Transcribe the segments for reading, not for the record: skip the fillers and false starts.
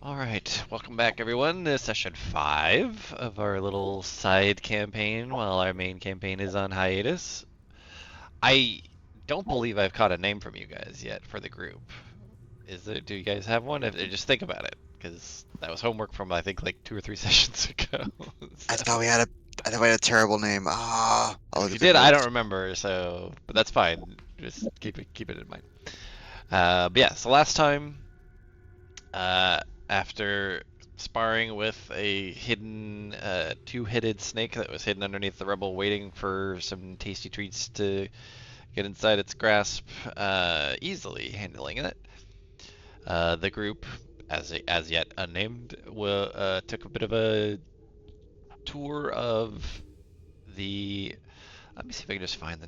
Alright, welcome back everyone to session 5 of our little side campaign while our main campaign is on hiatus. I don't believe I've caught a name from you guys yet for the group. Do you guys have one? Just think about it, because that was homework from I think like 2 or 3 sessions ago. I So, thought we had a I thought we had a terrible name. I'll look if you at the did, I don't notes. remember, but that's fine. Just keep it in mind. But yeah, so last time Uh, after sparring with a hidden, two-headed snake that was hidden underneath the rubble, waiting for some tasty treats to get inside its grasp, easily handling it. The group, as yet unnamed, took a bit of a tour of the. Let me see if I can just find the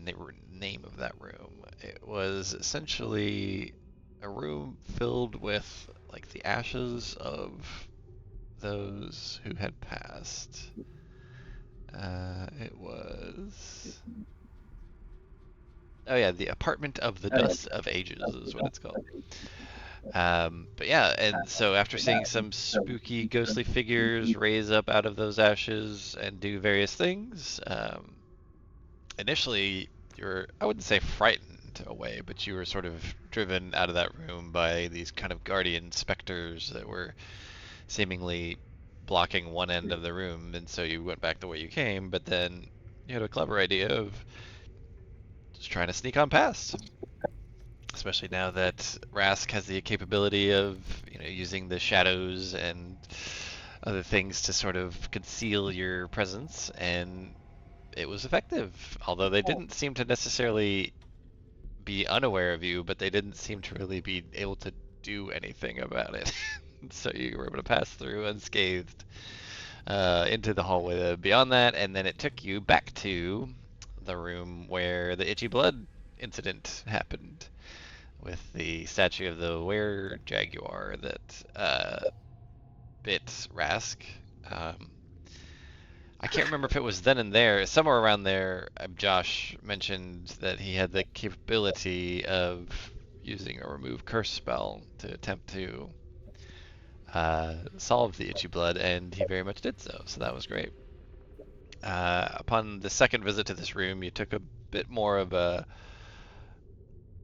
name of that room. It was essentially a room filled with like the ashes of those who had passed. It was. Oh yeah, the apartment of the dust of ages is what it's called. But yeah, and so after seeing some spooky, ghostly figures raise up out of those ashes and do various things, initially you were, I wouldn't say frightened away, but you were sort of driven out of that room by these kind of guardian specters that were seemingly blocking one end of the room, and so you went back the way you came, but then you had a clever idea of just trying to sneak on past. Especially now that Rask has the capability of, using the shadows and other things to sort of conceal your presence, and it was effective. Although they didn't seem to necessarily be unaware of you, but they didn't seem to really be able to do anything about it. So you were able to pass through unscathed into the hallway beyond that, and then it took you back to the room where the itchy blood incident happened with the statue of the were jaguar that bit Rask. Um, I can't remember if it was then and there, somewhere around there. Josh mentioned that he had the capability of using a remove curse spell to attempt to solve the itchy blood, and he very much did so. So that was great. Upon the second visit to this room, you took a bit more of a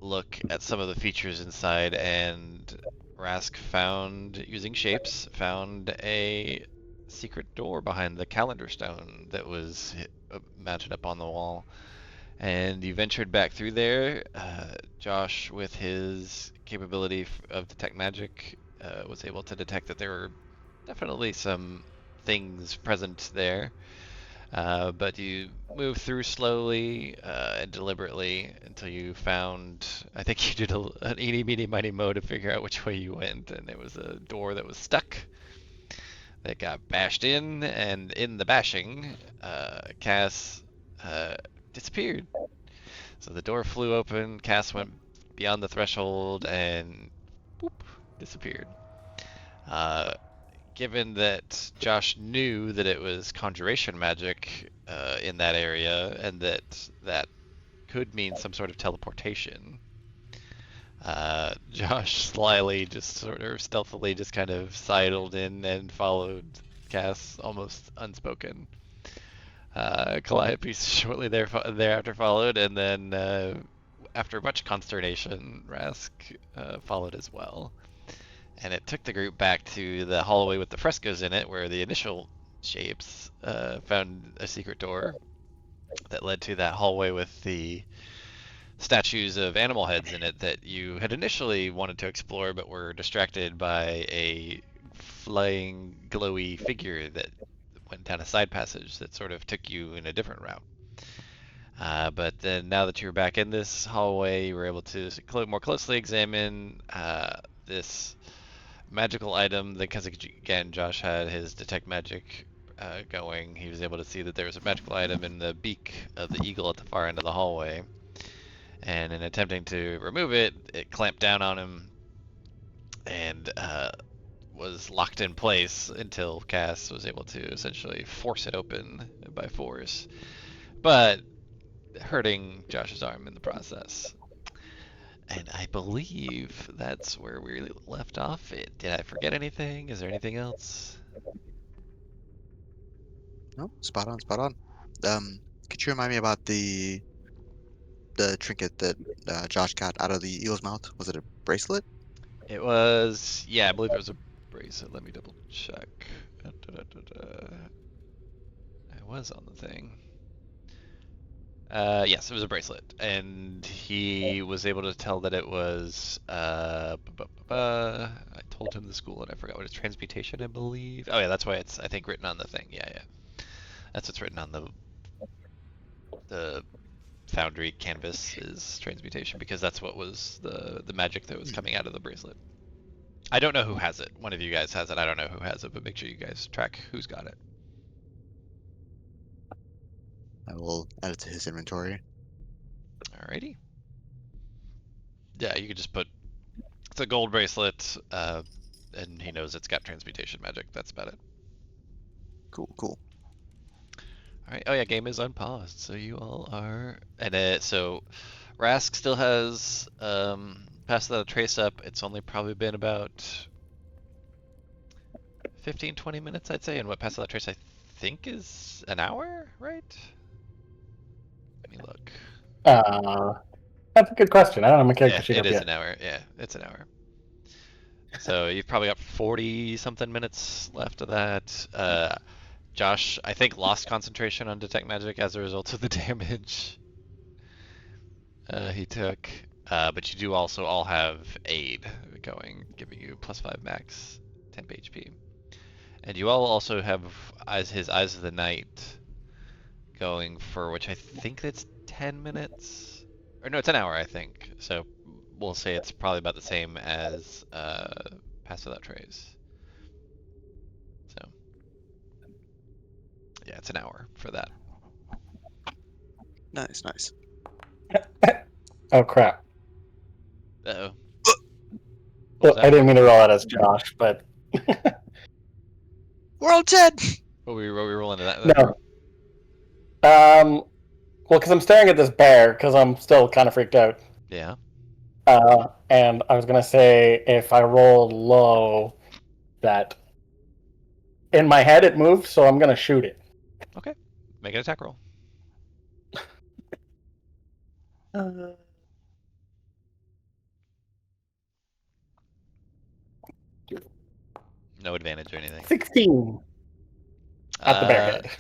look at some of the features inside, and Rask found, using shapes, found a secret door behind the calendar stone that was mounted up on the wall. And you ventured back through there. Josh, with his capability of detect magic, was able to detect that there were definitely some things present there. But you move through slowly and deliberately until you found. I think you did an eeny, meeny, miny, mo to figure out which way you went, and it was a door that was stuck that got bashed in, and in the bashing, Cass disappeared. So the door flew open, Cass went beyond the threshold, and boop, disappeared. Uh, Given that Josh knew that it was conjuration magic in that area, and that could mean some sort of teleportation, Josh slyly, just sort of stealthily, just kind of sidled in and followed Cass, almost unspoken. Calliope shortly thereafter followed, and then after much consternation, Rask followed as well. And it took the group back to the hallway with the frescoes in it, where the initial shapes found a secret door that led to that hallway with the statues of animal heads in it that you had initially wanted to explore, but were distracted by a flying, glowy figure that went down a side passage that sort of took you in a different route. But then, now that you're back in this hallway, you were able to more closely examine this magical item because again Josh had his detect magic going. He was able to see that there was a magical item in the beak of the eagle at the far end of the hallway, and in attempting to remove it, it clamped down on him and was locked in place until Cass was able to essentially force it open by force, but hurting Josh's arm in the process. And I believe that's where we left off. Did I forget anything? Is there anything else? No, spot on, spot on. Could you remind me about the trinket that Josh got out of the eel's mouth? Was it a bracelet? It was, yeah, I believe it was a bracelet. Let me double check. It was on the thing. Yes, it was a bracelet, and he was able to tell that it was. I told him the school, and I forgot what it's transmutation, I believe. Oh yeah, that's why it's I think written on the thing. Yeah, yeah, that's what's written on the foundry canvas is transmutation because that's what was the magic that was coming out of the bracelet. I don't know who has it. One of you guys has it. I don't know who has it, but make sure you guys track who's got it. I will add it to his inventory. Alrighty. Yeah, you could just put it's a gold bracelet, and he knows it's got transmutation magic. That's about it. Cool, cool. All right. Oh yeah, game is unpaused, so you all are. And so Rask still has passed the trace up. It's only probably been about 15, 20 minutes, I'd say. And what pass that trace I think is an hour, right? Let me look. That's a good question. I don't have my character Yeah, sheet it up is yet. an hour. Yeah, it's an hour. So you've probably got 40 something minutes left of that. Josh, I think, lost concentration on detect magic as a result of the damage he took. But you do also all have aid going, giving you +5 max temp HP. And you all also have his Eyes of the Night going for, which I think that's 10 minutes. Or no, it's an hour, I think. So we'll say it's probably about the same as Pass Without Trace. So yeah, it's an hour for that. Nice, nice. Oh crap! Uh-oh. Well, I didn't mean to roll that as Josh, but We're all dead! What were we rolling to that? no. Well, because I'm staring at this bear because I'm still kind of freaked out. Yeah. And I was gonna say if I roll low, that in my head it moved, so I'm gonna shoot it. Okay. Make an attack roll. No advantage or anything. 16 at the bear head.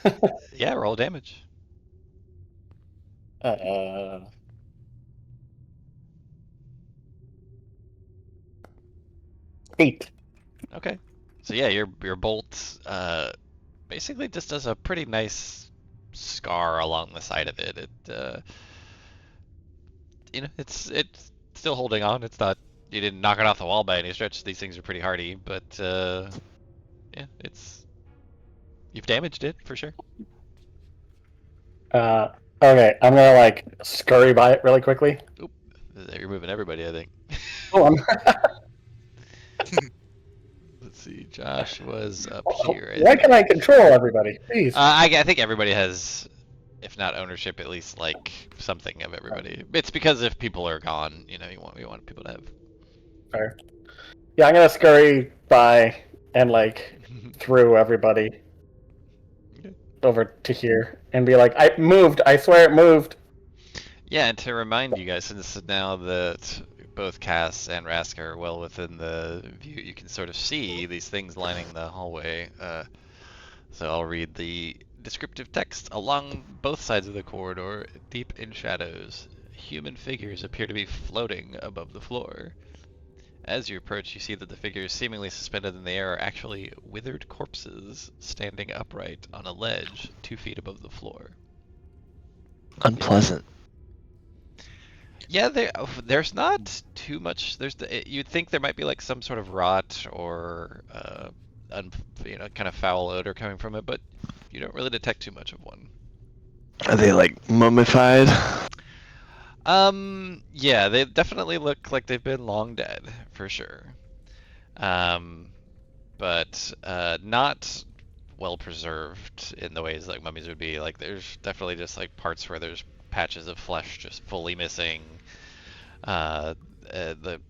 Yeah, roll damage. 8. Okay. So yeah, your bolt basically just does a pretty nice scar along the side of it. It's still holding on. It's not you didn't knock it off the wall by any stretch. These things are pretty hardy, but yeah, you've damaged it for sure. Okay, I'm gonna like scurry by it really quickly. Oop, you're moving everybody, I think. Oh, I'm Let's see. Josh was up here. Why can I control everybody? Please. I think everybody has, if not ownership, at least like something of everybody. It's because if people are gone, you want people to have. Fair. Yeah, I'm gonna scurry by and like through everybody Okay. over to here and be like, I moved. I swear it moved. Yeah, and to remind you guys, since now that both Cass and Rask are well within the view, you can sort of see these things lining the hallway. So I'll read the descriptive text. Along both sides of the corridor, deep in shadows, human figures appear to be floating above the floor. As you approach, you see that the figures seemingly suspended in the air are actually withered corpses standing upright on a ledge 2 feet above the floor. Unpleasant. Yeah, there's not too much. You'd think there might be like some sort of rot or kind of foul odor coming from it, but you don't really detect too much of one. Are they like mummified? Yeah, they definitely look like they've been long dead for sure. But not well preserved in the ways like mummies would be. Like there's definitely just like parts where there's patches of flesh just fully missing. the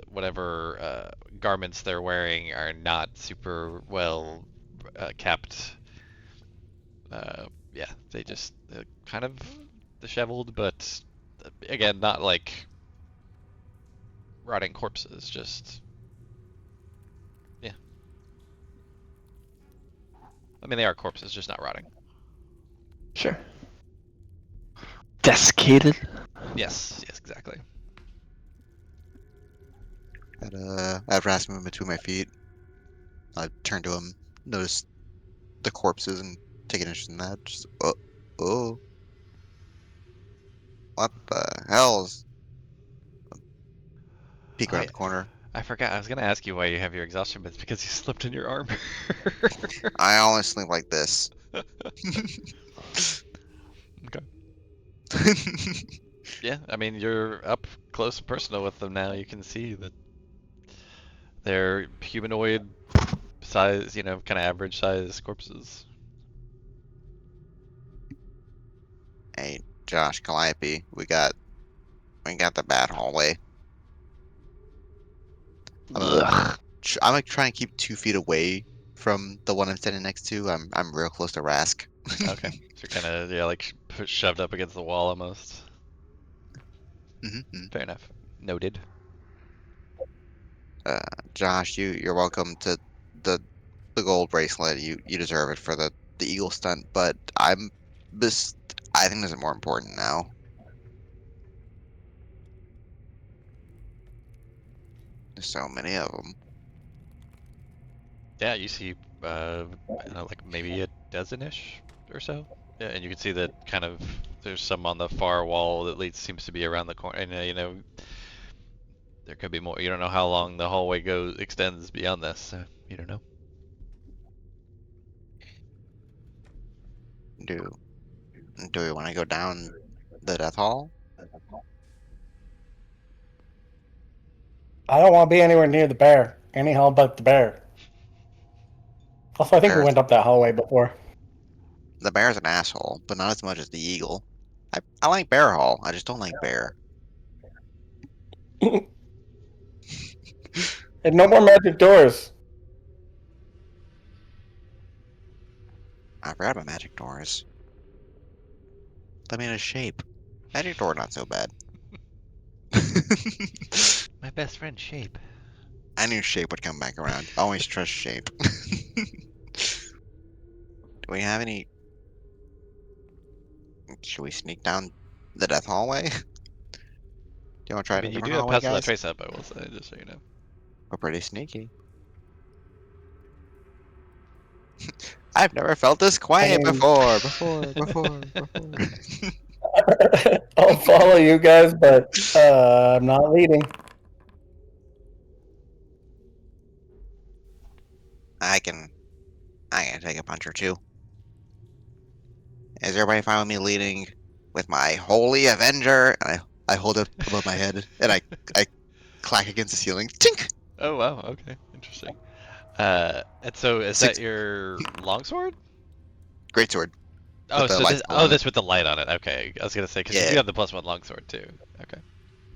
whatever garments they're wearing are not super well kept. Yeah, they just kind of disheveled, but again, not like rotting corpses. Just yeah. I mean, they are corpses, just not rotting. Sure. Desiccated. Yes, yes, exactly. At Ras movement between my feet, I turn to him, notice the corpses, and take an interest in that. Just, oh, what the hell's peek Oh, around yeah. the corner. I forgot. I was gonna ask you why you have your exhaustion, but it's because you slipped in your armor. I always sleep like this. Okay. Yeah, I mean, you're up close and personal with them now. You can see that they're humanoid size, kind of average size corpses. Hey, Josh, Calliope, we got the bad hallway. Ugh. I'm like trying to keep 2 feet away from the one I'm standing next to. I'm real close to Rask. Okay, so you're kind of like shoved up against the wall almost. hmm Fair enough. Noted. Uh, Josh, you're welcome to the the gold bracelet. You deserve it for the eagle stunt, but this I think this is more important now. There's so many of them. Yeah, you see, I don't know, like maybe a dozen-ish or so. Yeah, and you can see that kind of there's some on the far wall that leads seems to be around the corner. And there could be more. You don't know how long the hallway extends beyond this. So you don't know. Do do we want to go down the death hall? I don't want to be anywhere near the bear. Any hall but the bear. Also, I think we Bear's, went up that hallway before. the bear's an asshole, but not as much as the eagle. I like Bear Hall. I just don't like Bear. And no more magic doors. I forgot about magic doors. Let me in a shape. Magic door not so bad. My best friend Shape. I knew shape would come back around. Always trust shape. Do we have any? Should we sneak down the death hallway? Do you want to try I a mean, you do different have hallway, Pass Without guys? Trace up, I will say, just so you know. We're pretty sneaky. I've never felt this quiet mean- before. I'll follow you guys, but I'm not leading. I can take a punch or two. Is everybody fine with me leading with my Holy Avenger? And I hold it above my head and I clack against the ceiling. Tink! Oh wow, okay, interesting. And so is that Six your longsword? greatsword Oh, with the so light this spell on it. this with the light on it. Okay, I was gonna say because you Yeah. do have the +1 longsword too. Okay,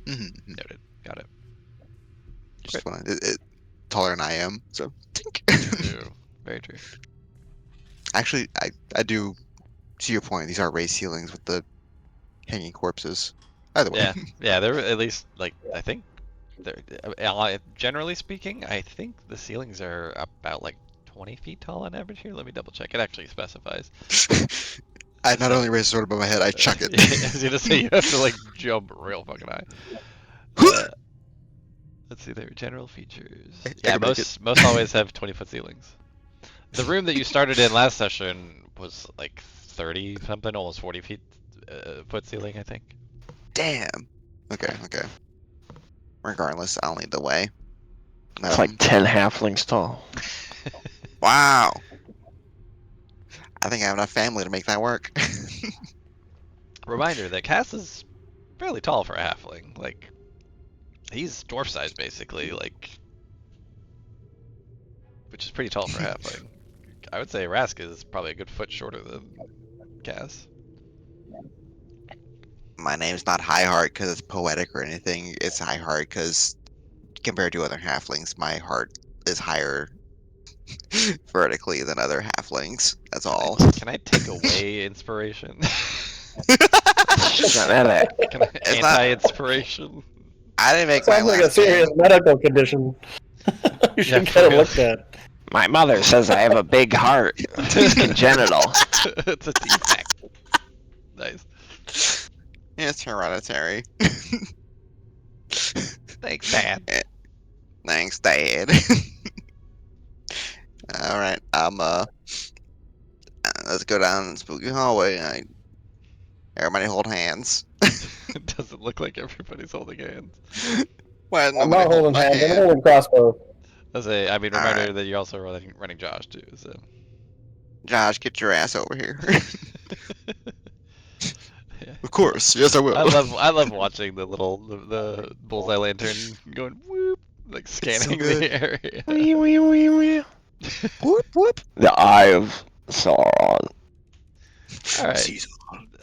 hmm noted. Got it. Just wanna, taller than I am, so tink. True. Very true. Actually, I do. To your point, these are raised ceilings with the hanging corpses. Either way. Yeah, yeah. They're at least like I think they're generally speaking. I think the ceilings are about like 20 feet tall on average here. Let me double check. It actually specifies. I not So- only raise the sword above my head, I chuck it. I was gonna say you have to like jump real fucking high. Let's see their general features. I Yeah, can make it. most always have 20-foot ceilings. The room that you started in last session was like 30 something, almost 40 feet foot ceiling, I think. Damn. Okay. Regardless, I'll lead the way. It's like 10 halflings tall. Wow. I think I have enough family to make that work. Reminder that Cass is fairly tall for a halfling. Like, he's dwarf size basically, like, which is pretty tall for a halfling. I would say Rask is probably a good foot shorter than Cass. My name's not High Heart because it's poetic or anything. It's High Heart because compared to other halflings, my heart is higher vertically than other halflings. That's all. Can I take away inspiration? Shut that. Can I It's not- anti-inspiration? I didn't make my Sounds like a last serious game. medical condition. You should for get it real. looked at. My mother says I have a big heart. It's congenital. It's a defect. Nice. It's hereditary. Thanks, Dad. Thanks, Dad. All right, let's go down the spooky hallway. Everybody hold hands. It doesn't look like everybody's holding hands. Why is I'm nobody not holding my hands. I'm hand? holding crossbow. I mean, reminder Alright. that you're also running Josh too. So. Josh, get your ass over here. Yeah. Of course, yes I will. I love watching the bullseye lantern going whoop, like so scanning good. the area. Wee, wee, wee, wee. Whoop whoop. The Eye of Sauron. All right. Caesar.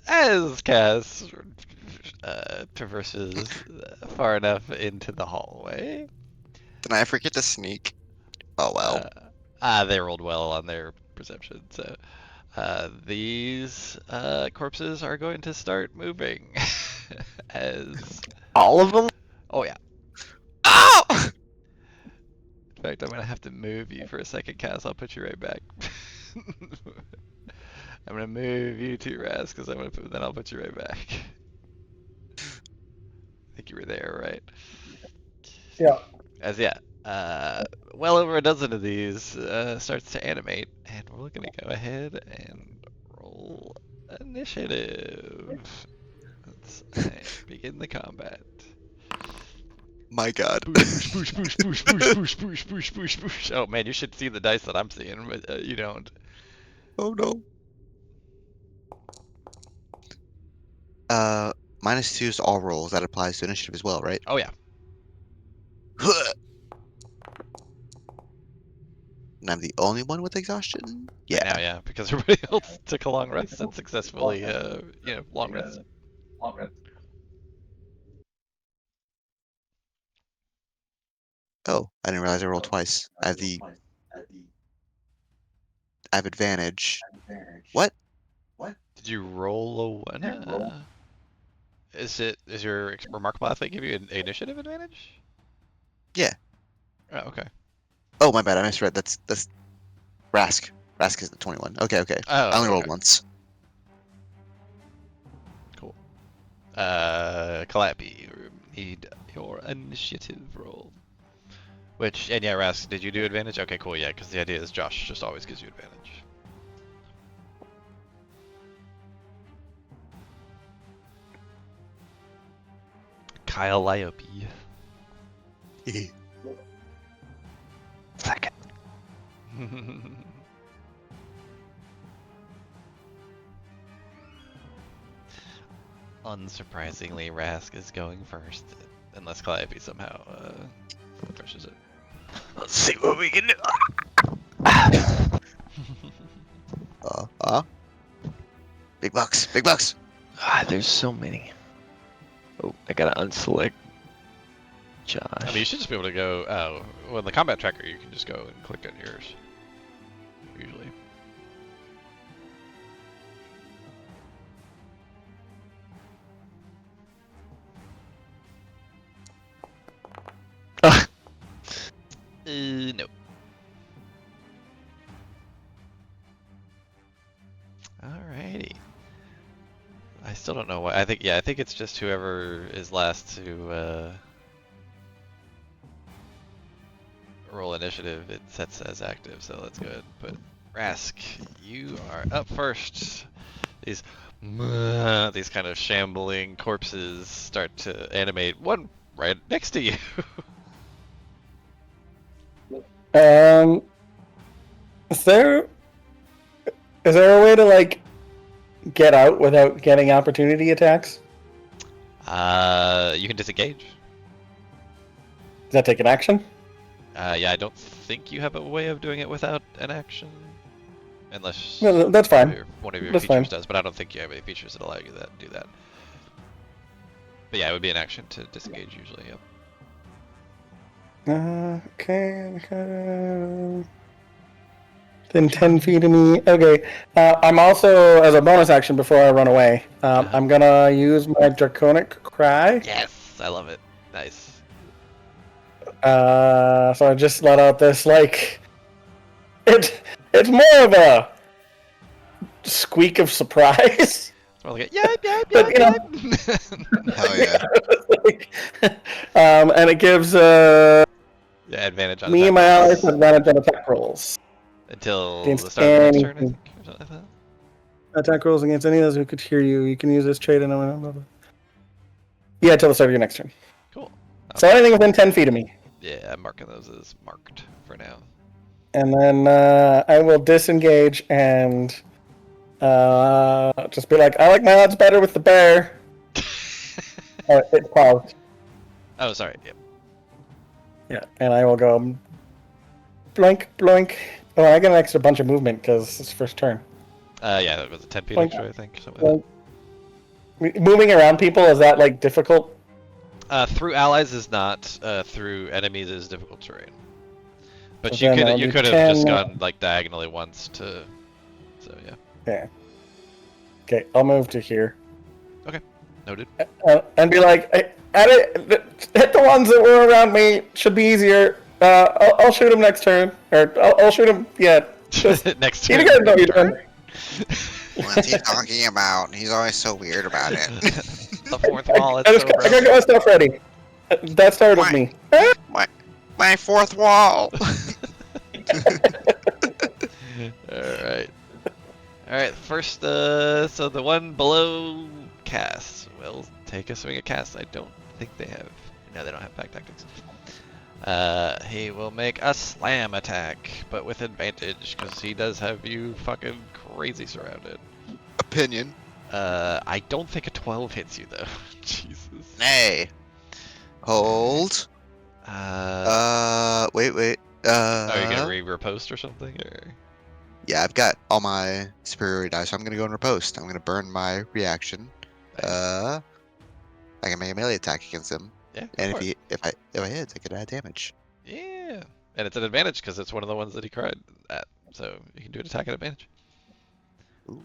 As Cass traverses far enough into the hallway, Did I forget to sneak? Oh well. they rolled well on their perception. So these corpses are going to start moving. As All of them? oh yeah. Oh! In fact, I'm gonna have to move you for a second, Cass. I'll put you right back. I'm gonna move you to Raz because then I'll put you right back. I think you were there, right? Yeah. As well over a dozen of these starts to animate, and we're gonna go ahead and roll initiative. Let's begin the combat. My God. Boosh, boosh, boosh, boosh, boosh, boosh, boosh, boosh, boosh, boosh. Oh man, you should see the dice that I'm seeing, but you don't. Oh no. -2 is all rolls. That applies to initiative as well, right? Oh yeah. And I'm the only one with exhaustion? Right Yeah. now, yeah, because everybody else took a long rest and successfully, long rest. Oh, I didn't realize I rolled twice. I have advantage. What? Did you roll a one? Is your remarkable athlete give you an initiative advantage? Yeah. Oh, okay. Oh, my bad. I misread. That's Rask. Rask is the 21. Okay. Oh, I only rolled okay. once. Cool. Calliope, need your initiative roll. And yeah, Rask, did you do advantage? Okay, cool, yeah, because the idea is Josh just always gives you advantage. Calliope. Second. Unsurprisingly, Rask is going first, unless Calliope somehow pushes it. Let's see what we can do. Big bucks. Big bucks. There's so many. Oh, I gotta unselect Josh. I mean, you should just be able to go. Oh, well, in the combat tracker, you can just go and click on yours. Usually. No. Alrighty. I still don't know why. I think it's just whoever is last to roll initiative, it sets as active. So let's go ahead and put Rask. You are up first. These kind of shambling corpses start to animate. One right next to you. Is there a way to like get out without getting opportunity attacks? You can disengage. Does that take an action? Yeah, I don't think you have a way of doing it without an action, unless No, that's fine. one of your That's features fine. does. But I don't think you have any features that allow you to do that. But yeah, it would be an action to disengage usually. Yep. Okay. Within 10 feet of me. Okay. I'm also, as a bonus action before I run away, I'm gonna use my Draconic Cry. Yes, I love it. Nice. So I just let out this, like, it's more of a squeak of surprise. It's more like a yep, yep, But, yep, you yep. Hell yeah. And it gives Yeah, advantage on me attack and my allies rolls advantage on attack rolls. until Against the start of the next turn, I anything. think, or something like that. Attack rolls against any of those who could hear you. You can use this trait and yeah, until the start of your next turn. Cool. So anything within 10 feet of me. Yeah, I'm marking those as marked for now. And then I will disengage and just be like, I like my odds better with the bear. It's paused. Oh, sorry. Yep. Yeah, and I will go blank, blank. Oh, I get an extra bunch of movement because it's first turn. Yeah, that was a 10 feet Blank. extra, I think. Something like Blank. Moving around people, is that like difficult? that. Through allies is not. Through enemies is difficult terrain. But So then that'll you be could have just 10. gone like diagonally once to. So yeah. Yeah. Okay, I'll move to here. Noted. And be like, hit the ones that were around me. Should be easier. I'll shoot him next turn, or I'll shoot him. Yeah. Just, Next you turn. guys know what you're turn. doing. What's he talking about? He's always so weird about it. The fourth wall. I It's so gotta broken. get my stuff ready. That started with me. My fourth wall. Alright. Alright, first, so the one below Cass will take a swing at Cass. I don't think they have. No, they don't have pack tactics. He will make a slam attack, but with advantage, because he does have you fucking crazy surrounded. Opinion. I don't think a 12 hits you, though. Jesus. Nay. Hold. Wait. Are you gonna re-repost or something? Or? Yeah, I've got all my superiority dice, so I'm gonna go and riposte. I'm gonna burn my reaction. Nice. I can make a melee attack against him, Yeah, go and for it. if I hit, I can add damage. Yeah, and it's an advantage because it's one of the ones that he cried at, so you can do an attack at advantage. Ooh.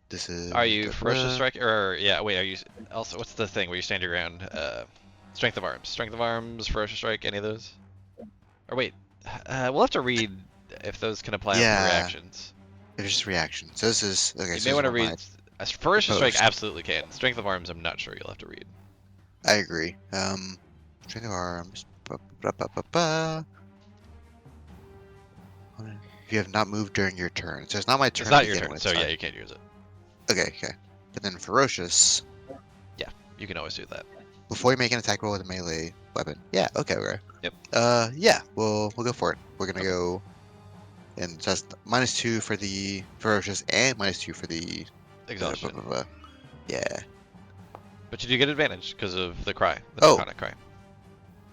This is. Are you ferocious strike or yeah? Wait, are you also? What's the thing where you stand your ground? Strength of arms, ferocious strike, any of those? Or wait, we'll have to read if those can apply Yeah. on reactions. It's just reaction. So this is okay. You So may want to this is read. A ferocious strike post. absolutely can. Strength of arms, I'm not sure you'll have to read. I agree. Strength of arms. You have not moved during your turn, so it's not my turn. It's not to your begin turn, with, so yeah, you can't use it. Okay. But then ferocious. You can always do that. Before you make an attack roll with a melee weapon. Yeah. Okay. Yep. Yeah. We'll go for it. We're gonna go, and just -2 for the ferocious and -2 for the Exhaustion. Yeah. But you do get advantage because of the cry, the Oh. draconic cry.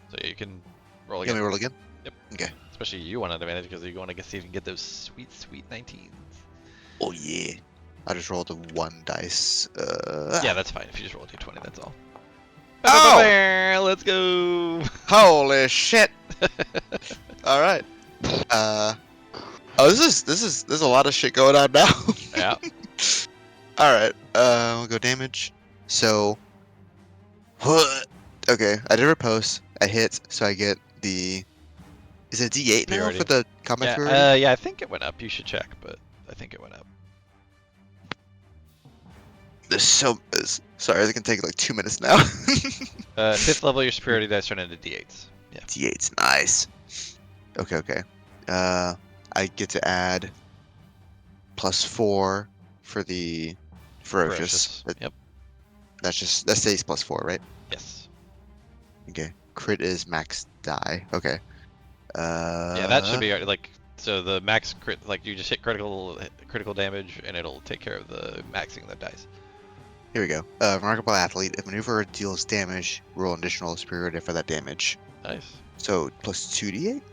So you can roll Can again. we roll again? Yep. Okay. Especially you want an advantage because you want to see if you can get those sweet, sweet 19s. Oh yeah. I just rolled a 1 dice. Yeah, that's fine. If you just roll a d20, that's all. Oh! Let's go! Holy shit! All right. Oh, this is a lot of shit going on now. Yeah. All right. We'll go damage. So, okay. I did riposte. I hit, so I get the. Is it D8 now Superiority. for the combat Yeah, superiority? yeah, I think it went up. You should check, but I think it went up. Sorry, it can take like 2 minutes now. 5th level, your superiority dice turn into d8s. Yeah. D8's nice. Okay. I get to add +4 for the ferocious. Yep. That stays +4, right? Yes. Okay. Crit is max die. Okay. Yeah, that should be like so. The max crit, like you just hit critical damage, and it'll take care of the maxing the dice. Here we go. Remarkable athlete. If maneuver deals damage, roll an additional superiority for that damage. Nice. So +2d8.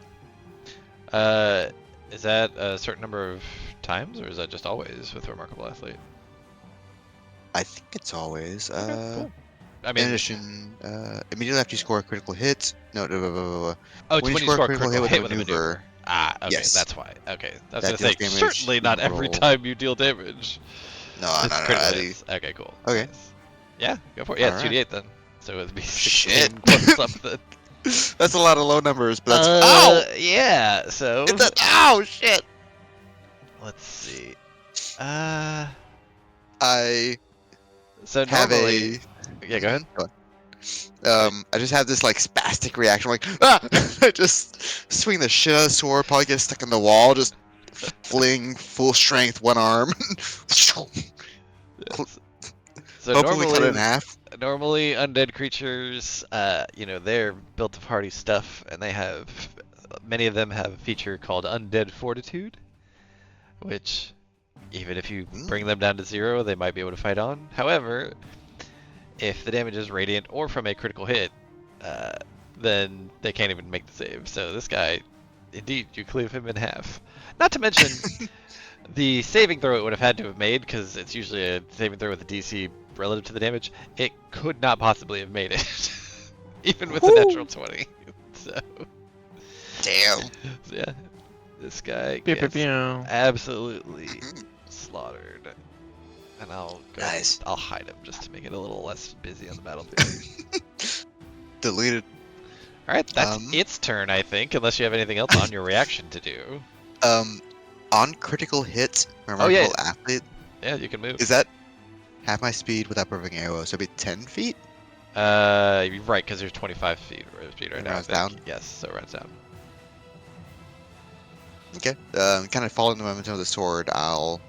Is that a certain number of times, or is that just always with remarkable athlete? I think it's always. Okay, cool. I In mean, addition, immediately after you score a critical hit, no, blah, blah, blah, blah, blah. oh, it's when you when you score a score a critical critical hit hit with with a a maneuver. Ah, okay, yes, that's why. Okay, I was that gonna say deals damage. certainly You not can every roll. time you deal damage. No, It's no, critical no. hits. Okay, cool. Okay. Nice. Yeah, go for it. Yeah, it's Alright. 2d8 then. So it'd be Shit. 16 plus something. That's a lot of low numbers, but that's ow! Yeah. So It's a ow shit. let's see. I So have normally, a. yeah, go ahead. Go on. I just have this like spastic reaction, like ah! I just swing the shit out of the sword, probably get stuck in the wall, just fling full strength one arm. Yes. So Hopefully cut it in normally, half. normally undead creatures, they're built to party stuff, and they have many of them have a feature called Undead Fortitude, which even if you bring them down to 0, they might be able to fight on. However, if the damage is radiant or from a critical hit, then they can't even make the save. So this guy, indeed, you cleave him in half. Not to mention the saving throw it would have had to have made, because it's usually a saving throw with a DC relative to the damage. It could not possibly have made it, even with a natural 20. So, Damn. so yeah, this guy Pew, pew, gets pew. absolutely slaughtered. And Nice. I'll hide him just to make it a little less busy on the battlefield. Deleted. All right, that's its turn, I think, unless you have anything else on your reaction to do. On critical hits, remember Oh, yeah. full athlete? Yeah, you can move. Is that half my speed without perfect arrow? So it'd be 10 feet? You're right, because there's 25 feet speed right It now. I runs think. down? Yes, so it runs down. Okay. Kind of following the momentum of the sword, I'll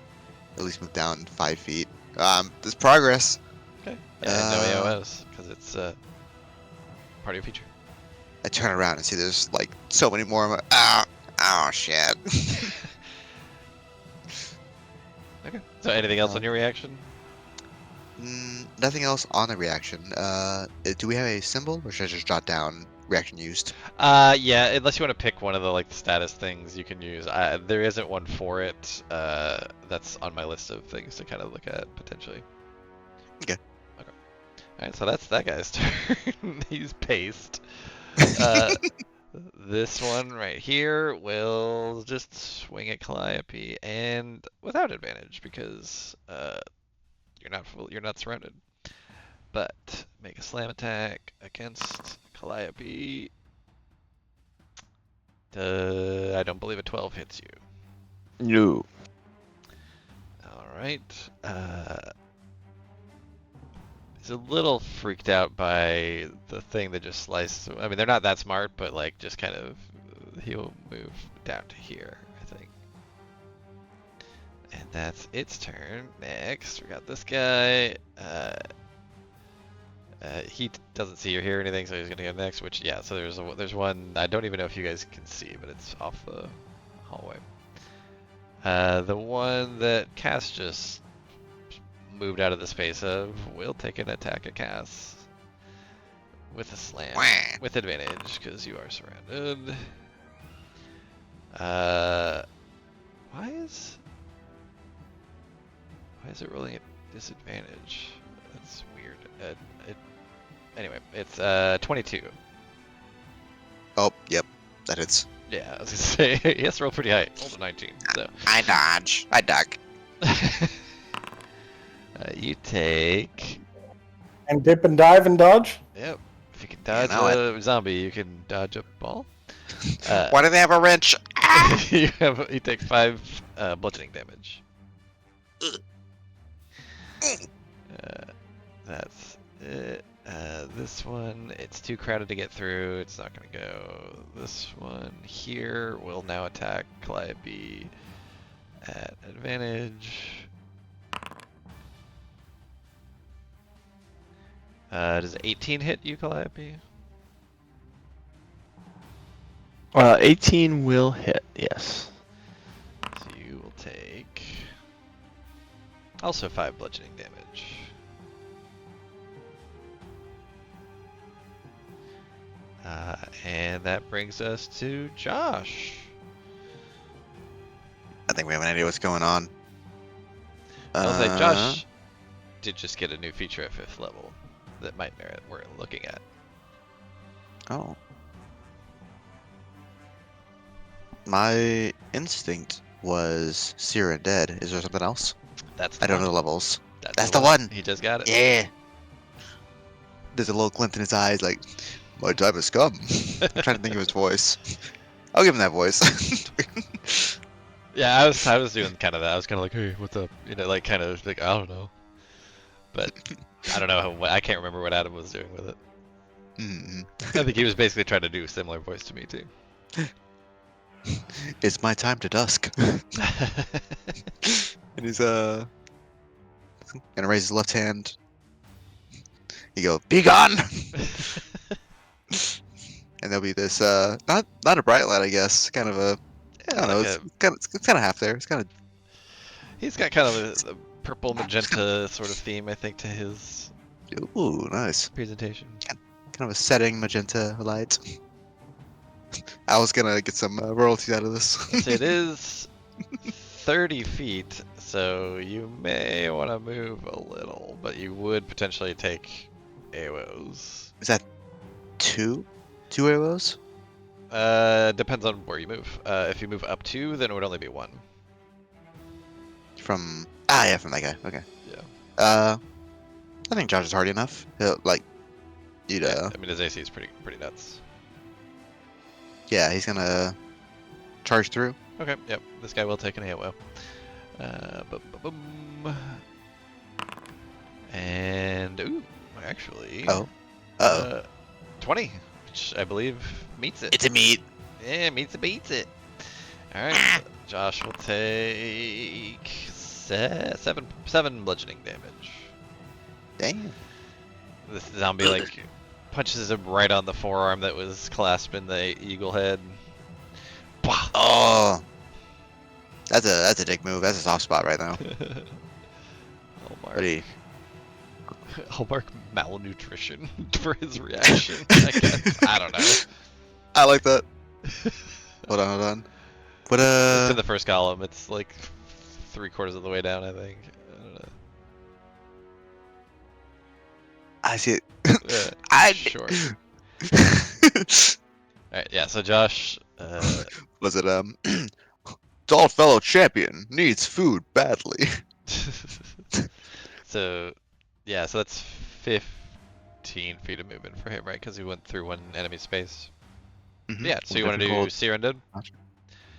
at least move down 5 feet. There's progress. Okay. Yeah, no AOS, because it's part of your feature. I turn around and see there's like so many more. I'm like, oh shit. Okay. So anything else on your reaction? Nothing else on the reaction. Do we have a symbol, or should I just jot down reaction used? Yeah, unless you want to pick one of the status things you can use. There isn't one for it. That's on my list of things to kind of look at potentially. Okay. Okay. All right, so that's that guy's turn. He's paced. This one right here will just swing at Calliope and without advantage because you're not surrounded. But make a slam attack against Calliope. I don't believe a 12 hits you. No. All right. He's a little freaked out by the thing that just sliced. I mean, they're not that smart, but like just kind of, he'll move down to here, I think. And that's its turn. Next, we got this guy. He doesn't see or hear anything, so he's gonna go next. Which, yeah. So there's one. I don't even know if you guys can see, but it's off the hallway. The one that Cass just moved out of the space of will take an attack at Cass with a slam with advantage because you are surrounded. Why is it rolling at disadvantage? That's weird. Anyway, it's 22. Oh, yep, that hits. Yeah, I was gonna say he has to roll pretty high. Rolled a 19. So I dodge. I duck. you take. And dip and dive and dodge. Yep. If you can dodge know a zombie, you can dodge a ball. Why do they have a wrench? you take 5 bludgeoning damage. That's it. This one, it's too crowded to get through. It's not gonna go. This one here will now attack Calliope at advantage. Does 18 hit you, Calliope? 18 will hit, yes. So you will take also 5 bludgeoning damage. And that brings us to Josh. I think we have an idea what's going on. I was like, Josh did just get a new feature at 5th level. that might merit worth looking at. Oh. My instinct was Seer Undead. Is there something else? That's the I don't one. know the levels. That's That's the one. He just got it. Yeah. There's a little glint in his eyes, like, my time has come. I'm trying to think of his voice. I'll give him that voice. Yeah, I was doing kind of that. I was kind of like, hey, what's up? You know, like kind of like I don't know, but I don't know. I can't remember what Adam was doing with it. Mm-hmm. I think he was basically trying to do a similar voice to me too. It's my time to dusk. And he's gonna raise his left hand. You go, be gone! And there'll be this not a bright light, I guess. Kind of a I don't know. like It's kind of half there. It's kind of he's got kind of a purple magenta sort of theme, I think, to his ooh, nice. presentation. Kind of a setting magenta light. I was gonna get some royalties out of this. So it is 30 feet, so you may want to move a little, but you would potentially take AOs. Is that two arrows? Depends on where you move. If you move up 2, then it would only be 1. From from that guy. Okay. Yeah. I think Josh is hard enough. He'll you'd I mean, his AC is pretty nuts. yeah, he's gonna charge through. Okay, yep. This guy will take an AOO. Boom. And, ooh, actually... Oh. Uh-oh. 20, which I believe meets it. It's a meat. Yeah, meets it, beats it. Alright, so Josh will take 7 bludgeoning damage. Damn. This zombie, like, punches him right on the forearm that was clasped in the eagle head. Bah! Oh. That's a dick move. That's a soft spot right now. Hallmark. Ready? Hallmark malnutrition for his reaction, I guess. I don't know. I like that. Hold on. But It's in the first column. It's like 3/4 of the way down, I think. I don't know. I see it. Sure. Alright, yeah, so Josh, Was it tall fellow champion needs food badly. so, yeah, so that's 15 feet of movement for him, right? Because he went through one enemy space. Mhm. Yeah, so you want to do Seer Undead?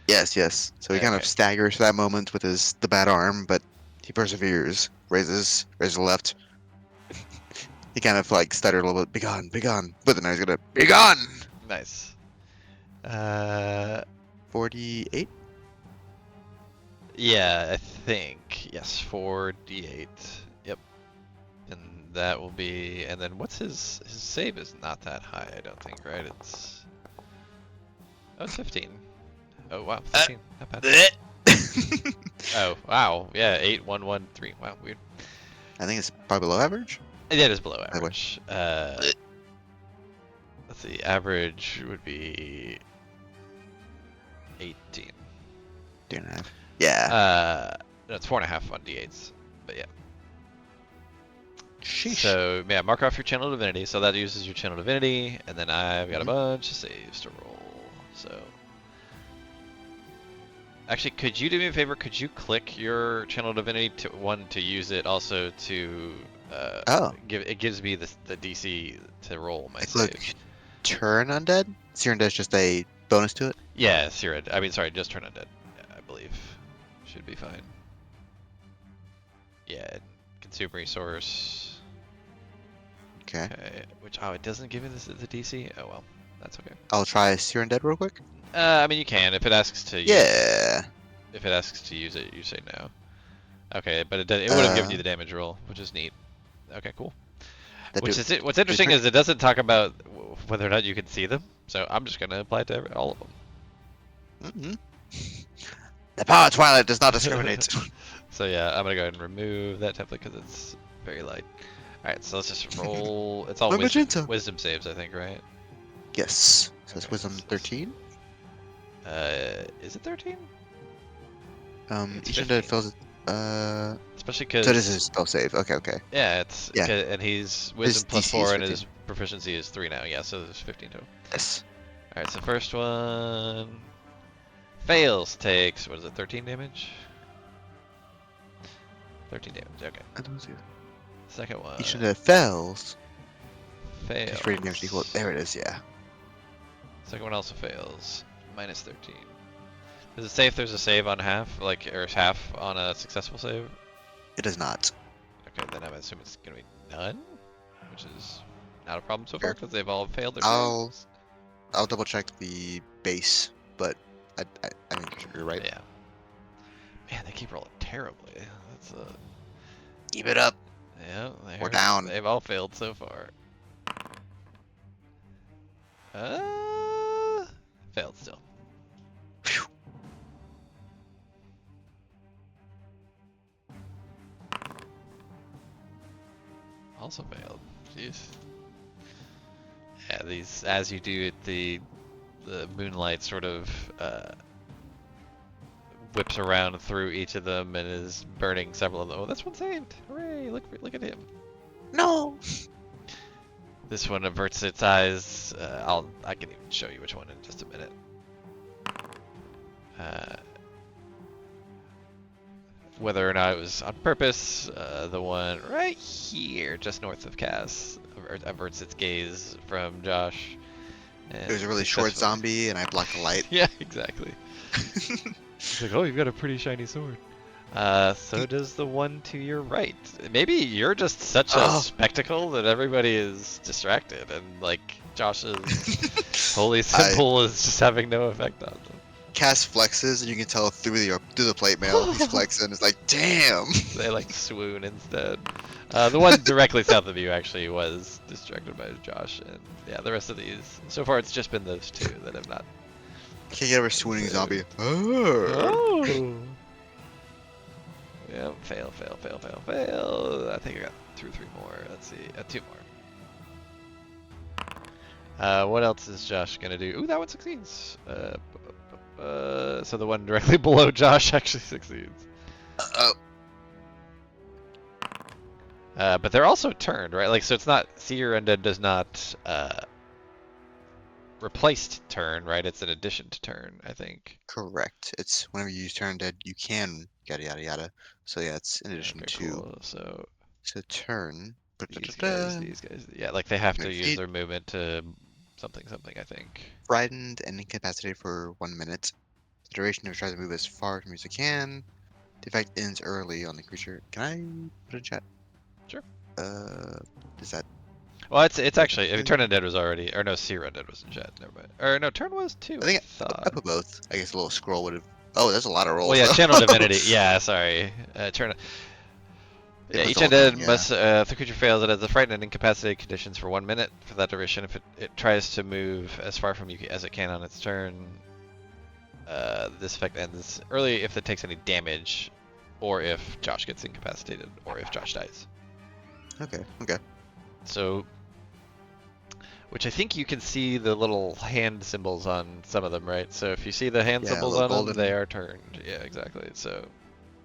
Yes. So he kind of Okay. staggers for that moment with the bad arm, but he perseveres. Raises the left. He kind of like stuttered a little bit. Be gone. But then he's gonna be gone. Nice. 48. Yeah, I think. Yes, 4d8. Yep. And that will be, and then what's his save is not that high, I don't think, right? It's 15. Oh wow, 15. Not bad. Oh wow, yeah, 8, 1, 1, 3. Wow, weird. I think it's probably below average. Yeah, it is below way. average. Let's see, average would be 18. 2.5. Yeah. No, it's 4.5 on d8s, but yeah. Sheesh. So yeah, mark off your channel divinity. So that uses your channel divinity, and then I've got a bunch of saves to roll. So actually, could you do me a favor? Could you click your channel divinity to use it, also to it gives me the DC to roll my save. Look, turn undead. Seer Undead is just a bonus to it. Yeah, Seer. I mean, sorry, just turn undead. I believe should be fine. Yeah, consume resource. Okay. Which it doesn't give you the DC. Oh well, that's okay. I'll try Seer Undead real quick. I mean, you can if it asks to. Yeah. If it asks to use it, you say no. Okay, but it would have given you the damage roll, which is neat. Okay, cool. What's interesting is it doesn't talk about whether or not you can see them, so I'm just gonna apply it to all of them. Mm-hmm. The power of Twilight does not discriminate. So yeah, I'm gonna go ahead and remove that template because it's very light. All right, so let's just roll. It's all wisdom saves, I think, right? Yes. So it's Okay, wisdom 13. Is it 13? Each It's undead 15. fills. It's especially because So this is spell save. Okay, okay. yeah, it's Yeah. and he's wisdom plus DC is 4 and 15. his proficiency is 3 now. Yeah, so there's 15 total. Yes. All right, so first one fails, takes what is it, 13 damage? 13 damage. Okay. I don't see it. Second one Each of the fails. fails. Takes rating damage equal. There it is. Yeah. Second one also fails. Minus 13. Does it say if there's a save on half, like, or half on a successful save? It does not. Okay, then I'm assuming it's gonna be none, which is not a problem so Fair. far because they've all failed their I'll saves. double check the base, but I think you're right. Yeah. Man, they keep rolling terribly. That's Keep it up. yeah. We're down. They've all failed so far. Failed still. Phew. Also failed. Jeez. Yeah, these as you do it, the moonlight sort of whips around through each of them and is burning several of them. Oh, that's one saved! Hooray! Look at him. No. This one averts its eyes. I can even show you which one in just a minute. Whether or not it was on purpose, the one right here, just north of Cass, averts its gaze from Josh. It was a really short zombie, and I blocked the light. Yeah, exactly. It's like, oh, you've got a pretty shiny sword. So does the one to your right. Maybe you're just such a spectacle that everybody is distracted, and like Josh's holy symbol is just having no effect on them. Cass flexes, and you can tell through the plate mail he's flexing. It's like, damn. They like swoon instead. The one directly south of you actually was distracted by Josh, and yeah, the rest of these. So far, it's just been those two that have not. Can't get over swooning zombie. Oh. Yeah, fail. I think I got three more. Let's see, 2 more. What else is Josh gonna do? Ooh, that one succeeds. So the one directly below Josh actually succeeds. But they're also turned, right? Like, so it's not Seer Undead does not replaced turn, right? It's an addition to turn, I think. Correct. It's whenever you use turn dead, you can yada yada yada. So yeah, it's in addition Okay, to cool. So turn. these guys, yeah, like they have to use their movement to something, I think. Frightened and incapacitated for 1 minute. The duration of tries to move as far from as it can. The effect ends early on the creature. Can I put it in chat? Sure. Is that? Well, it's actually Turn Undead was already, or no, Seer Undead was in chat. Never mind. Or no, Turn was too. I think I put both. I guess a little scroll would have. Oh, there's a lot of rolls. Well, yeah, Channel Divinity. Yeah, sorry. Turn. Yeah, each undead must, if the creature fails, it has the frightened and incapacitated conditions for 1 minute for that duration. If it tries to move as far from you as it can on its turn, this effect ends early if it takes any damage, or if Josh gets incapacitated, or if Josh dies. Okay. So, which I think you can see the little hand symbols on some of them, right? So if you see the hand symbols on them, they are turned. Yeah, exactly. So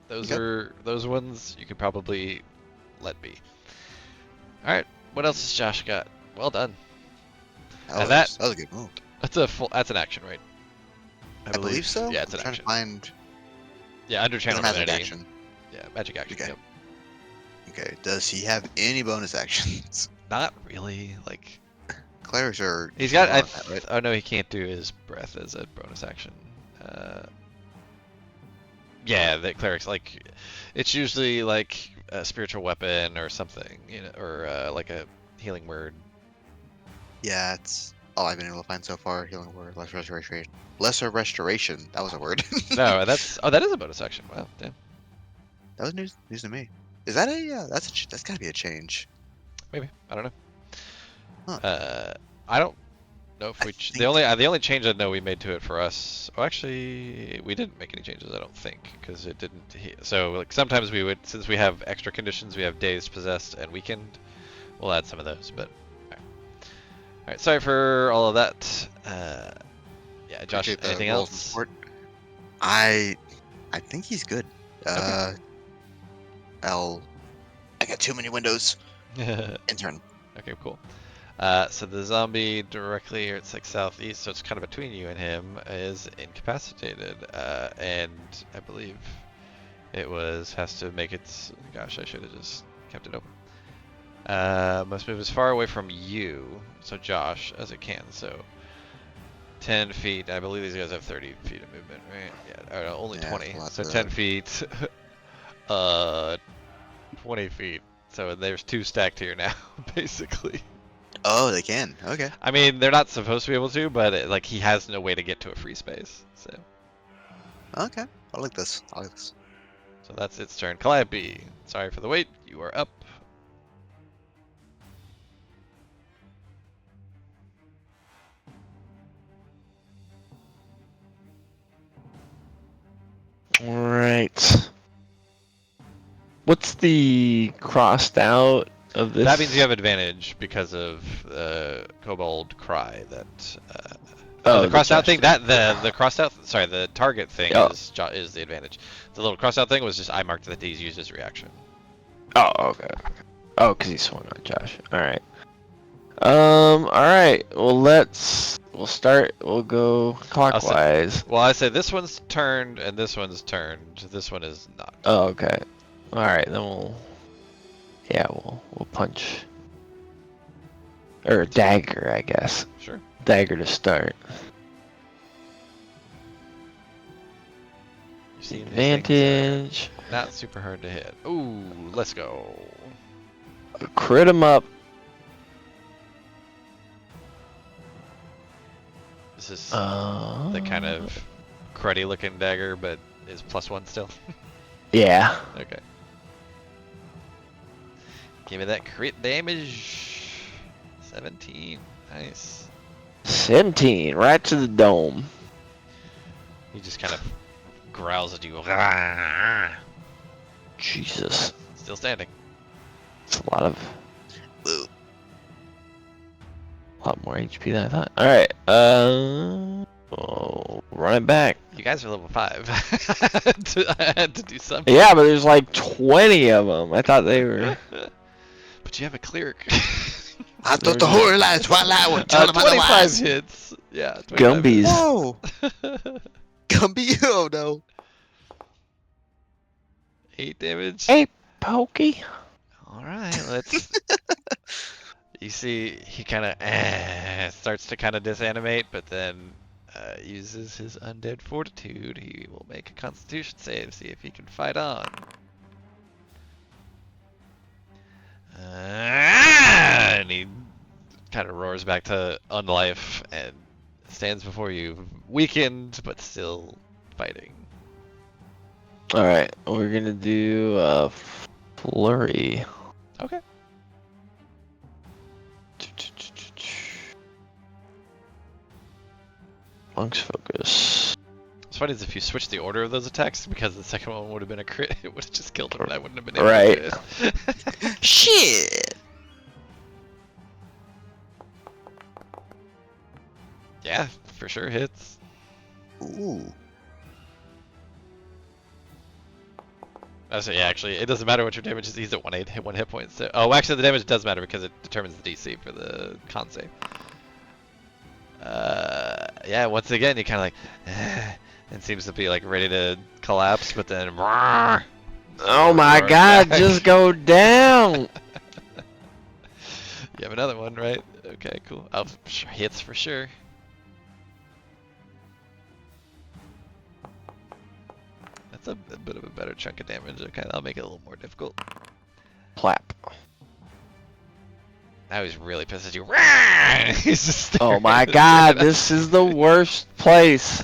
those are those ones you could probably let be. All right, what else has Josh got? Well done. That was a good move. That's an action, right? I believe so. Yeah, it's an action. Trying to find. Yeah, under Channel magic Divinity. action. Yeah, magic action. Okay. Yep. Okay. Does he have any bonus actions? Not really. Like Clerics are. he's got. Right? Oh no, he can't do his breath as a bonus action. Yeah, the clerics like it's usually like a spiritual weapon or something, you know, or like a healing word. Yeah, it's all I've been able to find so far. Healing word, lesser restoration. Lesser restoration. That was a word. No, that is a bonus action. Wow, damn. That was news to me. Is that a? That's gotta be a change. Maybe, I don't know. Huh. I don't know if we the only change I know we made to it for us. Oh, actually, we didn't make any changes. I don't think because it didn't. So like sometimes we would, since we have extra conditions, we have dazed, possessed, and weakened. We'll add some of those, but. All right, sorry for all of that. Yeah, Josh, anything else? I think he's good. Okay. I got too many windows. Intern. Okay, cool. So the zombie directly, or it's like southeast, so it's kind of between you and him, is incapacitated, and I believe has to make its. Gosh, I should have just kept it open. Must move as far away from you, so Josh, as it can. So 10 feet. I believe these guys have 30 feet of movement, right? Yeah, or no, only Yeah, 20. lots So of 10 that. feet, 20 feet. So there's 2 stacked here now, basically. Oh, they can. Okay. I mean, they're not supposed to be able to, but like he has no way to get to a free space. So Okay. I like this. I like this. that's its turn. Calliope, sorry for the wait. You are up. Right. What's the crossed out of this? That means you have advantage because of Kobold Cry. That Oh, the crossed out thing. gesture. That the crossed out. Sorry, the target thing Oh. is the advantage. The little crossed out thing was just I marked that he's used his reaction. Oh, okay. Oh, because he swung on Josh. All right. All right. Well, we'll start. We'll go clockwise. Well, I say this one's turned and this one's turned. This one is not. Oh, okay. All right. Then we'll punch. Or dagger, I guess. Sure. Dagger to start. You see these things Advantage. are not super hard to hit. Ooh, let's go. Crit him up. This is the kind Uh, of cruddy looking dagger, but is +1 still. Yeah. Okay. Give me that crit damage. 17. Nice. 17. Right to the dome. He just kind of growls at you. Jesus. Still standing. It's a lot Ooh. more HP than I thought. All right. Run it back. You guys are level 5. I had to do something. Yeah, but there's like 20 of them. I thought they were. But you have a cleric. I thought the whole lies while I was telling them 25 otherwise. hits. Yeah. 25 Gumbies. Whoa. hits. Gumby, oh no. 8 damage. Hey, Pokey. All right, let's. You see, he kind of starts to kind of disanimate, but then uses his undead fortitude. He will make a Constitution save, see if he can fight on. And he kind of roars back to unlife and stands before you, weakened but still fighting. All right, we're gonna do flurry. Okay. Monk's focus. What's funny is if you switch the order of those attacks, because the second one would have been a crit, it would have just killed him, and I wouldn't have been able Right. to do it. Shit. Yeah, for sure hits. Ooh. I say, yeah, actually, it doesn't matter what your damage is. He's at 1 hit point. So, oh, actually, the damage does matter because it determines the DC for the con save. Yeah, once again, he kind of like, and seems to be like ready to collapse, but then. Oh my roars God! back. Just go down. You have another one, right? Okay, cool. Oh, hits for sure. That's a bit of a better chunk of damage. Okay, that'll make it a little more difficult. Plap. Now he's really pissed at you. He's just Oh staring my at God! you. This is the worst place.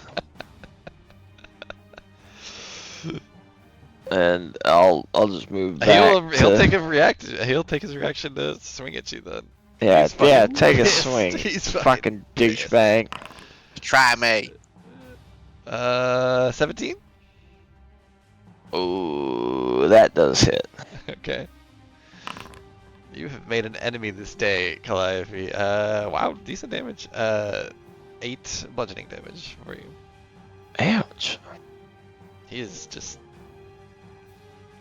And I'll just move back. He'll to- take a react. He'll take his reaction to swing at you then. Yeah, He's fucking yeah. Take a pissed. swing. He's Fucking douchebag. Try me. 17. Ooh, that does hit. Okay. You have made an enemy this day, Calliope. Wow, decent damage. 8 bludgeoning damage for you. Ouch. He is just.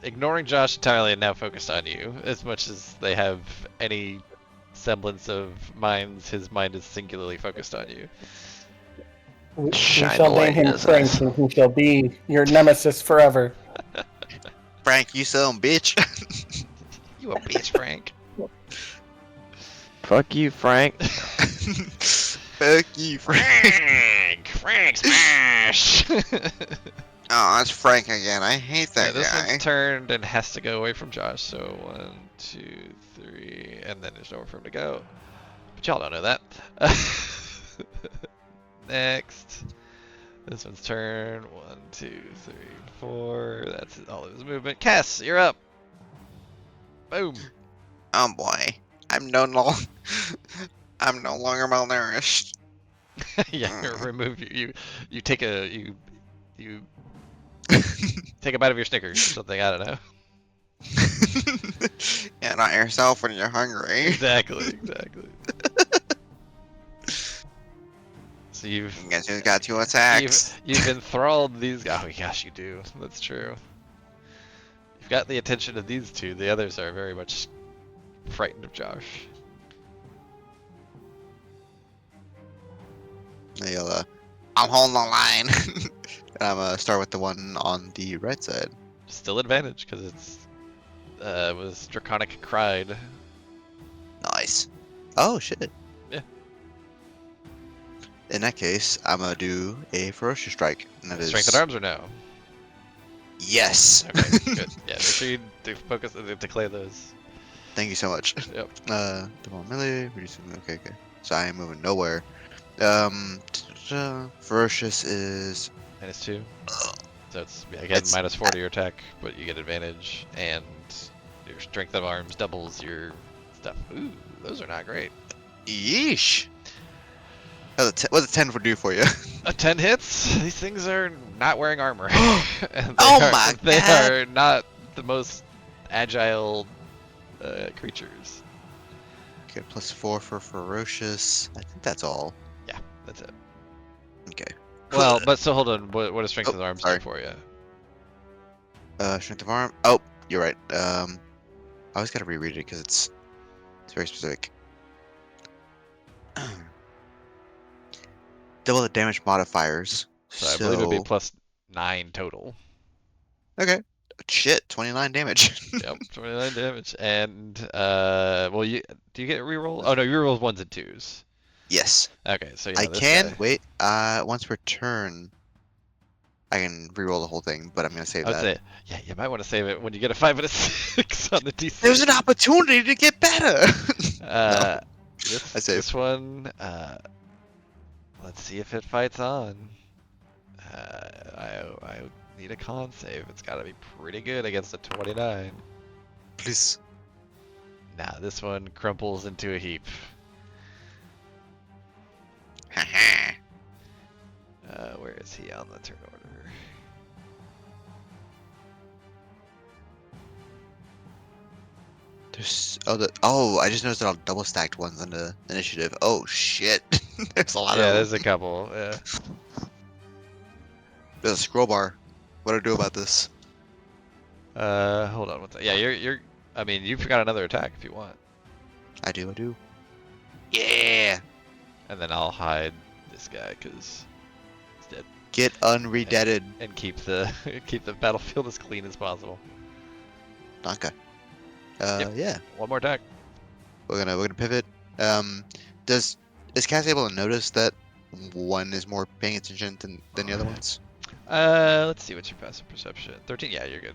ignoring Josh entirely and now focused on you. As much as they have any semblance of minds, his mind is singularly focused on you. We Shine shall the light name in him his Frank, eyes. and he shall be your nemesis forever. Frank, you some bitch. You a bitch, Frank. Fuck you, Frank. Fuck you, Frank. Frank smash! Oh, that's Frank again. I hate Yeah, that this guy. one's turned and has to go away from Josh. So 1, 2, 3, and then there's nowhere for him to go. But y'all don't know that. Next. This one's turn. 1, 2, 3, 4. That's all of his movement. Cass, you're up. Boom. Oh boy, I'm no longer malnourished. Yeah, remove you take a you take a bite of your Snickers or something. I don't know. Yeah, not yourself when you're hungry. Exactly. So Guess who's got 2 attacks? you've enthralled these. Oh gosh, you do. That's true. You've got the attention of these two. The others are very much frightened of Josh. They'll, I'm holding the line. I'm gonna start with the one on the right side. Still advantage because it was Draconic Cried. Nice. Oh shit. Yeah. In that case, I'm gonna do a ferocious strike. And that is Strength of arms or no? Yes. Okay, good. Yeah, make sure you focus declare those. Thank you so much. Yep. Double melee, reducing. Okay. So I am moving nowhere. Ferocious is. -2. Ugh. So it's again It's- -4 to your attack, but you get advantage, and your strength of arms doubles your stuff. Ooh, those are not great. Yeesh. What's a 10 for do for you? A 10 hits. These things are not wearing armor. And Oh are, my they God. are not the most agile creatures. Okay, +4 for ferocious. I think that's all. Yeah, that's it. Okay. Well, but so hold on. What does strength Oh, of arms sorry. do for you? Strength of arm. Oh, you're right. I always gotta reread it because it's very specific. Double the damage modifiers. So I believe it'd be +9 total. Okay. Shit, 29 damage. Yep, 29 damage. And well, do you get reroll? Oh no, you reroll 1s and 2s. Yes. Okay, so yeah, I this can guy- wait. Once per turn, I can reroll the whole thing, but I'm gonna save I would that. say, yeah, you might want to save it when you get a 5 and a 6 on the D6. There's an opportunity to get better. This one, let's see if it fights on. I need a con save. It's got to be pretty good against a 29. Please. Nah, this one crumples into a heap. Where is he on the turn order? There's I just noticed that I'll double stacked ones on the initiative. Oh shit. There's a lot Yeah, of there's them. a couple. Yeah. There's a scroll bar. What do I do about this? Hold on. Yeah, you're. I mean, you've got another attack if you want, I do. Yeah. and then I'll hide this guy because he's dead, Get unredeaded. and keep the keep the battlefield as clean as possible. Danke. Yep. Yeah. One more attack. We're gonna pivot. Is Cass able to notice that one is more paying attention than the other ones? Let's see. What's your passive perception? 13. Yeah, you're good.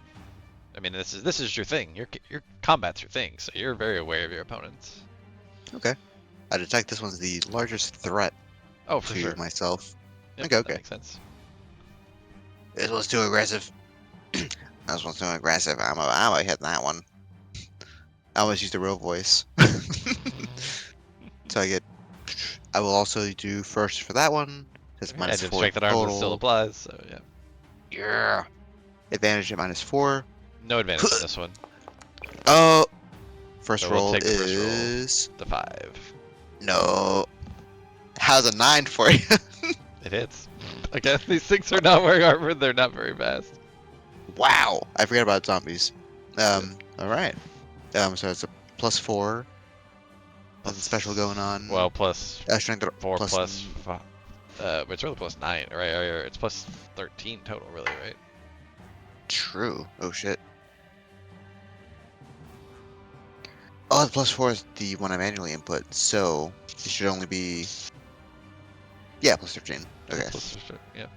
I mean, this is your thing. Your combat's your thing, so you're very aware of your opponents. Okay. I detect this one's the largest threat Oh, for to sure. myself. Yep, Okay, that okay. makes sense. This one's too aggressive. This one's too aggressive. I'm gonna hit that one. I always use the real voice. So I will also do first for that one. Because And minus then 4 strength and arms total. still applies. So yeah, Yeah. Advantage at -4. no advantage on this one. Oh. First So we'll roll take the first roll. is The 5. no. How's a 9 for you? It hits. Again, these things are not wearing armor. They're not very fast. Wow. I forgot about zombies. All right. So it's a +4. Nothing special going on. Well, plus Strength 4 plus plus it's really plus 9, right? Or it's plus 13 total, really, right? True. Oh shit. Oh, the +4 is the one I manually input, so it should only be. Yeah, plus 13. Okay. Plus, yeah.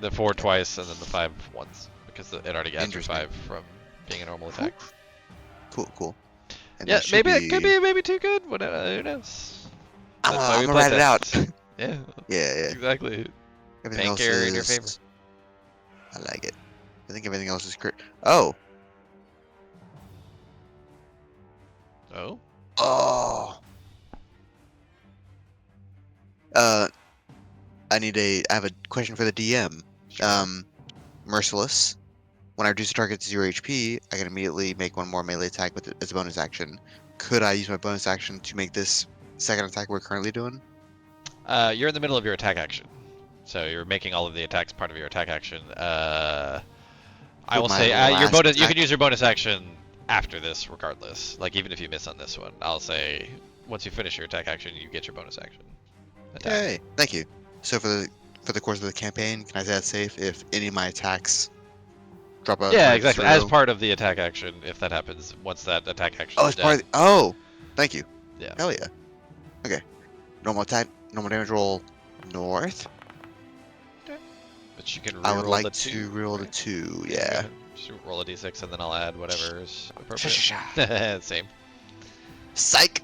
The 4 twice, and then the 5 once, because it already adds your Interesting. 5 from being a normal attack. Cool. And Yeah, that should maybe it could be maybe too good. Who knows? That's why we I'm gonna write it out. playtest. Yeah, Yeah. exactly. Everything Bank else error is. in your favor. I like it. I think everything else is correct. Oh. Oh. Oh. I have a question for the DM. Sure. Merciless. When I reduce a target to 0 HP, I can immediately make one more melee attack with it as a bonus action. Could I use my bonus action to make this second attack we're currently doing? You're in the middle of your attack action, so you're making all of the attacks part of your attack action. I will my say your last bonus. You attack- can use your bonus action after this, regardless. Like even if you miss on this one, I'll say once you finish your attack action, you get your bonus action. Attack. Yay! Thank you. So for the course of the campaign, can I say that's safe if any of my attacks drop out? Yeah, exactly. As part of the attack action, if that happens, once that attack action Oh, is it's part done. of the, oh, thank you. Yeah. Hell yeah. Okay. Normal attack, normal damage roll north. But you can reroll I would like the to 2. reroll the right? 2. Go Yeah. ahead. Just roll a d6 and then I'll add whatever is Sha. appropriate. Same. Psych.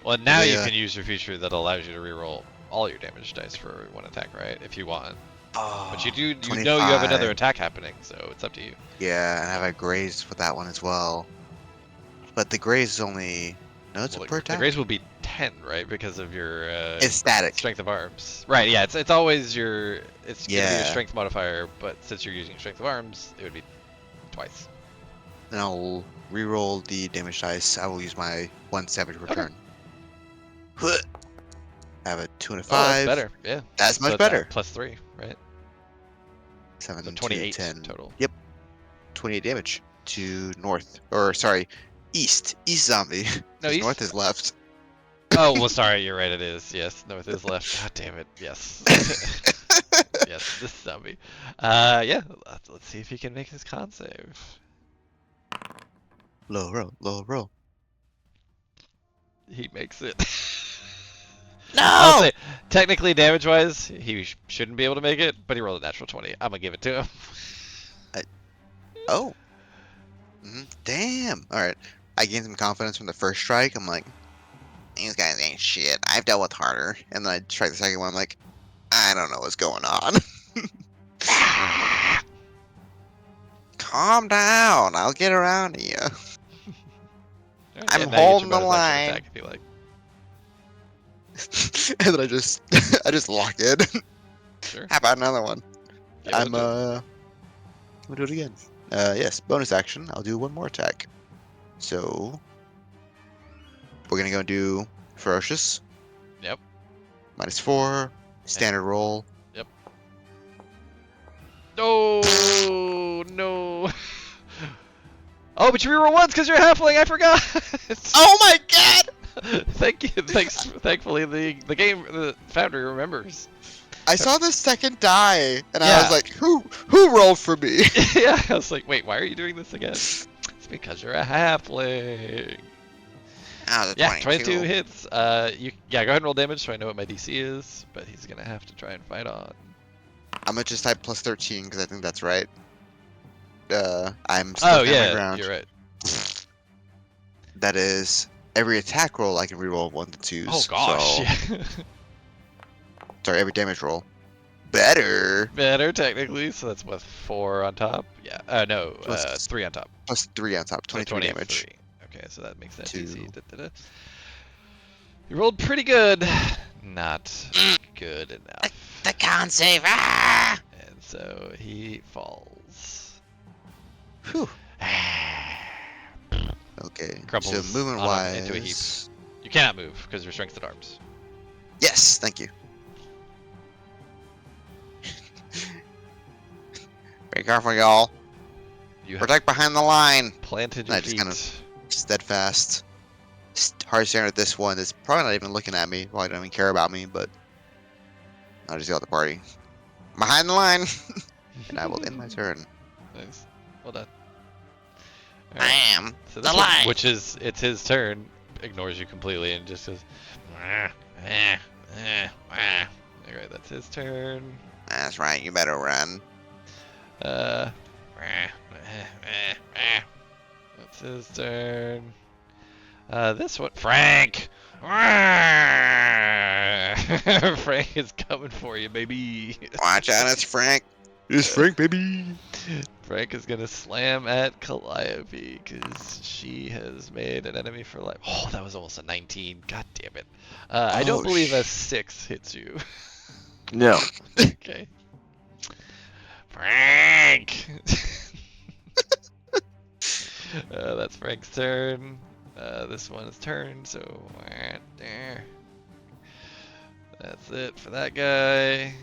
Well, now you Yeah. can use your feature that allows you to reroll all your damage dice for one attack, right? If you want. Oh, But you know you have another 25. attack happening, so it's up to you. Yeah, and I have a graze for that one as well. But the graze is only no, it's Well, a per the attack. grace will be 10, right? Because of your It's static. strength of arms. Right, yeah, it's always your it's gonna be your Yeah. strength modifier, but since you're using strength of arms, it would be twice. And I'll reroll the damage dice. I will use my 1 savage return. Huh. I have a 2 and a 5. Oh, that's better. Yeah. That's much So better. +3, right? 7 So to 28 10. total. Yep. 28 damage to north. Or sorry, east. East zombie. No, 'Cause east? north is left. Oh, well, sorry, you're right, it is. Yes, north is left. God damn it. Yes. Yes, this zombie. Yeah, let's see if he can make his con save. Low roll. He makes it. No! I'll say, technically, damage-wise, he shouldn't be able to make it, but he rolled a natural 20. I'm gonna give it to him. Oh. Damn. All right. I gained some confidence from the first strike. I'm like, these guys ain't shit. I've dealt with harder. And then I strike the second one. I'm like, I don't know what's going on. Calm down. I'll get around to you. Alright, I'm yeah, now you get holding your the bonus action line. attack if you like. And then I just lock it. Sure. How about another one? Give it I'm to him. gonna do it again. Yes, bonus action. I'll do one more attack. So we're gonna go do ferocious. Yep. -4. Standard roll. Oh no! Oh, but you reroll once because you're a halfling. I forgot. Oh my god! Thank you. Thankfully, the founder remembers. I saw the second die, and I Yeah. was like, who rolled for me? Yeah, I was like, wait, why are you doing this again? It's because you're a halfling. Oh, the Yeah, 22. 22 hits. Go ahead and roll damage so I know what my DC is, but he's gonna have to try and fight on. I'm gonna just type +13 because I think that's right. I'm still Oh my yeah, ground. you're right. That is every attack roll I can reroll 1 to 2s. Oh gosh. So, Yeah. sorry, every damage roll. Better. Better technically, so that's what 4 on top. Yeah. No, Plus 3 on top. +3 on top. So 23 damage. 23. Okay, so that makes that Two. DC. Da-da-da. You rolled pretty good. Not good enough. The con save. Ah! And so he falls. Whew. Okay. Crumples so movement on wise. into a heap. You cannot move because you're strength at arms. Yes, thank you. Be careful, y'all. You have Protect behind the line. planted I your just feet. kind Steadfast. Hard staring at this one that's probably not even looking at me. Probably don't even care about me, but I'll just yell at the party. Behind the line! And I will end my turn. Nice. Well done. I Alright. am So the this one, line! which is it's his turn, ignores you completely and just says, Alright, that's his turn. That's right, you better run. That's his turn. This one, Frank. Frank is coming for you, baby. Watch out, it's Frank. It's Frank, baby. Frank is gonna slam at Calliope because she has made an enemy for life. Oh, that was almost a 19. God damn it. I don't believe a 6 hits you. No. Okay. Frank! That's Frank's turn. This one's turn, so right there. That's it for that guy.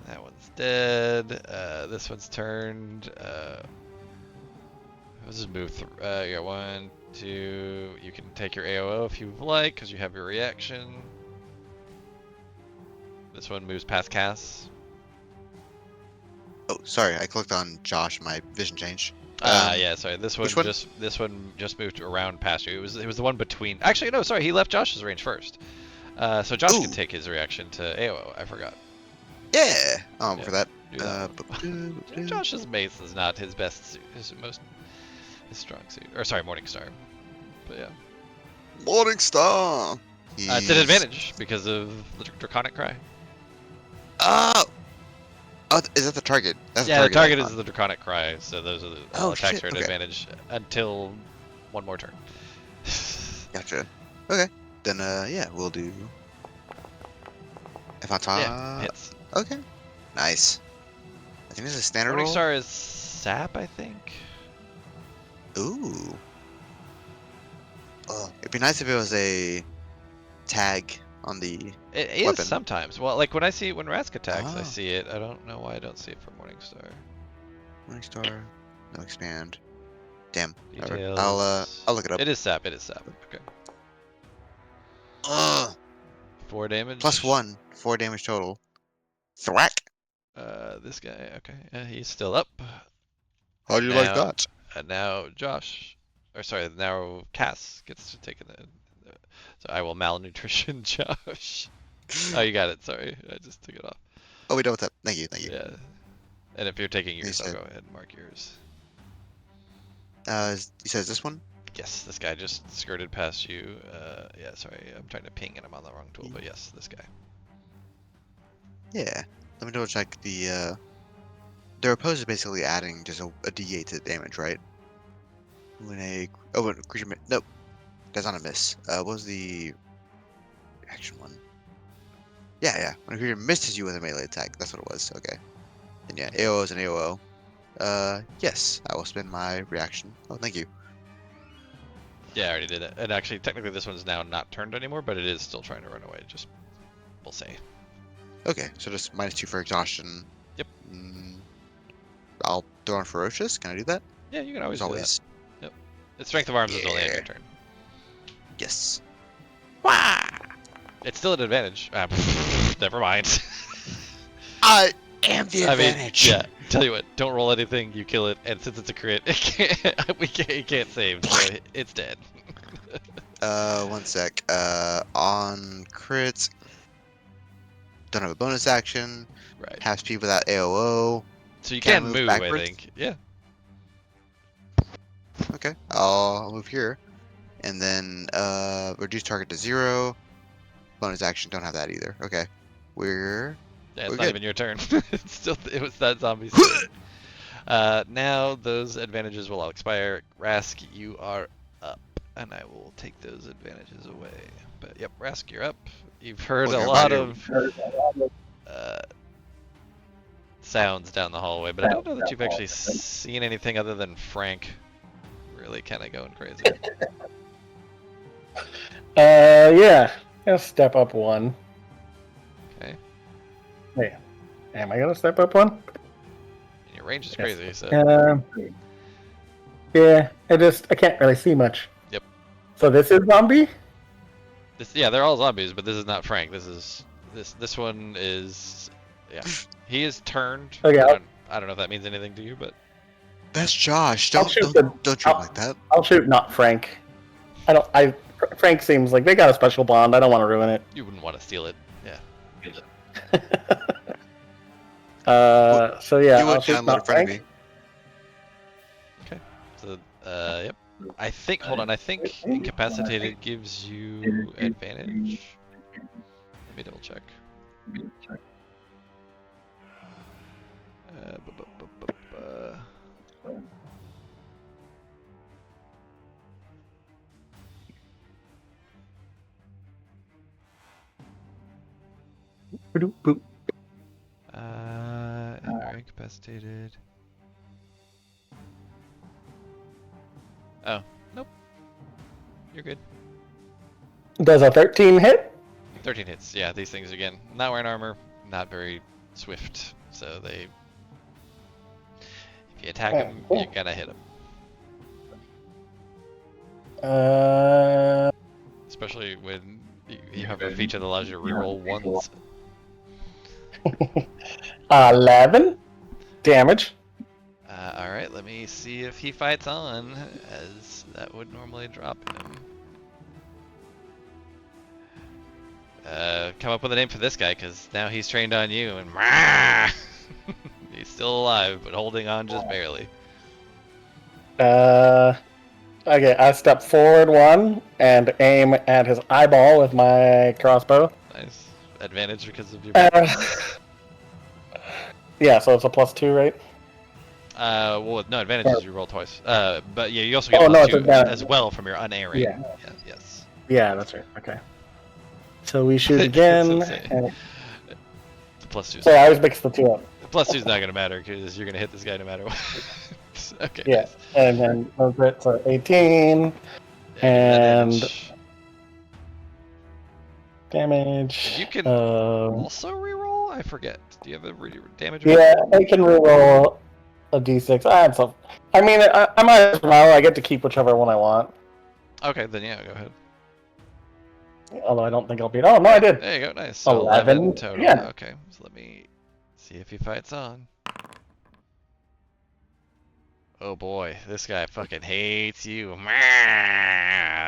That one's dead. This one's turned. Let's just move through. You got 1, 2. You can take your AOO if you like, because you have your reaction. This one moves past Cass. Oh, sorry, I clicked on Josh. My vision changed. Yeah, sorry. This one, which one? just moved around past you. It was the one between. Actually, no, sorry. He left Josh's range first. So Josh can Ooh. take his reaction to AOO. I forgot. Yeah. Yeah, For that. Do that. Josh's mace is not his best suit. His strong suit. Or sorry, Morningstar. But yeah. Morningstar. It's an advantage because of the Draconic Cry. Oh, is that the target? That's Yeah, the target icon. is the Draconic Cry, so those are the Oh, attacks shit, are an okay. advantage until one more turn. Gotcha. Okay. Then, yeah, we'll do. If I top. Yeah, hits. Okay. Nice. I think this is a standard roll. Morningstar is sap, I think. Ooh. Oh, it'd be nice if it was a tag on the. It is Weapon. sometimes. Well, like when Rask attacks, I Ah. see it. I don't know why I don't see it for Morningstar. Morningstar. No expand. Damn. Alright. Details. I'll look it up. It is sap. It is sap. Okay. Ugh. 4 damage. +1. 4 damage total. Thwack. This guy. Okay. He's still up. How do you Now- like that? And now Josh, or sorry, now Cass gets to take it. So I will malnutrition Josh. Oh, you got it. Sorry, I just took it off. Oh, we done with that. Thank you. Thank you. Yeah. And if you're taking yours, I'll said- go ahead and mark yours. He says this one. Yes, this guy just skirted past you. Yeah, sorry, I'm trying to ping and I'm on the wrong tool, but yes, this guy. Yeah. Let me double check the. Their opposed is basically adding just a D8 to the damage, right? When when a creature nope, that's not a miss. What was the action one? Yeah. When a creature misses you with a melee attack, that's what it was. Okay. Then yeah, AOO is an AOO. Yes, I will spend my reaction. Oh, thank you. Yeah, I already did it. And actually, technically, this one's now not turned anymore, but it is still trying to run away. Just, we'll say. Okay, so just -2 for exhaustion. Yep. I'll throw on ferocious. Can I do that? Yeah, you can always As do always. that. The strength of arms is only on Yeah. your turn. Yes. It's still an advantage. Never mind. I am the I mean, advantage. yeah. Tell you what, don't roll anything. You kill it, and since it's a crit, it can't save, so it's dead. 1 sec. On crits. Don't have a bonus action. Right. Have speed without AOO. So you Can I can move move, I backwards? think. Yeah. Okay. I'll move here. And then reduce target to 0. Bonus action, don't have that either. Okay. Yeah, it's We're not good. even your turn. It was that zombie's turn. Now those advantages will all expire. Rask, you are up, and I will take those advantages away. But yep, Rask, you're up. You've heard Look, a lot everybody- of sounds down the hallway, but I don't know that you've actually seen anything other than Frank really kind of going crazy. Yeah. I'll step up 1. Okay. Hey, am I gonna step up 1? And Your range is Yes. crazy, so. Yeah, I can't really see much. Yep. So this is zombie? Yeah, they're all zombies, but this is not Frank. This one is, yeah. He is turned. Okay, I don't know if that means anything to you, but That's Josh. I'll Don't shoot don't treat him I'll- like that. I'll shoot not Frank. Frank seems like they got a special bond. I don't want to ruin it. you wouldn't want to steal it. Yeah. So yeah, You would I'll shoot download in not front of Frank. me. So, yep. I think. Hold on. I think incapacitated gives you advantage. Let me double check. Boop, boop. Are incapacitated. Oh, nope. You're good. Does a 13 hit? 13 hits. Yeah, these things again. Not wearing armor, not very swift, so they. If you attack Yeah, them, cool. you gotta hit them. Especially when you have a feature that allows you to reroll ones. 11 damage. Alright, let me see if he fights on, as that would normally drop him. Come up with a name for this guy, because now he's trained on you, and he's still alive, but holding on just barely. Okay, I step forward one and aim at his eyeball with my crossbow. Nice. Advantage because of your... Yeah, so it's a +2, right? Well, no, advantage is you roll twice. But yeah, you also get Oh, no, it's +2 advantage. as well from your unerring. Yeah. Yes. Yeah, that's right. Okay. So we shoot again. That's insane. and- The +2's So I always mix the two up. the +2's not gonna matter because you're gonna hit this guy no matter what. Okay. Yeah, nice. and then so 18 Yeah, and damage. damage. You can Um, also reroll? I forget. Do you have a damage? yeah, I can reroll a d6. I mean, I might as well. I get to keep whichever one I want. Okay, then yeah, go ahead. Although I don't think I'll beat. Oh no, I did. There you go, nice. So 11 11 total. yeah. Okay, so let me see if he fights on. Oh boy, this guy fucking hates you.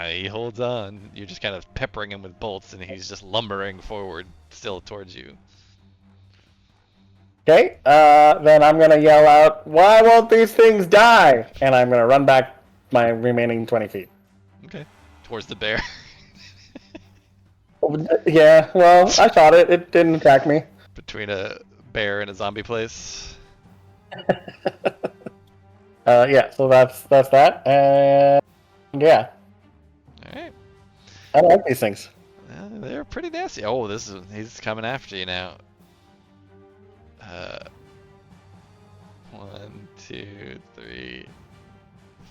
He holds on. You're just kind of peppering him with bolts, and he's just lumbering forward, still towards you. Okay. Then I'm gonna yell out, "Why won't these things die?" And I'm gonna run back my remaining 20 feet. Okay. Towards the bear. Yeah. Well, I shot it. It didn't attack me. Between a bear and a zombie place. Yeah. So that's that. And yeah, Alright. I don't like these things. They're pretty nasty. Oh, he's coming after you now. 1, 2, 3,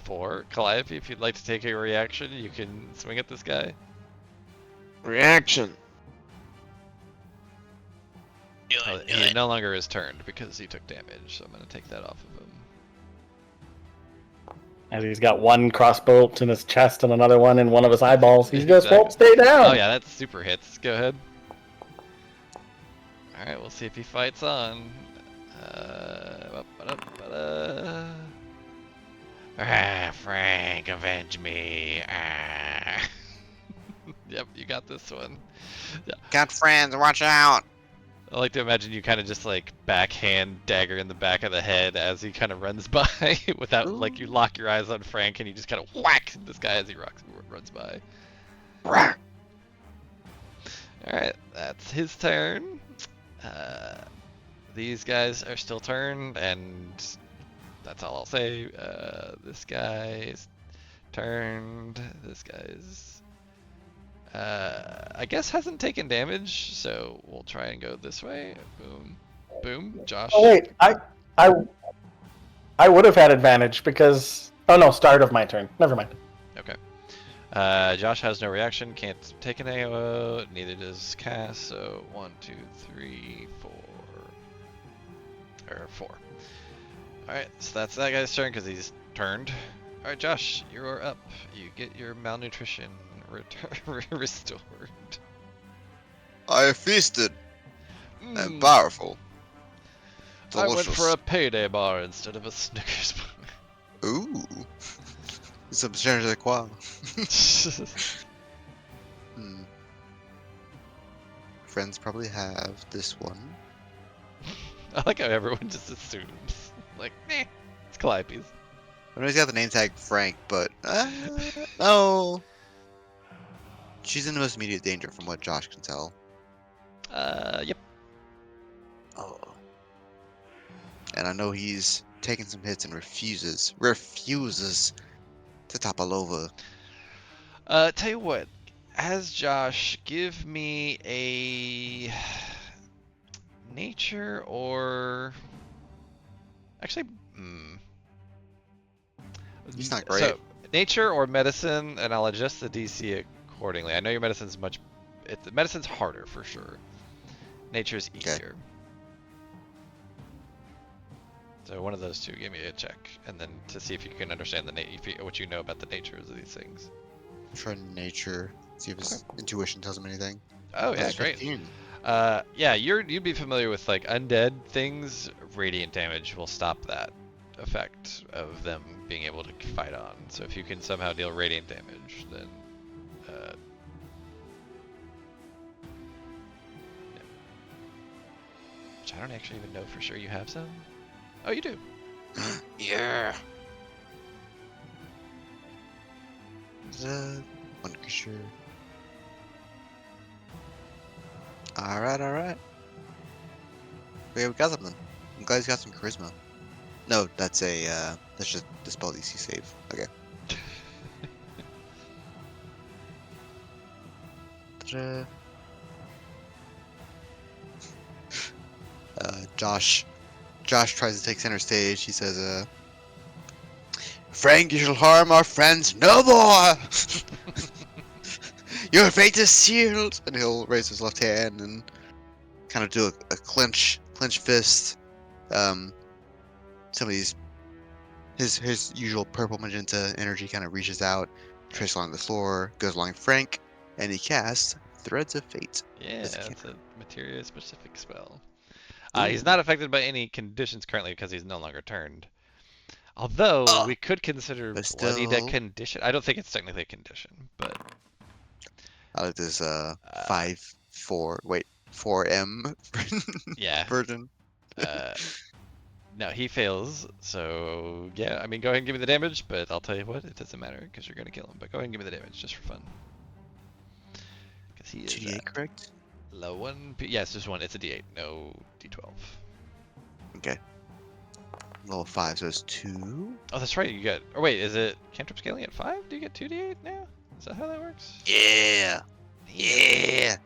4. Calliope, if you'd like to take a reaction, you can swing at this guy. Reaction. Oh, he no longer is turned because he took damage, so I'm gonna take that off of him. And he's got one crossbolt in his chest and another one in one of his eyeballs. He just Exactly. won't stay down. Oh yeah, that's super hits. Go ahead. Alright, we'll see if he fights on. Frank, avenge me. Yep, you got this one. Yeah. Got friends, watch out! I like to imagine you kind of just like backhand dagger in the back of the head as he kind of runs by without like you lock your eyes on Frank and you just kind of whack this guy as he runs by. Alright, that's his turn. These guys are still turned, and that's all I'll say. This guy's turned. This guy's, I guess, hasn't taken damage, so we'll try and go this way. Boom, boom. Josh. Oh wait, I would have had advantage because start of my turn. Never mind. Okay. Josh has no reaction, can't take an AO, neither does Cass, so 1, 2, 3, 4. Or 4. Alright, so that's that guy's turn because he's turned. Alright, Josh, you're up. You get your malnutrition restored. I feasted. I'm Mm, powerful. I went for Delicious. a payday bar instead of a Snickers bar. Ooh. Some je ne sais quoi. Hmm. Friends probably have this one. I like how everyone just assumes. Like, it's Calliope's. I know he's got the name tag Frank, but no. She's in the most immediate danger from what Josh can tell. Yep. Oh. And I know he's taking some hits and refuses to topple over. Tell you what, as Josh, give me a nature or actually, He's not great. So nature or medicine, and I'll adjust the DC accordingly. I know your medicine's medicine's harder for sure. Nature's Okay. easier. So one of those two, give me a check, and then to see if you can understand what you know about the natures of these things. Try nature. See if his intuition tells him anything. Oh yeah, That's great. 15. Yeah, you'd be familiar with like undead things. Radiant damage will stop that effect of them being able to fight on. So if you can somehow deal radiant damage, then yeah. Which I don't actually even know for sure you have some. Oh, you do. Yeah. One creature. Alright. Okay, we got something. I'm glad he's got some charisma. No, that's just the spell DC save. Okay. Ta-da. Josh tries to take center stage. He says, Frank, you shall harm our friends no more! Your fate is sealed! And he'll raise his left hand and kind of do a clench fist. Some of these, his usual purple magenta energy kind of reaches out, traces along the floor, goes along Frank, and he casts Threads of Fate. Yeah, As a it's a materia specific spell. Ooh. He's not affected by any conditions currently because he's no longer turned. Although we could consider But bloodied a still- condition. I don't think it's technically a condition, but I like this 4M yeah. version. No, he fails. So yeah, I mean, go ahead and give me the damage. But I'll tell you what, it doesn't matter because you're gonna kill him. But go ahead and give me the damage just for fun. Because he is 2d8, correct? low one. Yes, just one. It's a D8, no D12. Okay. Level 5, so it's 2. Oh, that's right. You got. Or wait, is it cantrip scaling at 5? Do you get 2d8 now? Is that how that works? Yeah! Yeah!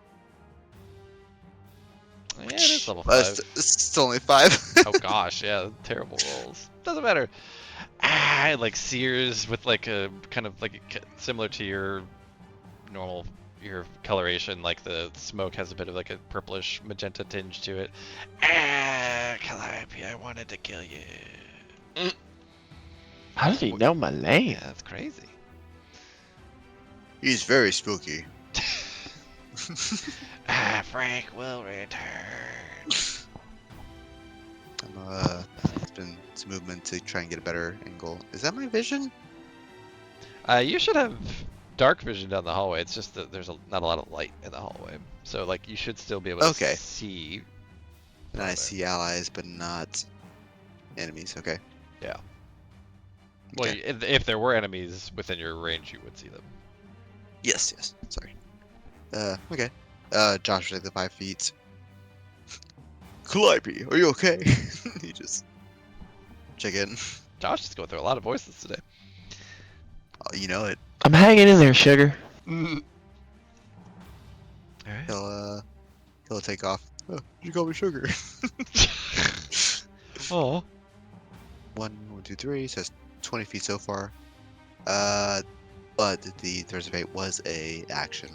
Oh, yeah, it is level Well, 5. it's only 5. Oh gosh, yeah, terrible rolls. Doesn't matter. Like Sears with like a kind of like similar to your normal coloration, like the smoke has a bit of like a purplish magenta tinge to it. Calliope, I wanted to kill you. How did he know my name? Yeah, that's crazy. He's very spooky. Frank will return. It's been some movement to try and get a better angle. Is that my vision? You should have dark vision down the hallway. It's just that there's not a lot of light in the hallway, so like you should still be able to Okay. see. And I see allies, but not enemies. Okay. Yeah. Well, Okay. if there were enemies within your range, you would see them. Yes. Sorry. Okay. Josh was like the 5 feet. Calliope, are you okay? He just check in. Josh is going through a lot of voices today. Oh, you know it. I'm hanging in there, sugar. All right. He'll take off. Oh, you call me sugar. Oh. 1, 2, 3. Says 20 feet so far. But the Threads of Fate was a action.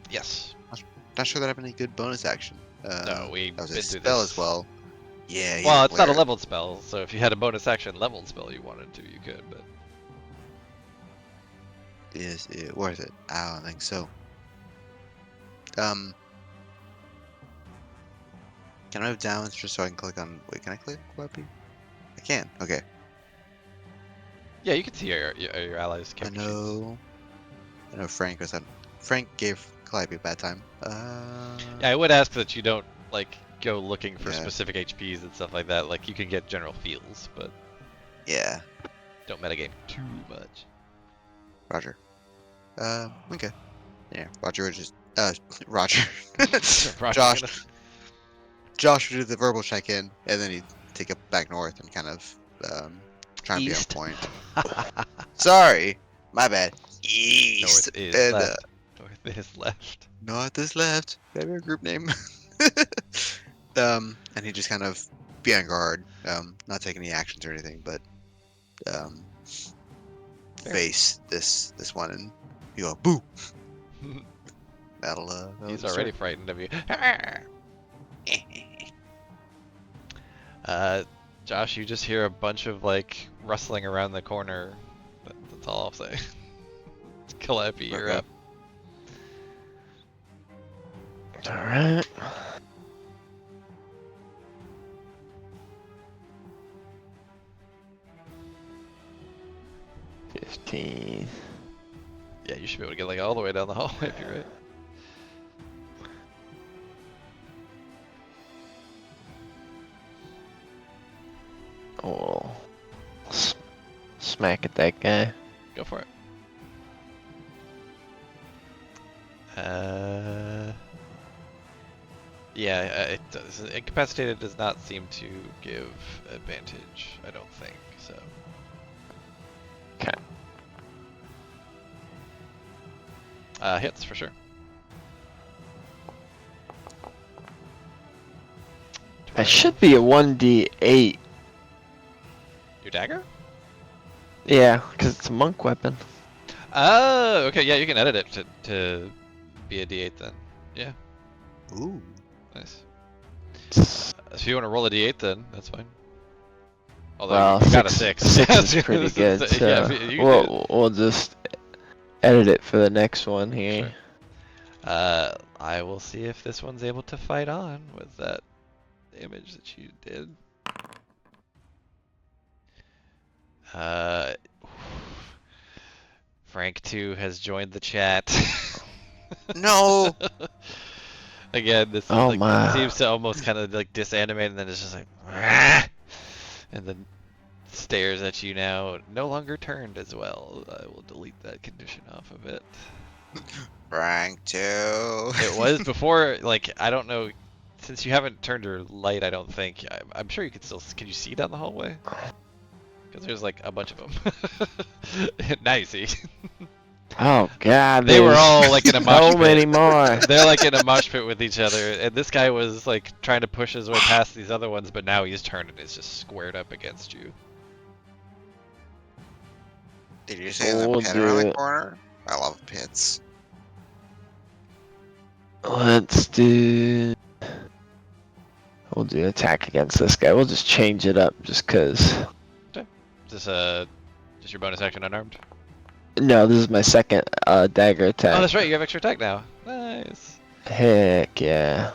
Yes. Not sure that I have any good bonus action. No, we that was been a through spell this. as well. Yeah, he's Well, it's not a aware. leveled spell, so if you had a bonus action leveled spell you wanted to, you could, but Is it worth it? I don't think so. Um, can I move down just so I can click on? Wait, can I click Weapy? I can. Okay. yeah, you can see your allies' I character sheets. know. I know Frank was on. Frank gave Calliope a bad time. Yeah, I would ask that you don't like go looking for Yeah. specific HPs and stuff like that. Like you can get general feels, but Yeah. don't metagame too much. Roger. Okay. Yeah. Roger would just. Roger. Roger, Josh. gonna- Josh would do the verbal check-in, and then he'd take it back north and kind of try and be on East. point. Sorry, my bad. East. North is And left. North is left. north is left. Maybe a group name. And he'd just kind of be on guard, not take any actions or anything, but Fair. face this one and you go boo. That'll He's already frightened of you. Josh, you just hear a bunch of like rustling around the corner. That's all I'll say. Calliope, you're Okay. up. Alright. $15. Yeah, you should be able to get like all the way down the hallway if you're right. Oh, smack at that guy. Go for it. Yeah, it does. Incapacitated does not seem to give advantage, I don't think, so. Okay. Hits for sure. That should be a 1d8. Your dagger? Yeah, because it's a monk weapon. Oh, okay, yeah, you can edit it to be a d8 then. Yeah, Ooh. nice. If you want to roll a d8 then, that's fine. Although Well, you got a 6 6. is pretty good. Yeah, So you can do it. we'll just edit it for the next one here. Sure. I will see if this one's able to fight on with that damage that you did. Frank 2 has joined the chat. No. Again, this Oh like, my. seems to almost kind of like disanimate, and then it's just like, "Rah!" And then stares at you now. No longer turned as well. I will delete that condition off of it. Rank 2. It was before, like, I don't know, since you haven't turned your light, I don't think, I'm sure you can still, can you see down the hallway? Because there's like a bunch of them. Now you see. Oh god, They were there's all like in a mosh so pit. many more. They're like in a mosh pit with each other, and this guy was like trying to push his way past these other ones, but now he's turned and is just squared up against you. Did you say the We'll pit around the do- corner? I love pits. Let's do. We'll do attack against this guy. We'll just change it up just cause. Is this just your bonus action unarmed? No, this is my second dagger attack. Oh, that's right, you have extra attack now. Nice. Heck yeah.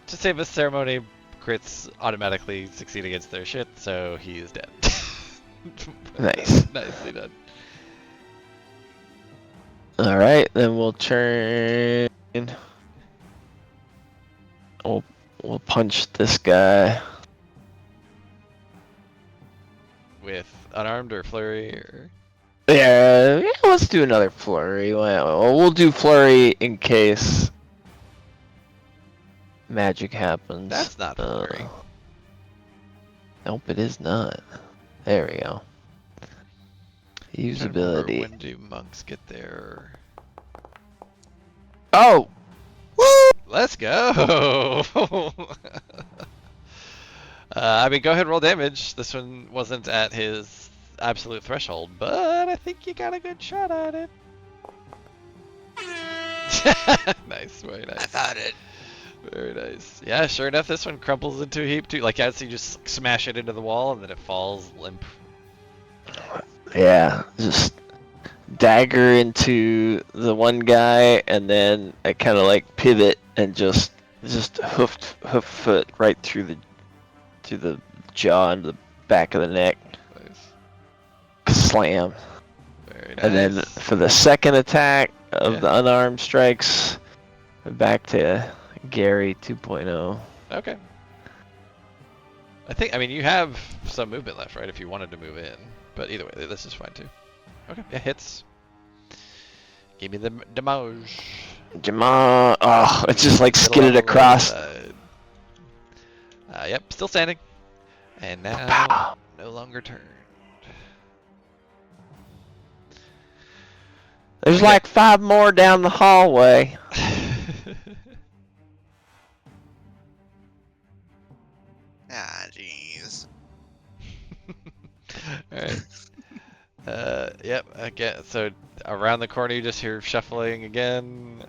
To save this ceremony, crits automatically succeed against their shit, so he is dead. Nice. Nicely done. Alright, then we'll turn. We'll punch this guy. With unarmed or flurry or... Yeah, let's do another flurry. Well, we'll do flurry in case magic happens. That's not flurry. Nope, it is not. There we go. Usability. When do monks get there? Oh! Let's go! I mean, go ahead and roll damage. This one wasn't at his absolute threshold, but I think you got a good shot at it. Nice, very I nice. thought it. Very nice. Yeah, sure enough, this one crumples into a heap too. Like as you just smash it into the wall and then it falls limp. Yeah, just dagger into the one guy, and then I kind of like pivot and just hoof foot right through the jaw and the back of the neck. Nice. Slam. Very nice. And then for the second attack of Yeah. the unarmed strikes, back to Gary 2.0. Okay. I mean, you have some movement left, right? If you wanted to move in. But either way, this is fine too. Okay, yeah, hits. Give me the damage. Jamal, oh, it's just like Get skidded along the across. side. Yep, still standing. And now, Pow. no longer turned. There's Okay. like 5 more down the hallway. Ah, jeez. Alright. Yep, again, so around the corner you just hear shuffling again.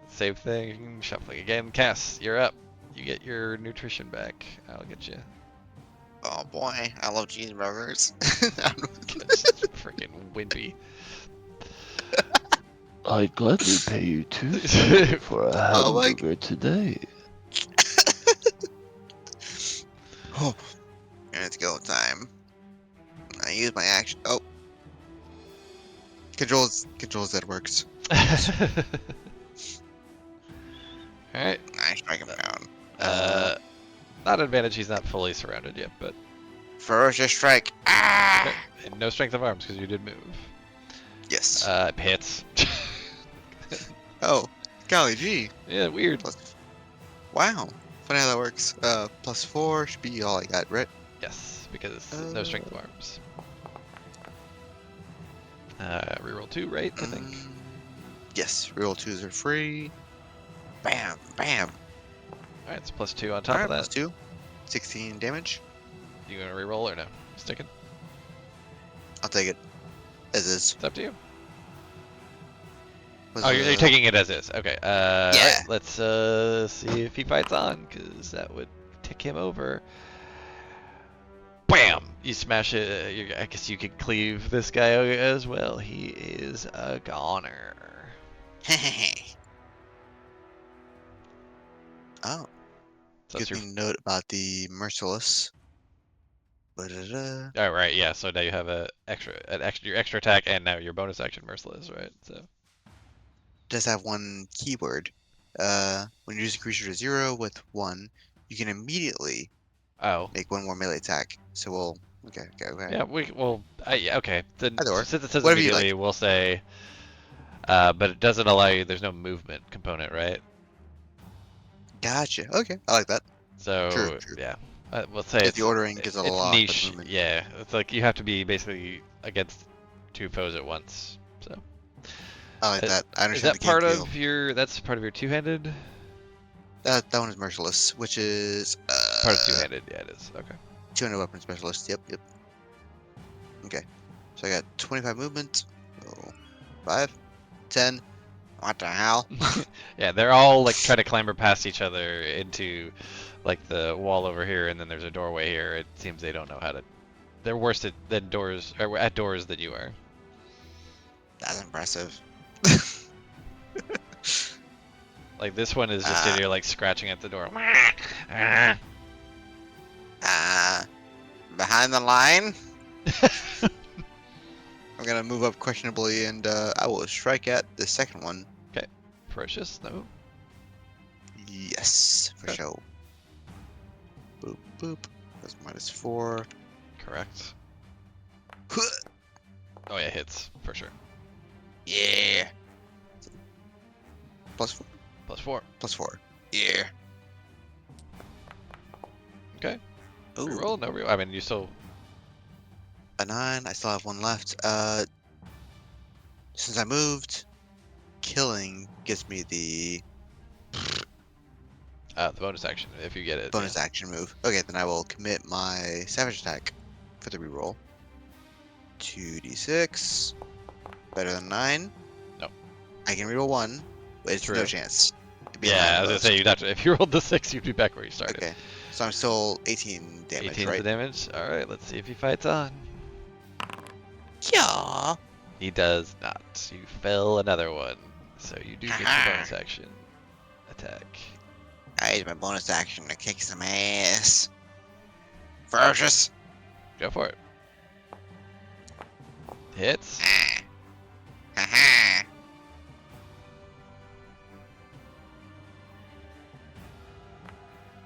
Save thing, shuffling again. Cass, you're up. You get your nutrition back. I'll get you. Oh boy, I love cheeseburgers. Freaking wimpy. I'd gladly pay you 2 for a Oh my- hamburger today. Oh, and it's go time. I use my action. Oh, controls that works. Alright. I strike him down. Not an advantage, he's not fully surrounded yet, but Ferocious strike. Ah! okay. And no strength of arms because you did move. Yes. It hits. Oh, golly gee. Yeah, weird. Wow. Funny how that works. +4 should be all I got, right? Yes, because no strength of arms. Reroll 2, right? I think. Yes, reroll 2s are free. Bam, bam. Alright, it's +2 on top Alright, of that. +2. 16 damage. You gonna reroll or no? Sticking? I'll take it. As is. It's up to you. Was Oh, you're taking it as is. Okay. Yeah. Alright, let's see if he fights on, because that would tick him over. Bam! You smash it. I guess you could cleave this guy as well. He is a goner. Oh, So good that's your. thing to note about the merciless. Ba-da-da. Oh right, yeah. So now you have your extra attack, and now your bonus action merciless, right? So. Does have one keyword. When you use a creature to 0 with 1, you can immediately Oh. make 1 more melee attack. So we'll. Okay. Yeah. Yeah, okay. Then Either or. since it says Whatever you immediately, we'll say. But it doesn't allow you. There's no movement component, right? Gotcha. Okay, I like that. So True. yeah, we'll say If it's the ordering gives it a it's lock, but niche. movement- Yeah, it's like you have to be basically against 2 foes at once. So I like that. I is understand that the game part feel. of your? That's part of your two-handed. That one is merciless, which is Part of two-handed. Yeah, it is. Okay. 200 weapon specialist. Yep. Okay, so I got 25 movement. So 5, 10. What the hell? Yeah, they're all like trying to clamber past each other into like the wall over here, and then there's a doorway here. It seems they don't know how to. They're worse than doors or at doors than you are. That's impressive. Like this one is just in here like scratching at the door. Behind the line. I'm gonna move up questionably, and I will strike at the second one. Ferocious? No. Yes, for Okay. sure. Boop boop. That's -4. Correct. Oh yeah, hits for sure. Yeah. +4. +4. +4. Yeah. Okay. Ooh, Reroll? No reroll. I mean, you still. a 9. I still have 1 left. Since I moved, killing gives me the The bonus action if you get it. bonus yeah. action move. Okay, then I will commit my savage attack for the reroll. 2d6. Better than 9. No. I can reroll 1, but it's True. no chance. be in line Yeah, I with was gonna those. say you'd have to, if you rolled the 6, you'd be back where you started. Okay, so I'm still 18 damage, 18 right? the damage. All right, let's see if he fights on. Yeah. He does not. You fell another one, so you do get your Haha. bonus action attack. I use my bonus action to kick some ass. Ferocious. Go for it. Hits. Ah. Haha.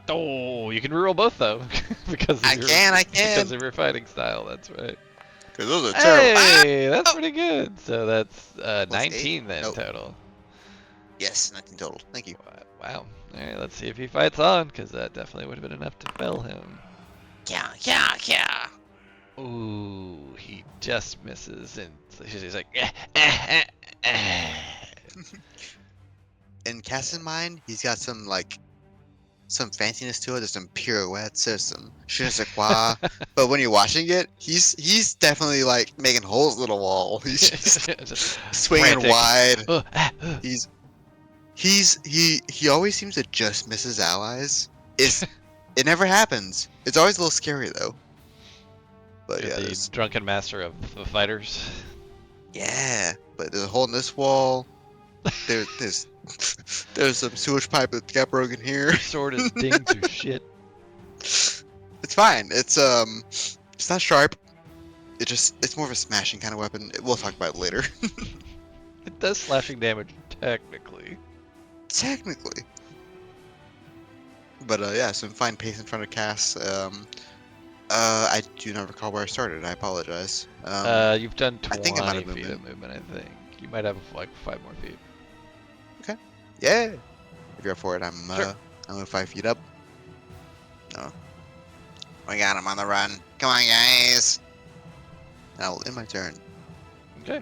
Oh, you can reroll both though, because of I your, can. because of your fighting style. That's right. Because those are terrible. Ah! Hey, that's pretty good. So that's Plus 19 8? then Nope. total. Yes, 19 total. Thank you. Wow. All right, let's see if he fights on, because that definitely would have been enough to fell him. Yeah. Ooh, he just misses, and so he's like, In Cass's mind, he's got some fanciness to it. There's some pirouettes. There's some je ne sais quoi. But when you're watching it, he's definitely like making holes in the wall. He's just swinging frantic. wide. He always seems to just miss his allies. It never happens. It's always a little scary though. But You're yeah, the drunken master of the fighters. but there's a hole in this wall. There's some sewage pipe that got broken here. Sword is dinged to shit. It's fine. It's not sharp. It's more of a smashing kind of weapon. We'll talk about it later. It does slashing damage technically. Technically. But yeah, some fine pace in front of Cass. I do not recall where I started. I apologize. You've done I 20 think I might have feet of movement, I think. You might have like 5 more feet. Yeah. If you're up for it, I'm Sure. I'm 5 feet up. No. We got him on the run. Come on, guys. And I'll end my turn. Okay.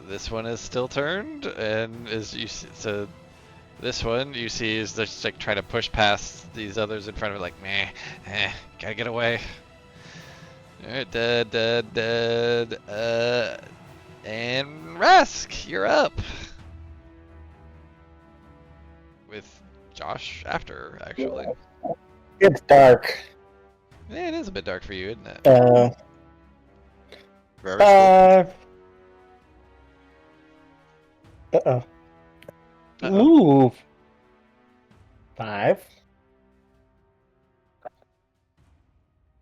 This one is still turned, and so this one you see is just like trying to push past these others in front of it, like meh, gotta get away. All right, dead. And Rask, you're up. With Josh after, actually. It's dark. Yeah, it is a bit dark for you, isn't it? Very cool. Uh-oh. Uh-oh. Ooh. 5.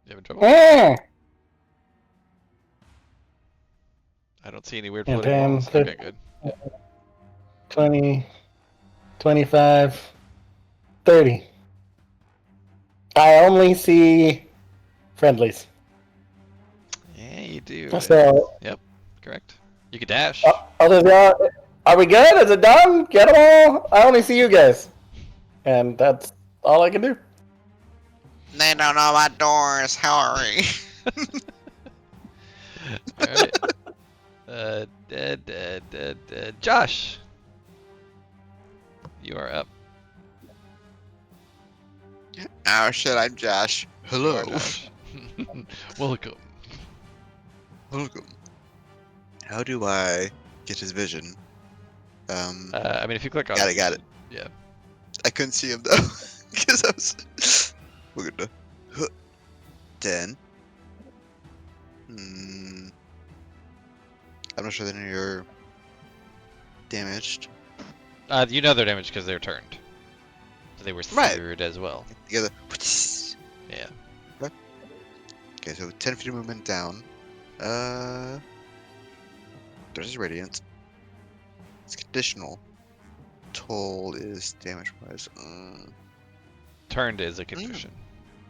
You having trouble? Mm. I don't see any weird And floating then walls. Okay, good. 20, 25, 30. I only see friendlies. Yeah, you do. So, Yep, correct. You can dash. are we good? Is it done? Get them all? I only see you guys. And that's all I can do. They don't know about doors. Hurry. Alright. Josh. You are up. Oh shit, I'm Josh. You Hello. are Josh. Welcome. Welcome. How do I get his vision? I mean, if you click on Got it. Yeah. I couldn't see him though. Because I was. We're gonna. 10. I'm not sure that any are damaged. You know they're damaged because they're turned. So they were Right. seared as well. Together. Yeah. Okay, so 10 feet of movement down. There's his radiant. It's conditional. Toll is damage wise. Turned is a condition.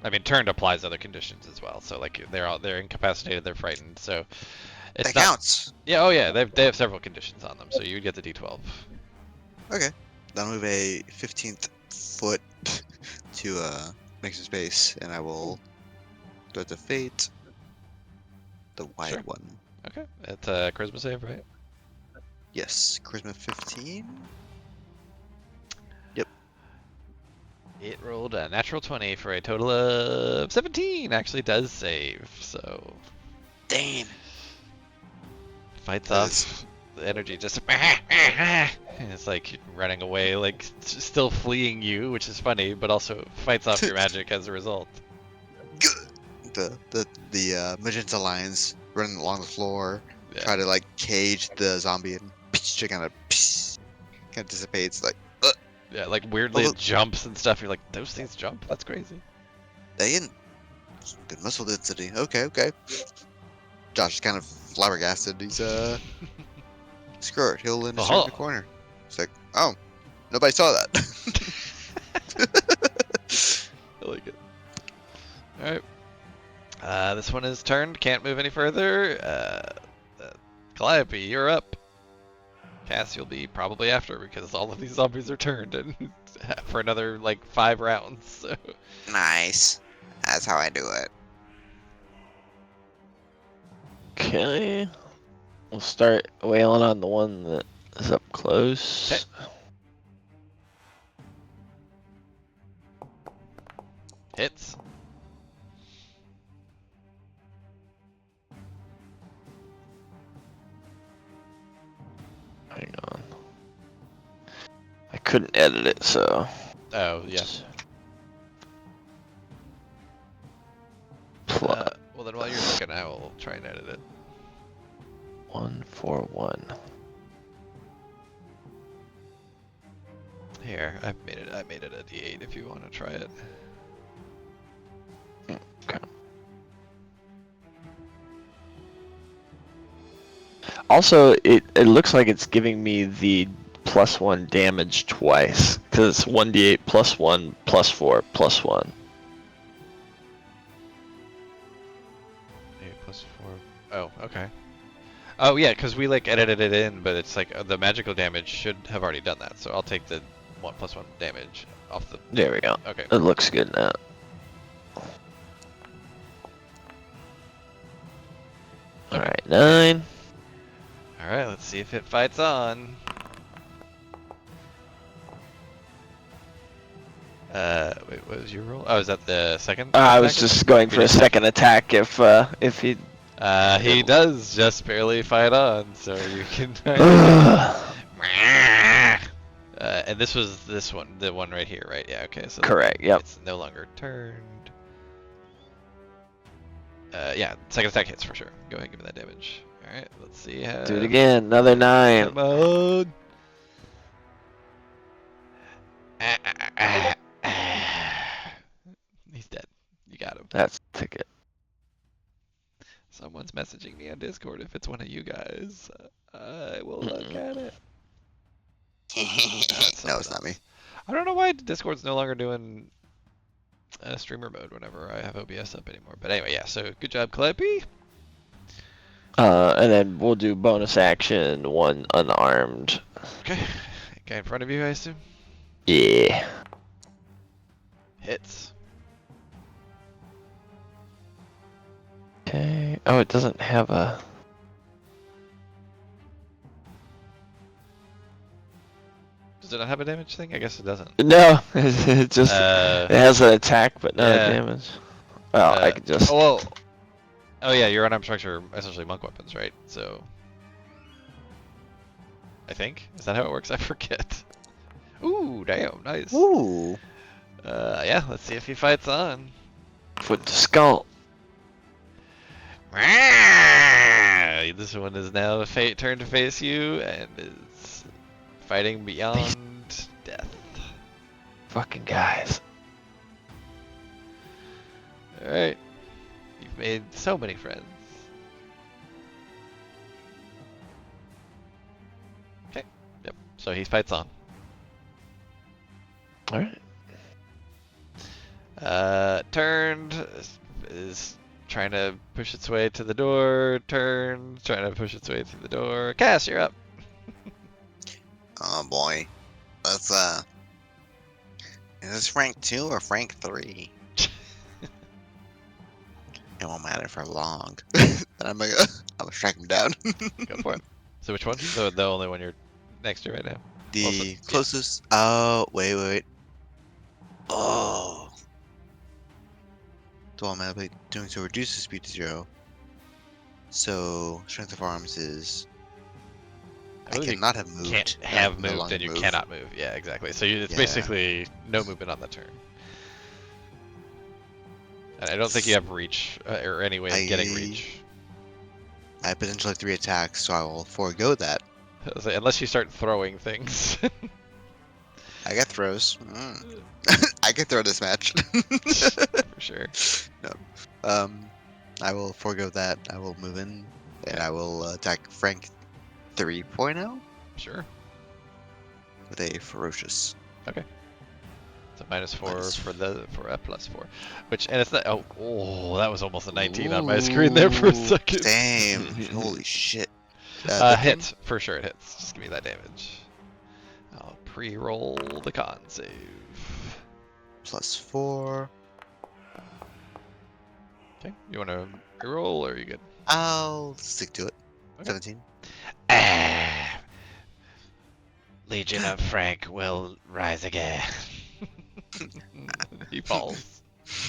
I mean, turned applies other conditions as well. So like they're incapacitated, they're frightened. So it's That not. counts. Yeah. Oh yeah. They have several conditions on them. So you would get the D12. Okay. Then I'll move a 15th foot to make some space, and I will do the fate. The wide Sure. one. Okay. It's a charisma save, right? Yes, charisma 15. It rolled a natural 20 for a total of 17. Actually does save. So Damn. fights That off the energy just and it's like running away, like still fleeing you, which is funny, but also fights off your magic as a result. The magenta lions running along the floor, Yeah. try to like cage the zombie, and it kind of dissipates. Like, Yeah, like weirdly Oh, it jumps and stuff. You're like, those things jump? That's crazy. they in good muscle density. Okay. Josh is kind of flabbergasted. He's screw it. He'll insert in the Oh. corner. It's like, oh, nobody saw that. I like it. Alright. This one is turned. Can't move any further. Calliope, you're up. Cass, you'll be probably after because all of these zombies are turned and for another like 5 rounds. So. Nice. That's how I do it. Okay. We'll start wailing on the one that is up close. Hits. Hang on. I couldn't edit it, so. Oh, yeah. Well, then while you're looking, I will try and edit it. 1 4 1. Here, I made it a D8 if you want to try it. Okay. Also, it looks like it's giving me the +1 damage twice because it's 1d8 +1 +4 +1. 8 plus 4. Oh, okay. Oh yeah, because we like edited it in, but it's like the magical damage should have already done that. So I'll take the 1 + 1 damage off the. There we go. Okay. It looks good now. Okay. Alright, 9. All right, let's see if it fights on. Wait, what was your roll? Oh, is that the second? I was attack? just going for a second attack if he. He does just barely fight on, so you can. And this was this one, the one right here, right? Yeah. Okay. So Correct. Yep. it's no longer turned. Yeah, second attack hits for sure. Go ahead and give me that damage. All right, let's see how. Do it again. Another 9. Come on. He's dead. You got him. That's the ticket. Someone's messaging me on Discord. If it's one of you guys, I will look at it. No, it's not me. I don't know why Discord's no longer doing streamer mode whenever I have OBS up anymore. But anyway, yeah. So good job, Calliope. And then we'll do bonus action 1 unarmed. Okay. Guy in front of you, I assume. Yeah. Hits. Okay. Oh, it doesn't have a. Does it not have a damage thing? I guess it doesn't. No, it just it has an attack, but not yeah. a damage. Well, I could just. Oh yeah, your unarmed strikes are essentially monk weapons, right? So. I think. Is that how it works? I forget. Ooh, damn, nice. Ooh. Yeah, let's see if he fights on. Foot to skull. This one is now turned to face you and is fighting beyond death. Fucking guys. Alright. You've made so many friends. Okay. Yep. So he fights on. Alright. Turned is trying to push its way to the door. Turned, trying to push its way through the door. Cass, you're up. Oh boy. Let's is this Frank 2 or Frank 3? It won't matter for long. I'm gonna strike him down. Go for it. So which one? The only one you're next to right now. The Also, yeah. closest. Oh, wait. Oh. Dual automatically doing so reduces speed to 0. So strength of arms is I believe you cannot have moved. can't No, have no moved longer and you move. cannot move. Yeah, exactly. So it's Yeah. basically no movement on the turn. And I don't think you have reach or any way of getting reach. I potentially have 3 attacks, so I will forego that. I was like, unless you start throwing things. I got throws. I can throw this match. For sure. I will forego that. I will move in, and Yeah. I will attack Frank 3.0 Sure. with a ferocious. So -4 Minus- for a +4, which and it's not. Oh, that was almost a 19 on my screen there for a Ooh, second. Damn! Holy shit! The Hits for sure. It hits. Just give me that damage. I'll pre-roll the con save. +4. Okay. You want to re-roll or are you good? I'll stick to it. Okay. 17. Ah, Legion of Frank will rise again. He falls.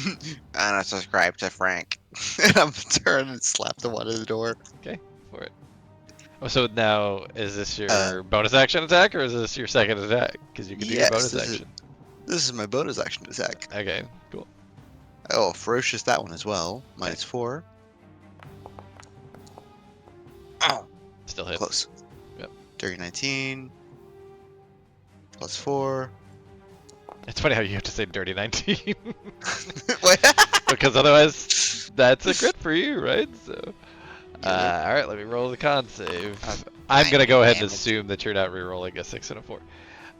And I subscribe to Frank. And I'm gonna turn and slap the one at the door. For it. Oh, so now is this your Uh, bonus action attack or is this your second attack? Because you can do your Yes, bonus this is- action. This is my bonus action attack. Okay, cool. Oh, ferocious that one as well. -4. Oh, Still hits. close. Yep. Dirty 19. +4. It's funny how you have to say dirty 19 What? because otherwise that's a crit for you, right? So, Yeah. all right, let me roll the con save. Um, I'm gonna go ahead and damn it. assume that you're not re-rolling a 6 and a 4.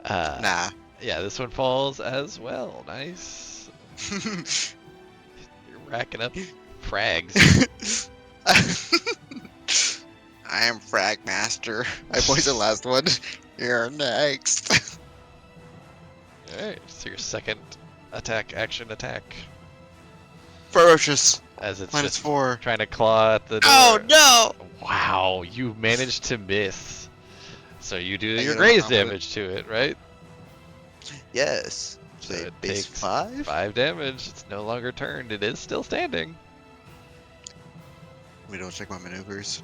Nah. Yeah, this one falls as well. Nice. You're racking up frags. I am Frag Master. I voiced the last one. You're next. Alright, so your second action attack. Ferocious. As it's just -4. trying to claw at the door. Oh no! Wow, you managed to miss. So you do I your get graze confident. damage to it, right? Yes. So Say it base takes 5? 5 damage. It's no longer turned. It is still standing. Let me double check my maneuvers.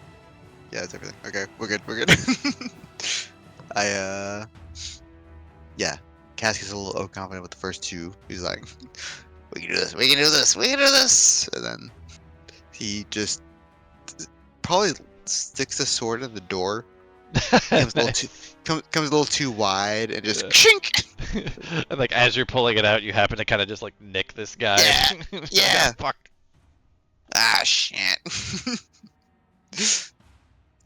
Yeah, it's everything. Okay, we're good. We're good. Yeah. Cass gets a little overconfident with the first 2. He's like, "We can do this. We can do this. We can do this." And then he just probably sticks the sword in the door. Comes a little too wide and just Yeah. shink. And like as you're pulling it out, you happen to kind of just like nick this guy. Yeah, yeah. Fuck. Ah, shit.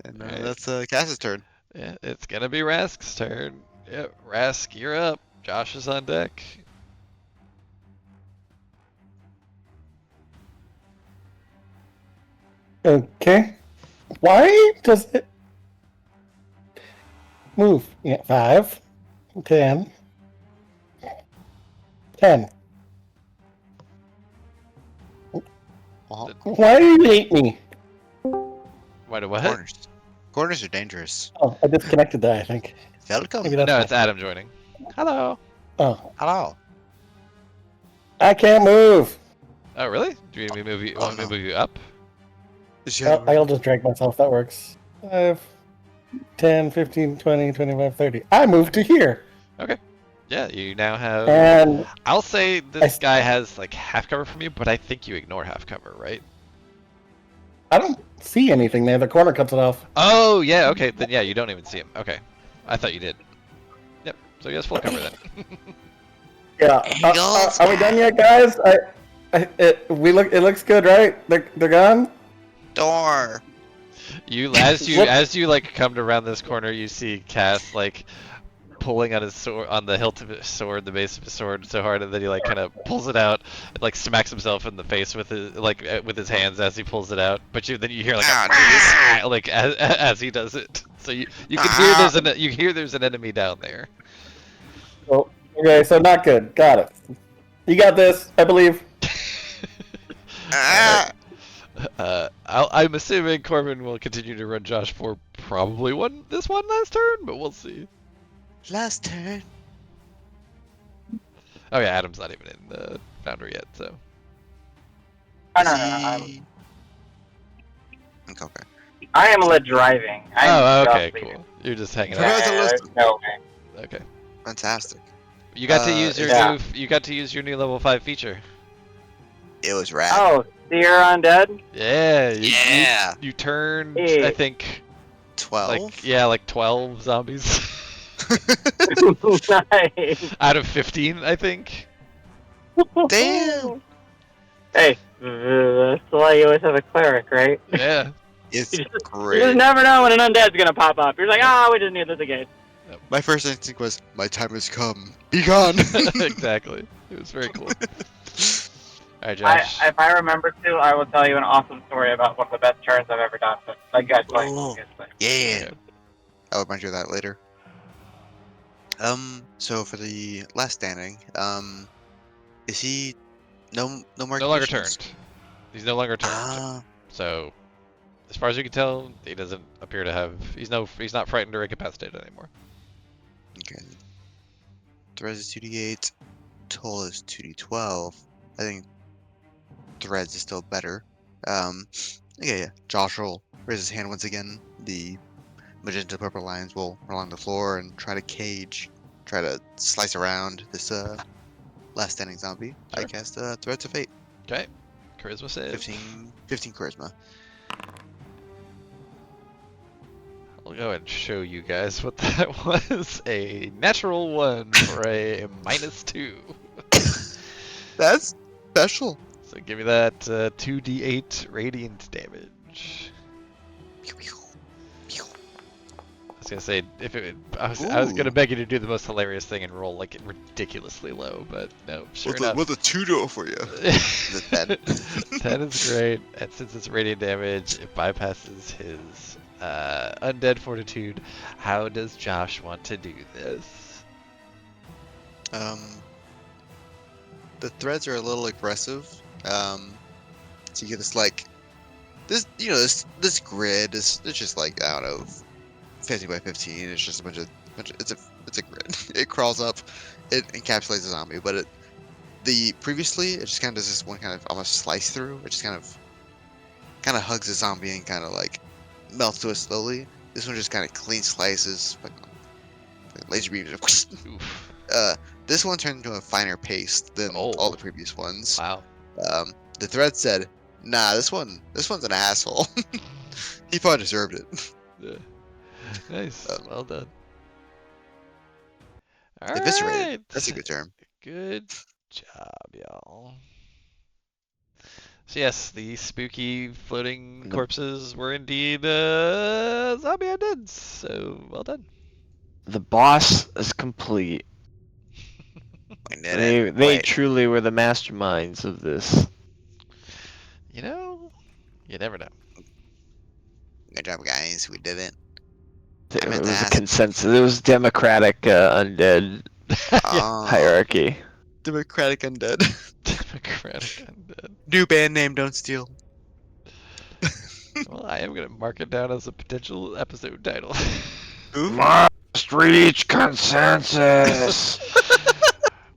And Alright. that's Cass's turn. Yeah, it's gonna be Rask's turn. Yep, Rask, you're up. Josh is on deck. Okay. Why does it move? Yeah, 5, 10, 10. Uh-huh. Why do you hate me? Why do what? Corners. Corners are dangerous. Oh, I disconnected that, I think. Welcome. Maybe that's No, why. it's Adam joining. Hello. Oh, Hello. I can't move. Oh, really? Do you want me to move you, want me to no. move you up? I'll just drag myself. That works. 5, 10, 15, 20, 25, 30. I moved to here. Yeah, you now have. And I'll say this guy has like half cover from you, but I think you ignore half cover, right? I don't see anything there. The corner cuts it off. Oh, yeah, okay. Then yeah, you don't even see him. Okay. I thought you did. Yep. So he has full cover then. Yeah. Angles. Are we done yet, guys? It looks good, right? They're gone. Door. As you like come to around this corner, you see Cass like pulling on his sword, on the hilt of his sword, the base of his sword, so hard, and then he like kind of pulls it out, and like smacks himself in the face with his hands as he pulls it out. But then you hear like like as he does it. So you can hear there's an enemy down there. Oh, okay, so not good. Got it. You got this, I believe. Ah. I'm assuming Corbin will continue to run Josh for probably this one last turn, but we'll see. Last turn. Oh yeah, Adam's not even in the Foundry yet, so. Okay. I am driving. I'm Okay, just leaving. cool. You're just hanging Forgot out. to There's listen. no way. Okay. Fantastic. You got to use your Yeah. you got to use your new level 5 feature. It was rad. Oh, Seer Undead? Yeah. Yeah. You turned, Hey. I think, 12. like 12 zombies Nice. out of 15, I think. Damn. Hey, that's why you always have a cleric, right? Yeah. It's You just great. never know when an undead's gonna pop up. You're like, oh, we just need this again. My first instinct was, my time has come. Be gone. Exactly. It was very cool. All right, Josh. If I remember to, I will tell you an awesome story about one of the best turns I've ever done. But like guys playing, Oh. obviously. Yeah. Okay. I'll remind you of that later. So for the last standing, is he no more No longer conditions? turned. He's no longer turned. Ah, So, as far as you can tell, he doesn't appear to have. He's not frightened or incapacitated anymore. okay. Threads is 2d8, Toll is 2d12. I think Threads is still better. Yeah. Josh will raise his hand once again. The magenta purple lines will run along the floor and try to slice around this last standing zombie. I Sure. cast Threads of Fate. Okay. Charisma save. 15 charisma. I'll go and show you guys what that was. A natural 1 for a -2. That's special. So give me that 2d8 radiant damage. I was gonna say I was gonna Ooh. beg you to do the most hilarious thing and roll like ridiculously low, but no, sure enough. What's a 2 do for you? Is it 10? 10 is great, and since it's radiant damage, it bypasses his undead fortitude. How does Josh want to do this? The threads are a little aggressive. So you get this like this grid is it's just like I don't know 50 by 15. It's just a bunch of it's a grid. It crawls up, it encapsulates the zombie, but previously it just kind of does this one kind of almost slice through. It just kind of hugs the zombie and kind of like melts to it slowly. This one just kind of clean slices, like laser beam. Oof. This one turned into a finer paste than all the previous ones. Wow. The thread said, "Nah, this one's an asshole." He probably deserved it. Yeah. Nice. Well done. Eviscerated. Alright. That's a good term. Good job, y'all. So yes, the spooky floating corpses were indeed zombie undeads. So well done. The boss is complete. We did it. They Wait. truly were the masterminds of this. You know, you never know. Good job, guys. We did it. It I meant to was a ask. consensus. It was democratic Yeah. undead Oh, hierarchy. Democratic Undead. Democratic undead. New band name, Don't Steal. Well, I am gonna mark it down as a potential episode title. Who? Must reach consensus.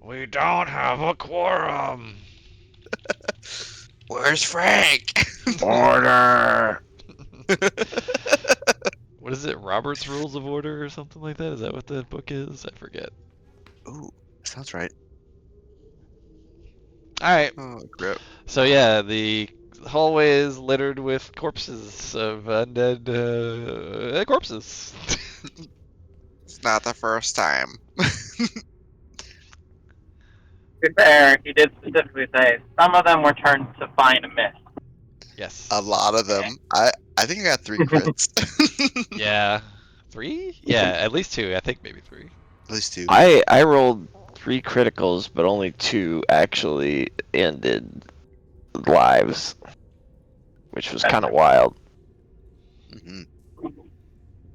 We don't have a quorum. Where's Frank? Order. What is it? Robert's Rules of Order or something like that? Is that what the book is? I forget. Ooh, sounds right. Alright, Oh, crap. so yeah, the hallway is littered with corpses of undead corpses. It's not the first time. To be fair, he did specifically say some of them were turned to find a miss. Yes. A lot of them. I think I got 3 crits. Yeah. 3? Yeah, at least 2. I think maybe 3. At least 2. I rolled 3 criticals, but only 2 actually ended lives, which was kind of wild. Mm-hmm.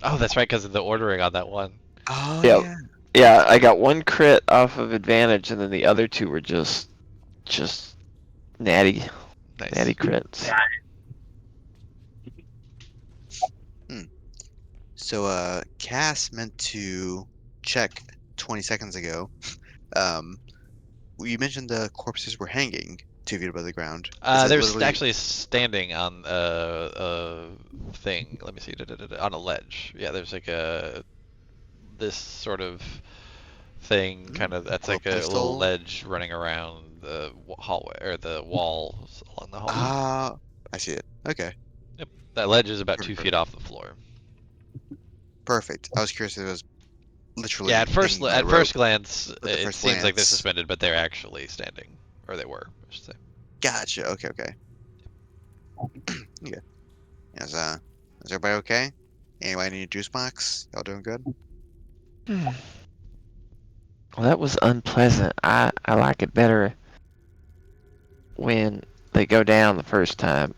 Oh, that's right, because of the ordering on that one. Oh, Yep. yeah. Yeah, I got 1 crit off of advantage, and then the other 2 were just natty Nice. crits. So, Cass meant to check 20 seconds ago. You mentioned the corpses were hanging. 2 feet above the ground? Is it They're literally... actually standing on a thing. Let me see. On a ledge. Yeah, there's like this sort of thing, kind of. That's little like a little pedestal? ledge running around the hallway or the walls along the hallway. Ah, I see it. Okay, Yep. That ledge is about 2 Perfect. feet off the floor. perfect. I was curious if it was literally Yeah, at first hanging by at rope. first glance, At the it first seems like they're glance. suspended, but they're actually standing, or they were, I should say. Gotcha. Okay, okay. Yeah. Is everybody okay? Anybody need a juice box? Y'all doing good? Well, that was unpleasant. I like it better when they go down the first time.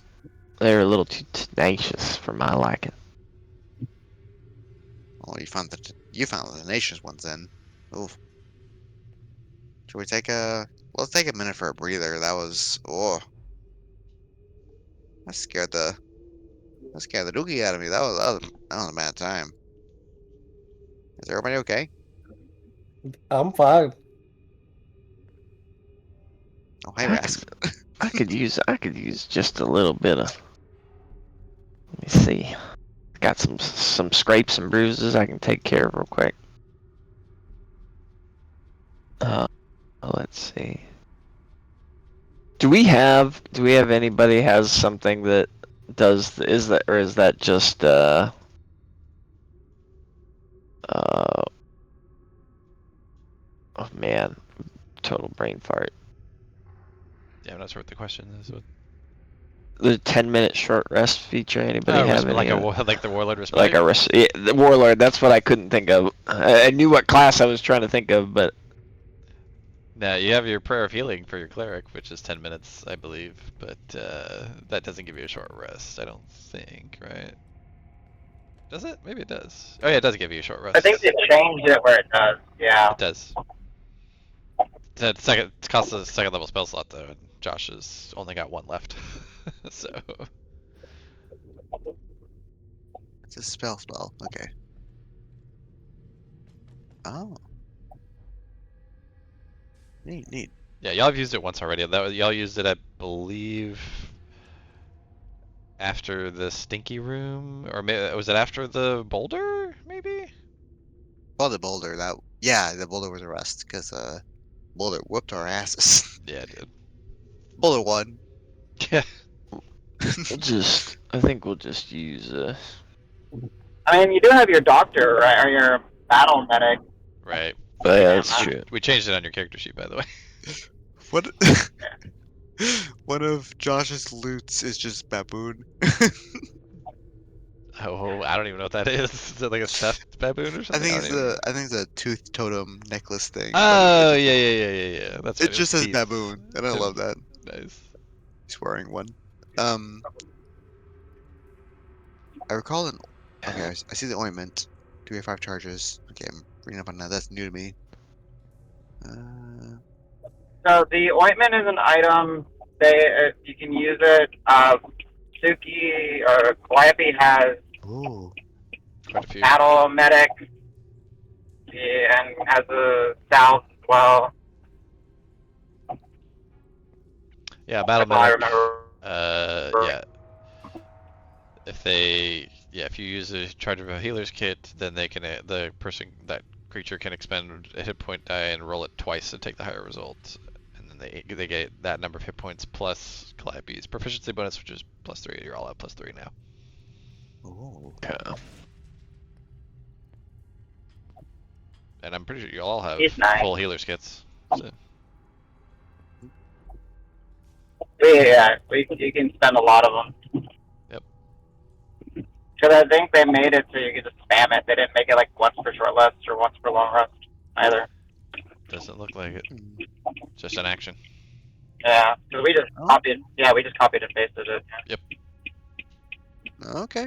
They're a little too tenacious for my liking. Well, you found the tenacious ones then. Oof. Should we take a... Let's take a minute for a breather. That was... Oh. That scared the... That scared the dookie out of me. That was a bad time. Is everybody okay? I'm fine. Oh, hey, I Rask. could, I could use just a little bit of. Let me see. Got some scrapes and bruises I can take care of real quick. Let's see. Do we have anybody has something that does is that just oh man, total brain fart. Yeah, I'm not sure what the question is. The 10-minute short rest feature. Anybody Oh, have any? like like the warlord respite. Like yeah, the warlord. That's what I couldn't think of. I knew what class I was trying to think of, but Now you have your prayer of healing for your cleric, which is 10 minutes, I believe, but that doesn't give you a short rest, I don't think, right? Does it? Maybe it does. Oh yeah, it does give you a short rest. I think they changed it where it does. Yeah. It does. It costs a second level spell slot though, and Josh has only got one left. So It's a spell. Okay. Oh. Neat. yeah, y'all have used it once already. Y'all used it, I believe, after the stinky room, or maybe was it after the boulder? Maybe. Well, the boulder, the boulder was a rest, because, boulder whooped our asses. Yeah, it did. Boulder won. Yeah. I think we'll just use I mean, you do have your doctor, right, or your battle medic. Right. But yeah, that's true. We changed it on your character sheet, by the way. What? One of Josh's loots is just baboon. Oh, I don't even know what that is. Is it like a stuffed baboon or I something? think don't even- I think it's a tooth totem necklace thing. Oh, yeah. That's It right. just says teeth. baboon, and I love that. Nice. He's wearing one. I recall an. Okay, I see the ointment. 2 5 charges. Okay, I'm reading up on that. That's new to me. So the ointment is an item. You can use it. Suki or Calliope has Oh. Quite a few. battle medic, and has a salve as well. Yeah, battle If I medic. remember. Yeah. If you use a charge of a healer's kit, then that creature can expend a hit point die and roll it twice to take the higher result, and then they get that number of hit points plus Calliope's proficiency bonus, which is +3. You're all at +3 now. Oh. Okay. And I'm pretty sure you all have He's nice. full healer's kits. So. Yeah, you can spend a lot of them. Yep. Because I think they made it so you could just spam it. They didn't make it like once for short rest or once for long rest either. Doesn't look like it. Just an action. Yeah, because we just Oh. copied. Yeah, we just copied and pasted it. Yep. Okay.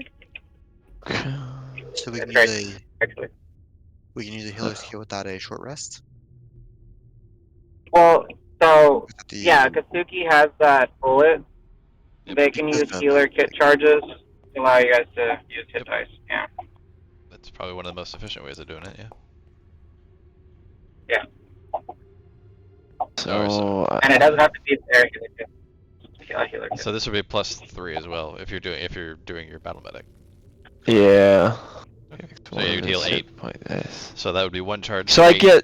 So we It's can great. use Actually. a healer's kit without a short rest. Well, so Without the- yeah, Katsuki has that bullet. They can use healer kit charges to allow you guys to use hit dice. Yeah. That's probably one of the most efficient ways of doing it, yeah. Yeah. So And it doesn't have to be very good. a healer kit. So this would be +3 as well if you're doing your battle medic. Yeah. Okay. So yeah, you'd heal 8. Dice. So that would be 1 charge. So for I 8. get.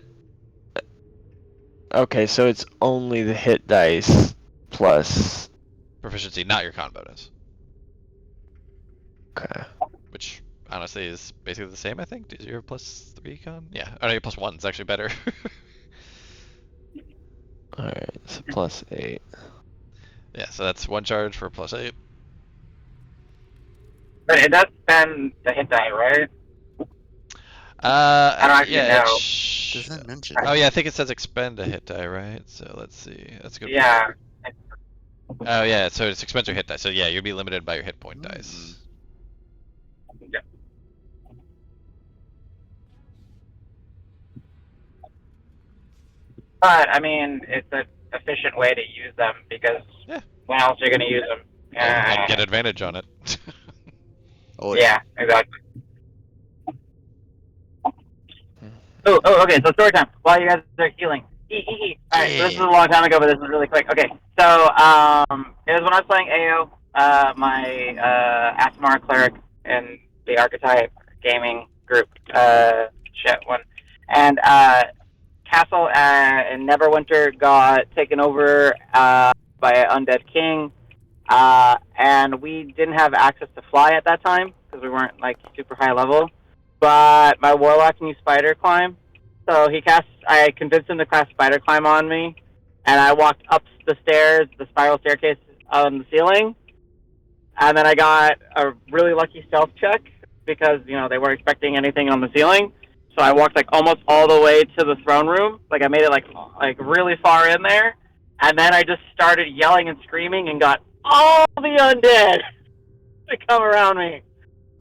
Okay, so it's only the hit dice plus. Proficiency, not your con bonus. Okay. Which honestly is basically the same, I think. Is your +3 con? Yeah. Oh no, your +1 is actually better. Alright, so +8. Yeah, so that's 1 charge for +8. But it does spend the hit die, right? I don't actually Yeah, know. Doesn't mention. Oh yeah, I think it says expend a hit die, right? So let's see. That's a good. Yeah. Oh yeah, so it's expend your hit die. So yeah, you'll be limited by your hit point Mm. dice. But I mean, it's an efficient way to use them because Yeah. when else are you going to use them? And get advantage on it. Oh Yeah, exactly. Oh, okay. So story time. While you guys are healing. All right. So this is a long time ago, but this is really quick. Okay. So it was when I was playing AO, my Asmar cleric in the Archetype gaming group one, and Castle in Neverwinter got taken over by an undead king, and we didn't have access to fly at that time because we weren't like super high level. But my warlock can use spider climb, so I convinced him to cast spider climb on me, and I walked up the stairs, the spiral staircase on the ceiling, and then I got a really lucky stealth check because they weren't expecting anything on the ceiling. So I walked like almost all the way to the throne room. Like I made it like really far in there, and then I just started yelling and screaming and got all the undead to come around me.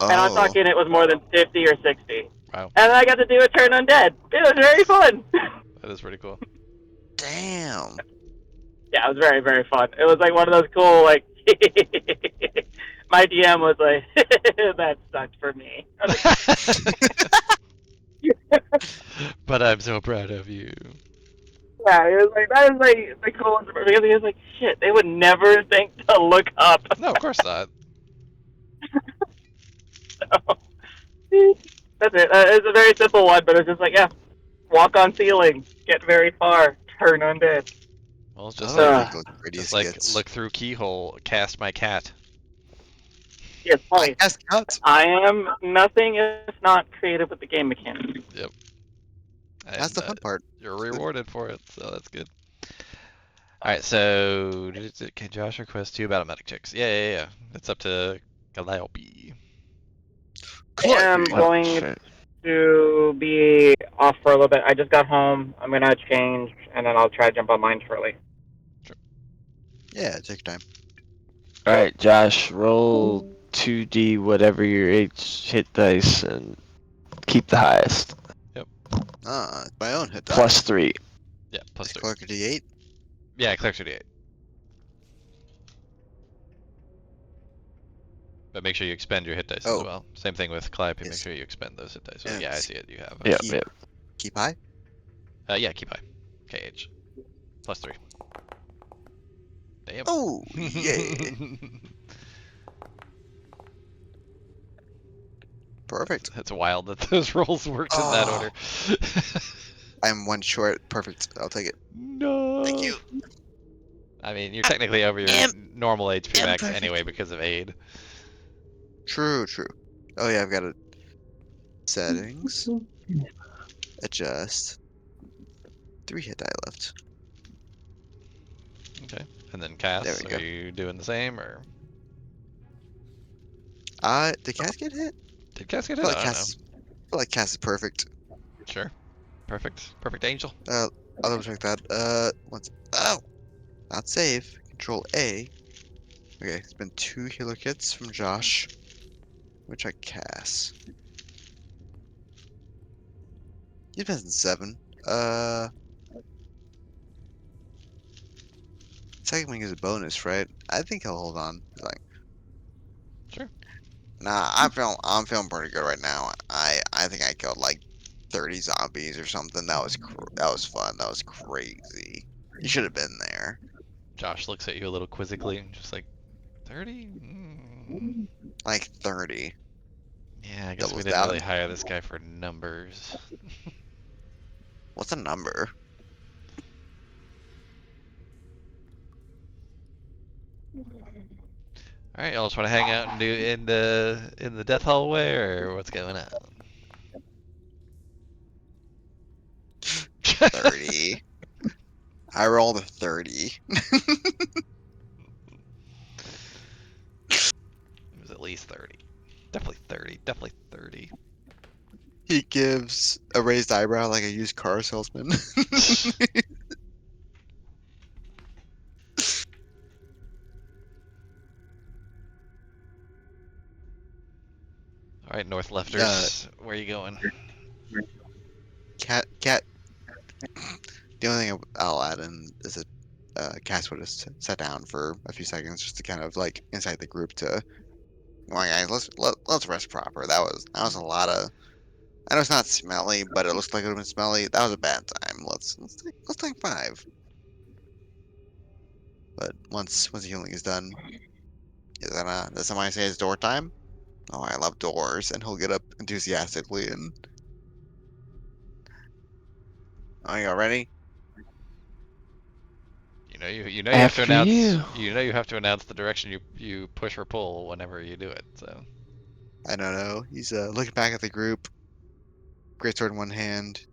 And I'm talking it was more than 50 or 60. Wow. And I got to do a turn undead. It was very fun. That is pretty cool. Damn. Yeah, it was very, very fun. It was like one of those cool, like, my DM was like, that sucked for me. But I'm so proud of you. Yeah, it was like, that is like the coolest, because he was like, shit, they would never think to look up. No, of course not. So, that's it. It's a very simple one, but it's just like, yeah, walk on ceiling, get very far, turn undead. Well, it's just like look through keyhole, cast my cat. Yes, funny. Cut. I am nothing if not creative with the game mechanics. Yep. That's the fun part. You're rewarded for it, so that's good. Alright, so can Josh request 2 battle medic checks? Yeah. It's up to Calliope. I am going to be off for a little bit. I just got home. I'm gonna change, and then I'll try to jump on mine shortly. Sure. Yeah, take your time. Alright, Josh, roll 2d whatever your hit dice and keep the highest. Yep. It's my own hit die. +3. Yeah, +3. Clark a D8. Yeah, Clark's a D8. But make sure you expend your hit dice as well. Same thing with Calliope, make sure you expend those hit dice. So, yeah, I see it. You have. Yep. Keep high? Yeah, keep high. KH. +3. Damn. Oh, yay. Perfect. It's wild that those rolls worked in that order. I'm 1 short. Perfect. I'll take it. No. Thank you. I mean, you're technically over your normal HP max anyway because of aid. True. Oh yeah, I've got it. Settings. Adjust. 3 hit die left. Okay. And then Cass, There we go. are you doing the same or? Did Cass get hit? Did Cass get I hit? feel I like don't Cass. I feel like Cass is perfect. know. Sure. Perfect angel. I'll double check that. Not save. Control A. Okay, it's been 2 healer kits from Josh. Which I Cass. He's been 7. Second wing is a bonus, right? I think he'll hold on. Sure. Nah, I'm feeling pretty good right now. I think I killed like 30 zombies or something. That was fun. That was crazy. You should have been there. Josh looks at you a little quizzically and just like, 30? Like 30. Yeah, I guess we Doubles didn't really down. hire this guy for numbers. What's a number? All right, y'all just want to hang out and do in the death hallway, or what's going on? 30. I rolled a 30. It was at least 30. Definitely 30. Definitely 30. He gives a raised eyebrow like a used car salesman. All right, north lefters, where are you going? Cat. The only thing I'll add in is that Cass would have sat down for a few seconds just to kind of like incite the group to, come on guys, let's rest proper. That was a lot of. I know it's not smelly, but it looks like it would have been smelly. That was a bad time. Let's take 5. But once the healing is done, does somebody say it's door time? Oh, I love doors, and he'll get up enthusiastically and. Oh, you all ready? You know you have to After announce you. you have to announce the direction you push or pull whenever you do it. So I don't know. He's looking back at the group. Greatsword in one hand,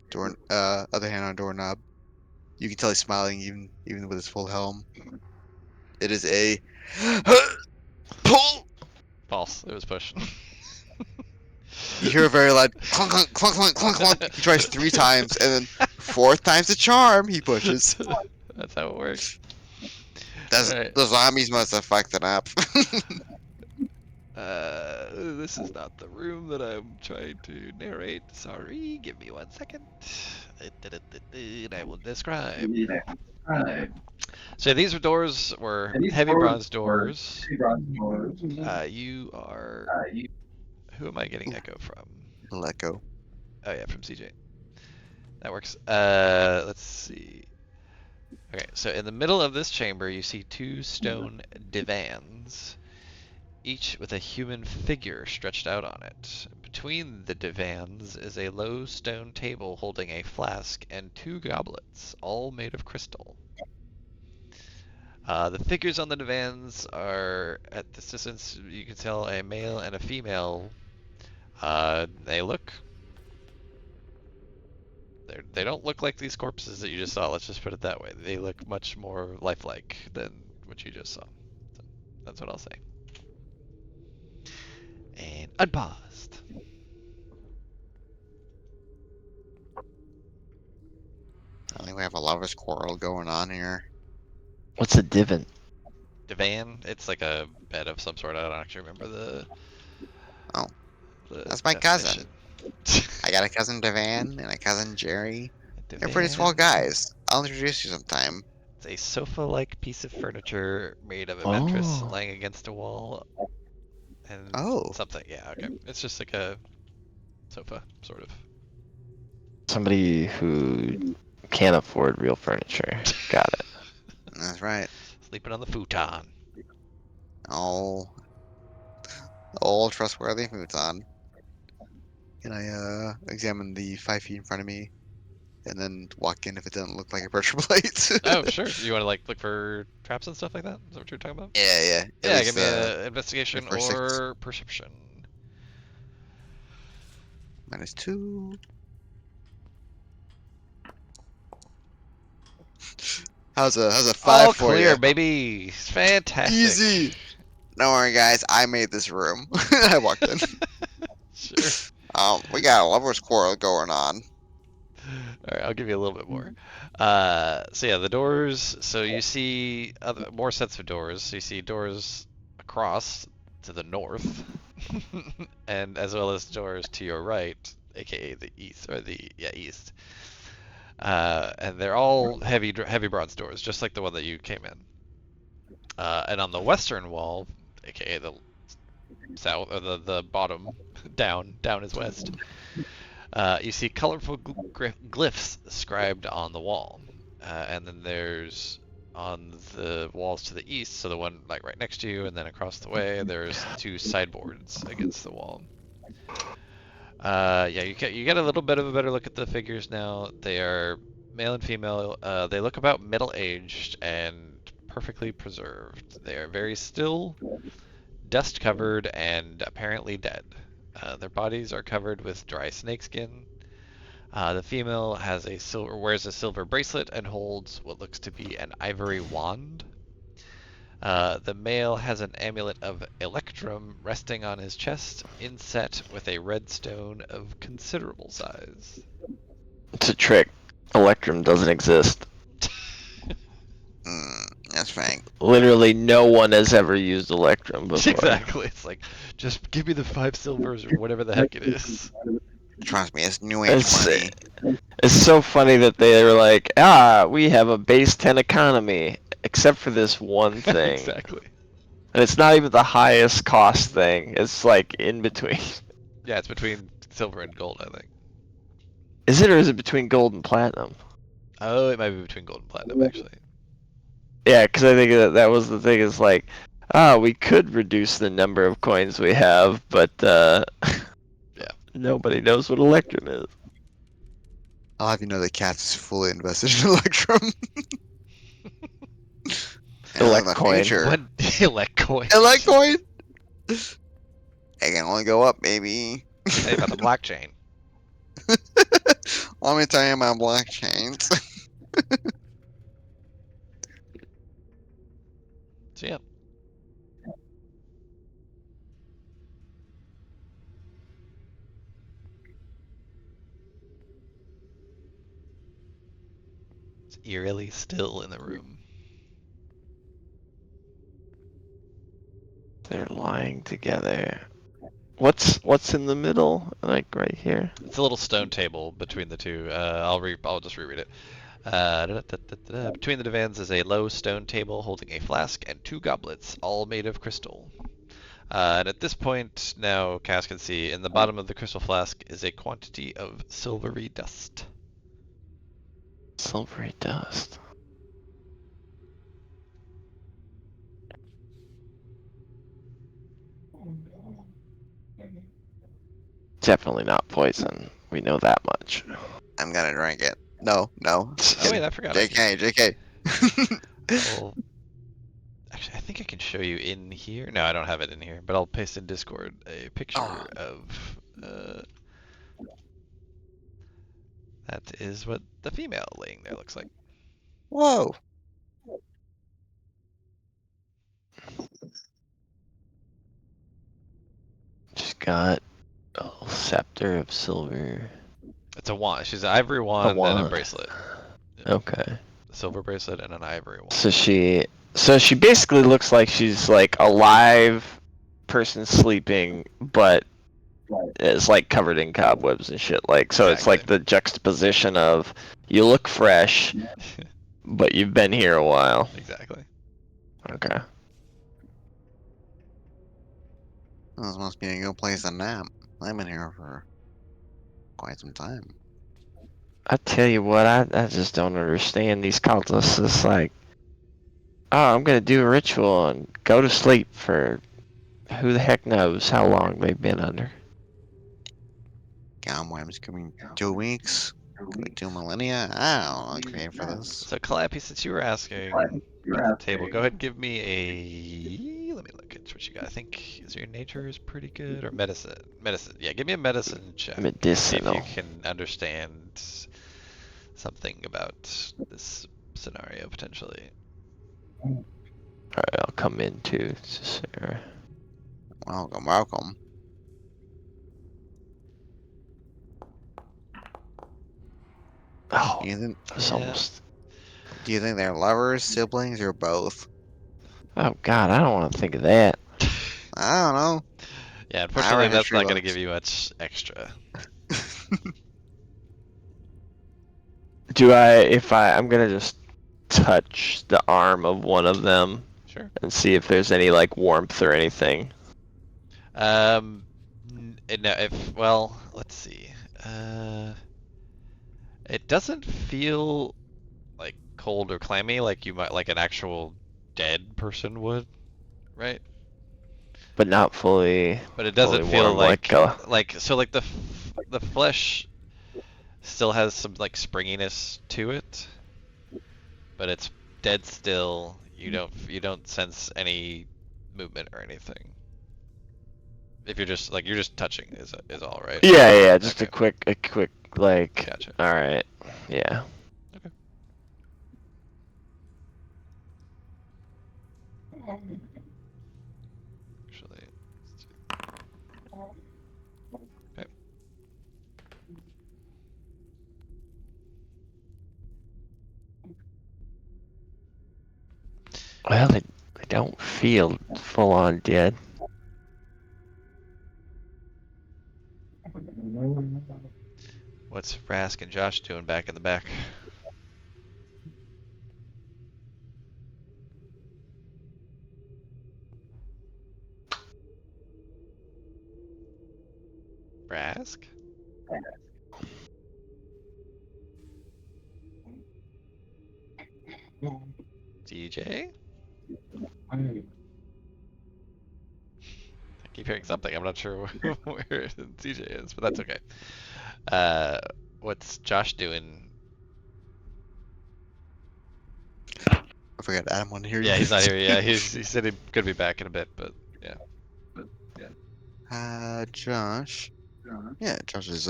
other hand on doorknob. You can tell he's smiling even with his full helm. It is a pull. false. It was push. You hear a very loud clunk clunk clunk clunk clunk clunk. He tries 3 times, and then 4th time's the charm. He pushes. That's how it works. The Alright. zombies must have fucked it up. This is not the room that I'm trying to narrate. Sorry, give me 1 second. And I will describe. So these doors were heavy bronze doors. You are. Who am I getting echo from? Let go. Oh yeah, from CJ. That works. Let's see. Okay, so in the middle of this chamber, you see 2 stone divans, each with a human figure stretched out on it. Between the divans is a low stone table holding a flask and 2 goblets, all made of crystal. The figures on the divans are, at this distance, you can tell a male and a female. They don't look like these corpses that you just saw. Let's just put it that way. They look much more lifelike than what you just saw. So that's what I'll say. And unpaused. I think we have a lover's quarrel going on here. What's a divan? Divan. It's like a bed of some sort. I don't actually remember the. Oh, the that's my cousin. definition. I got a cousin Devan and a cousin Jerry. They're pretty Divan. swell guys. I'll introduce you sometime. It's a sofa-like piece of furniture made of a Oh. mattress laying against a wall. And Oh. something. Yeah. Okay. It's just like a sofa, sort of. Somebody who can't afford real furniture. Got it. That's right. Sleeping on the futon. Oh, old trustworthy futon. Can I examine the 5 feet in front of me, and then walk in if it doesn't look like a pressure plate? Oh, sure. You want to like look for traps and stuff like that? Is that what you're talking about? Yeah. At Yeah, least, give me an investigation for 6. or perception. -2. How's a 5 All for clear, you? baby. Fantastic. Easy. Don't worry, guys. I made this room. I walked in. Sure. We got a lover's quarrel going on. All right, I'll give you a little bit more. So yeah, the doors. So you see more sets of doors. So you see doors across to the north, and as well as doors to your right, aka the east or the east. And they're all heavy bronze doors, just like the one that you came in. And on the western wall, aka the south or the bottom, down is west. You see colorful glyphs scribed on the wall, and then there's on the walls to the east, so the one like right next to you, and then across the way, there's 2 sideboards against the wall. Yeah, you get a little bit of a better look at the figures now. They are male and female. They look about middle-aged and perfectly preserved. They are very still, dust-covered, and apparently dead. Their bodies are covered with dry snakeskin. The female wears a silver bracelet and holds what looks to be an ivory wand. The male has an amulet of electrum resting on his chest, inset with a red stone of considerable size. It's a trick. Electrum doesn't exist. That's fine. Literally no one has ever used Electrum before. Exactly. It's like, just give me the 5 silvers or whatever the heck it is. Trust me, it's new age money. It's so funny that they're like, we have a base 10 economy, except for this one thing. Exactly. And it's not even the highest cost thing. It's like in between. Yeah, it's between silver and gold, I think. Is it, or is it between gold and platinum? Oh, it might be between gold and platinum, actually. Yeah, because I think that was the thing, is like, we could reduce the number of coins we have, but Yeah. Nobody knows what Electrum is. I'll have you know the cat is fully invested in Electrum. Electcoin. What? Electcoin. Electcoin? It can only go up, baby. Hey, about the blockchain. Let me tell you about blockchains. So yeah. It's eerily still in the room. They're lying together. What's in the middle? Like right here? It's a little stone table between the two. I'll just reread it. Between the divans is a low stone table holding a flask and 2 goblets, all made of crystal. And at this point, now Cass can see in the bottom of the crystal flask is a quantity of silvery dust. Silvery dust. Definitely not poison. We know that much. I'm gonna drink it. No. Oh wait, I forgot. JK. Well, actually, I think I can show you in here. No, I don't have it in here, but I'll paste in Discord a picture of. That is what the female laying there looks like. Whoa. She's got a scepter of silver. It's a wand. She's an ivory wand, and a wand. bracelet. Okay. A silver bracelet and an ivory wand. So she basically looks like she's like a live person sleeping, but is like covered in cobwebs and shit. Like, so it's like the juxtaposition of you look fresh, but you've been here a while. Exactly. Okay. This must be a good place to nap. I've been here for quite some time. I tell you what, I just don't understand these cultists. It's like, oh, I'm gonna do a ritual and go to sleep for who the heck knows how long they've been under. Cobwebs could be 2 weeks, could be 2 millennia. I don't know. I'm created for this. So Calliope, since you were asking about the table, go ahead and give me a. Let me look at what you got. I think your nature is pretty good, or medicine. Medicine. Yeah, give me a medicine check. Medicinal. See if you can understand something about this scenario potentially. Alright, I'll come in too, Sarah. Welcome. Oh, Do you think, it's almost. do you think they're lovers, siblings, or both? Oh God, I don't want to think of that. I don't know. Yeah, unfortunately, Our that's history not going to books. give you much extra. I'm gonna just touch the arm of one of them Sure. and see if there's any like warmth or anything. No, let's see. It doesn't feel like cold or clammy, like you might like an actual dead person would, right? But not fully But it doesn't fully feel warm like like the flesh still has some like springiness to it, but it's dead still. You don't sense any movement or anything. If you're just like you're just touching is all right. yeah, just Okay. a quick like. Gotcha. All right, yeah. Okay. Actually, let's see. Okay. Well, they don't feel full on dead. What's Rask and Josh doing back in the back? Rask? DJ? I keep hearing something. I'm not sure where DJ is, but that's okay. What's Josh doing? I forgot Adam wanted to hear you. Yeah, he's not here. Yeah, he said he could be back in a bit, but yeah. Josh. Yeah, Josh is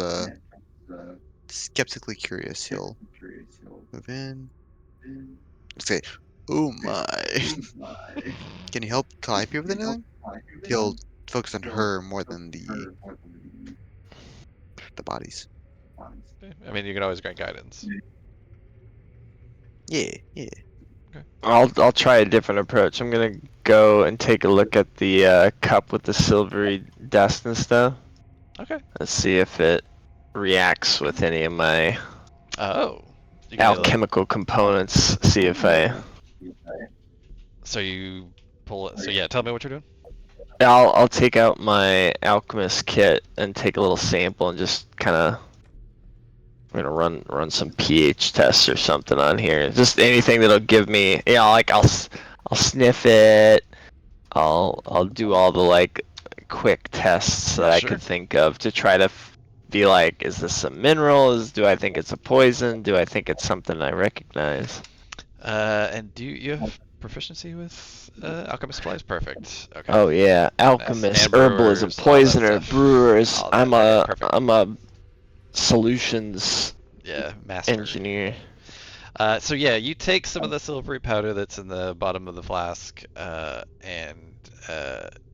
skeptically curious. He'll move in. Say, oh my. Can you help Calliope with anything? He'll focus on her more than the bodies. I mean, you can always grant guidance. Yeah. I'll try a different approach. I'm gonna go and take a look at the cup with the silvery dust and stuff. Okay. Let's see if it reacts with any of my Oh. You can like, alchemical components. See if so you pull it. So yeah, tell me what you're doing. I'll take out my alchemist kit and take a little sample and just kind of. I'm gonna run some pH tests or something on here. Just anything that'll give me, like I'll sniff it. I'll do all the like quick tests that I Sure. could think of to try to be like, is this a mineral? Do I think it's a poison? Do I think it's something I recognize? And do you have proficiency with alchemist supplies? Perfect. Okay. Oh yeah, alchemist, And herbalism, brewers, all that poisoner, stuff. brewers. All that. Okay, perfect. I'm a solutions Yeah, master. engineer. So yeah, you take some of the silvery powder that's in the bottom of the flask, and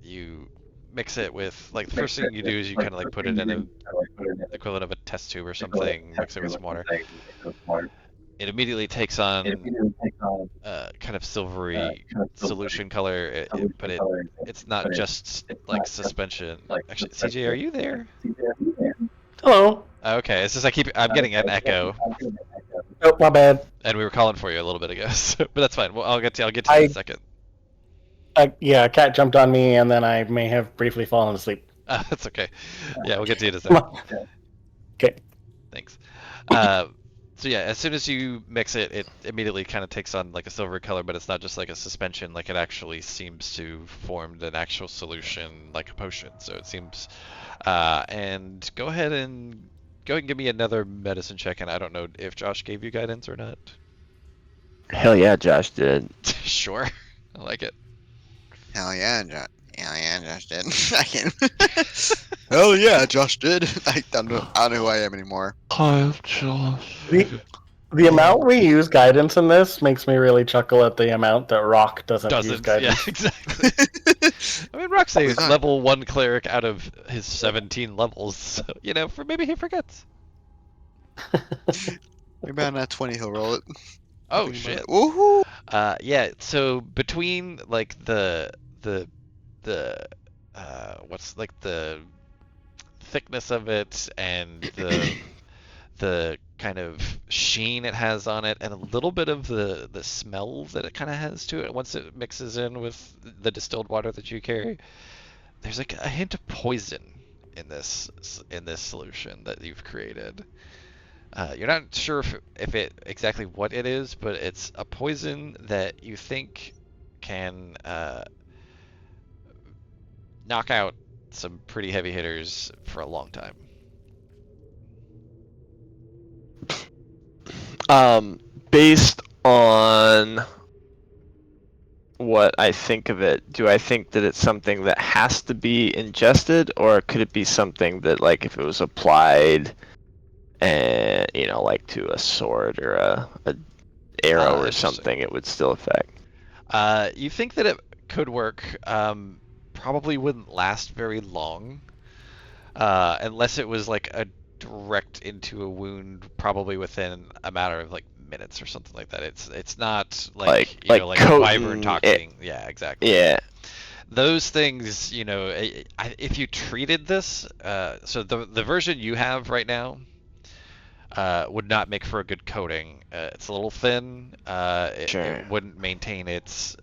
you mix it with like the first thing you do is you kind of like put it in a equivalent of a test tube or something, mix it with some water. It immediately takes on kind of silvery solution color, but it's not just like suspension. Actually, CJ, are you there? Hello. Okay, it's just I'm getting an echo, Oh, my bad. and we were calling for you a little bit ago, but that's fine. Well, I'll get to you in a second. Yeah, a cat jumped on me, and then I may have briefly fallen asleep. That's okay. Yeah, we'll get to you in a second. Okay. Thanks. So yeah, as soon as you mix it, it immediately kind of takes on like a silver color, but it's not just like a suspension. Like it actually seems to form an actual solution, like a potion. So it seems. And go ahead and give me another medicine check. And I don't know if Josh gave you guidance or not. Hell yeah, Josh did. Sure, I like it. Hell yeah, Josh did. I can. Hell yeah, Josh did. I don't know who I am anymore. Hi, Josh. The amount we use guidance in this makes me really chuckle at the amount that Rock doesn't use guidance. Yeah, exactly. I mean, Rock's a level 1 cleric out of his 17 levels. So, maybe he forgets. Maybe on that 20 he'll roll it. Oh shit. Woohoo! Yeah. So between like the what's like the thickness of it and the kind of sheen it has on it and a little bit of the smell that it kind of has to it once it mixes in with the distilled water that you carry, there's like a hint of poison in this solution that you've created. You're not sure if it exactly what it is, but it's a poison that you think can knock out some pretty heavy hitters for a long time. Based on what I think of it, do I think that it's something that has to be ingested, or could it be something that, like, if it was applied, and like to a sword or a arrow or Interesting. something, it would still affect? You think that it could work. Probably wouldn't last very long, unless it was like a direct into a wound, probably within a matter of like minutes or something like that. It's not like Like like coating wyvern toxing. Yeah, exactly. Yeah. Those things, if you treated this, so the version you have right now would not make for a good coating. It's a little thin. Sure. It wouldn't maintain its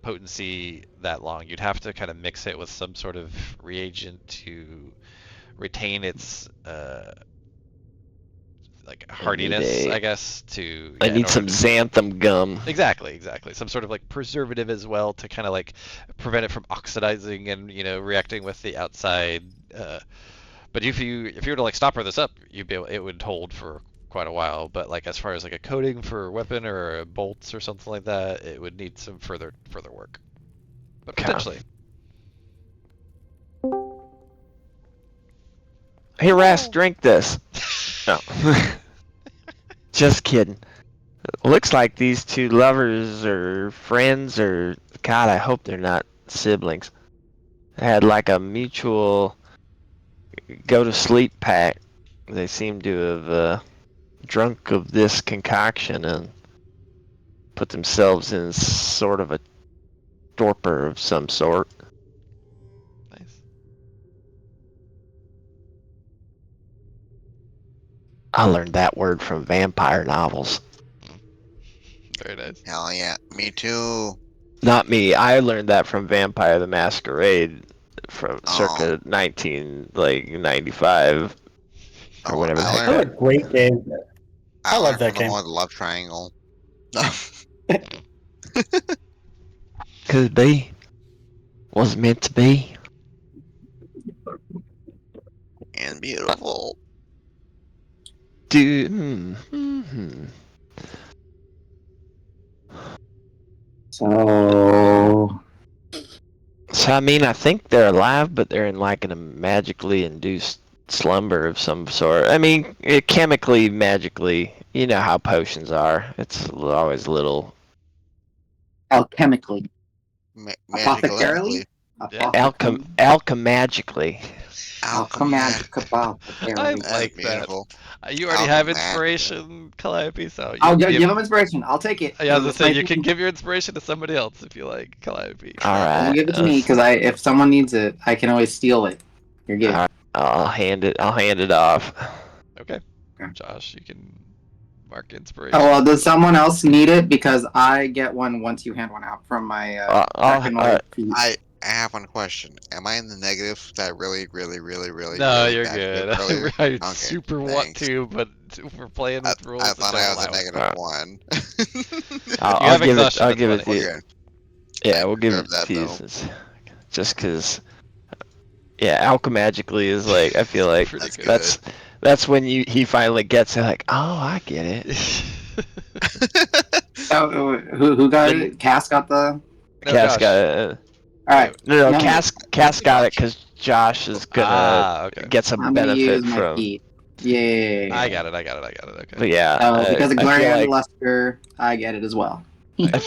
potency that long. You'd have to kind of mix it with some sort of reagent to retain its like hardiness, I guess. I need some xanthan gum. Exactly. Some sort of like preservative as well to kind of like prevent it from oxidizing and reacting with the outside. But if you were to like stopper this up, it would hold for quite a while. But like as far as like a coating for a weapon or bolts or something like that, it would need some further work. But potentially. Hey Ras, drink this. No. Just kidding. Looks like these two lovers or friends or God, I hope they're not siblings. Had like a mutual go to sleep pact. They seem to have drunk of this concoction and put themselves in sort of a torpor of some sort. Nice. I learned that word from vampire novels. Very nice. Hell yeah, me too. Not me. I learned that from Vampire the Masquerade from Oh. circa 1995 or Oh, whatever the heck. That was a great game. I love learned that from the game. one with the love triangle. Could be. Was meant to be. And beautiful. So So I mean, I think they're alive, but they're in like a magically induced slumber of some sort. I mean, chemically, magically, you know how potions are. It's always a little alchemically, Magically. alchemagically. I like that. Beautiful. You already have Alchemagic. inspiration, Calliope, so I'll give him inspiration. I'll take it. I was gonna It's say my you can thing. give your inspiration to somebody else if you like, Calliope. All right. You give it to me because if someone needs it, I can always steal it. You're good. All right, I'll hand it off. Okay. Okay. Josh, you can mark inspiration. Oh well, does someone else need it? Because I get one once you hand one out from my Arkanoid feet. I have one question. Am I in the negative? That really No, really you're bad good. earlier? I Okay, super want thanks. to, but we're playing with rules. I that thought don't I was a allow it. negative one. I'll give it. exhaustion, I'll that's give it funny. to. Okay. Yeah, I we'll give it deserve that, to you though. since, just because. Yeah, alchemagically is like, I feel like Pretty That's good. that's when he finally gets it. Like, oh, I get it. Oh, who got it? Cass got the. No, Cass Josh. got it. All right. No, No. Cass got it because Josh is gonna Okay. get some I'm gonna use benefit my from. feet. Yeah. I got it. Okay. But yeah, So because of I feel Grand like Luster, I get it as well. I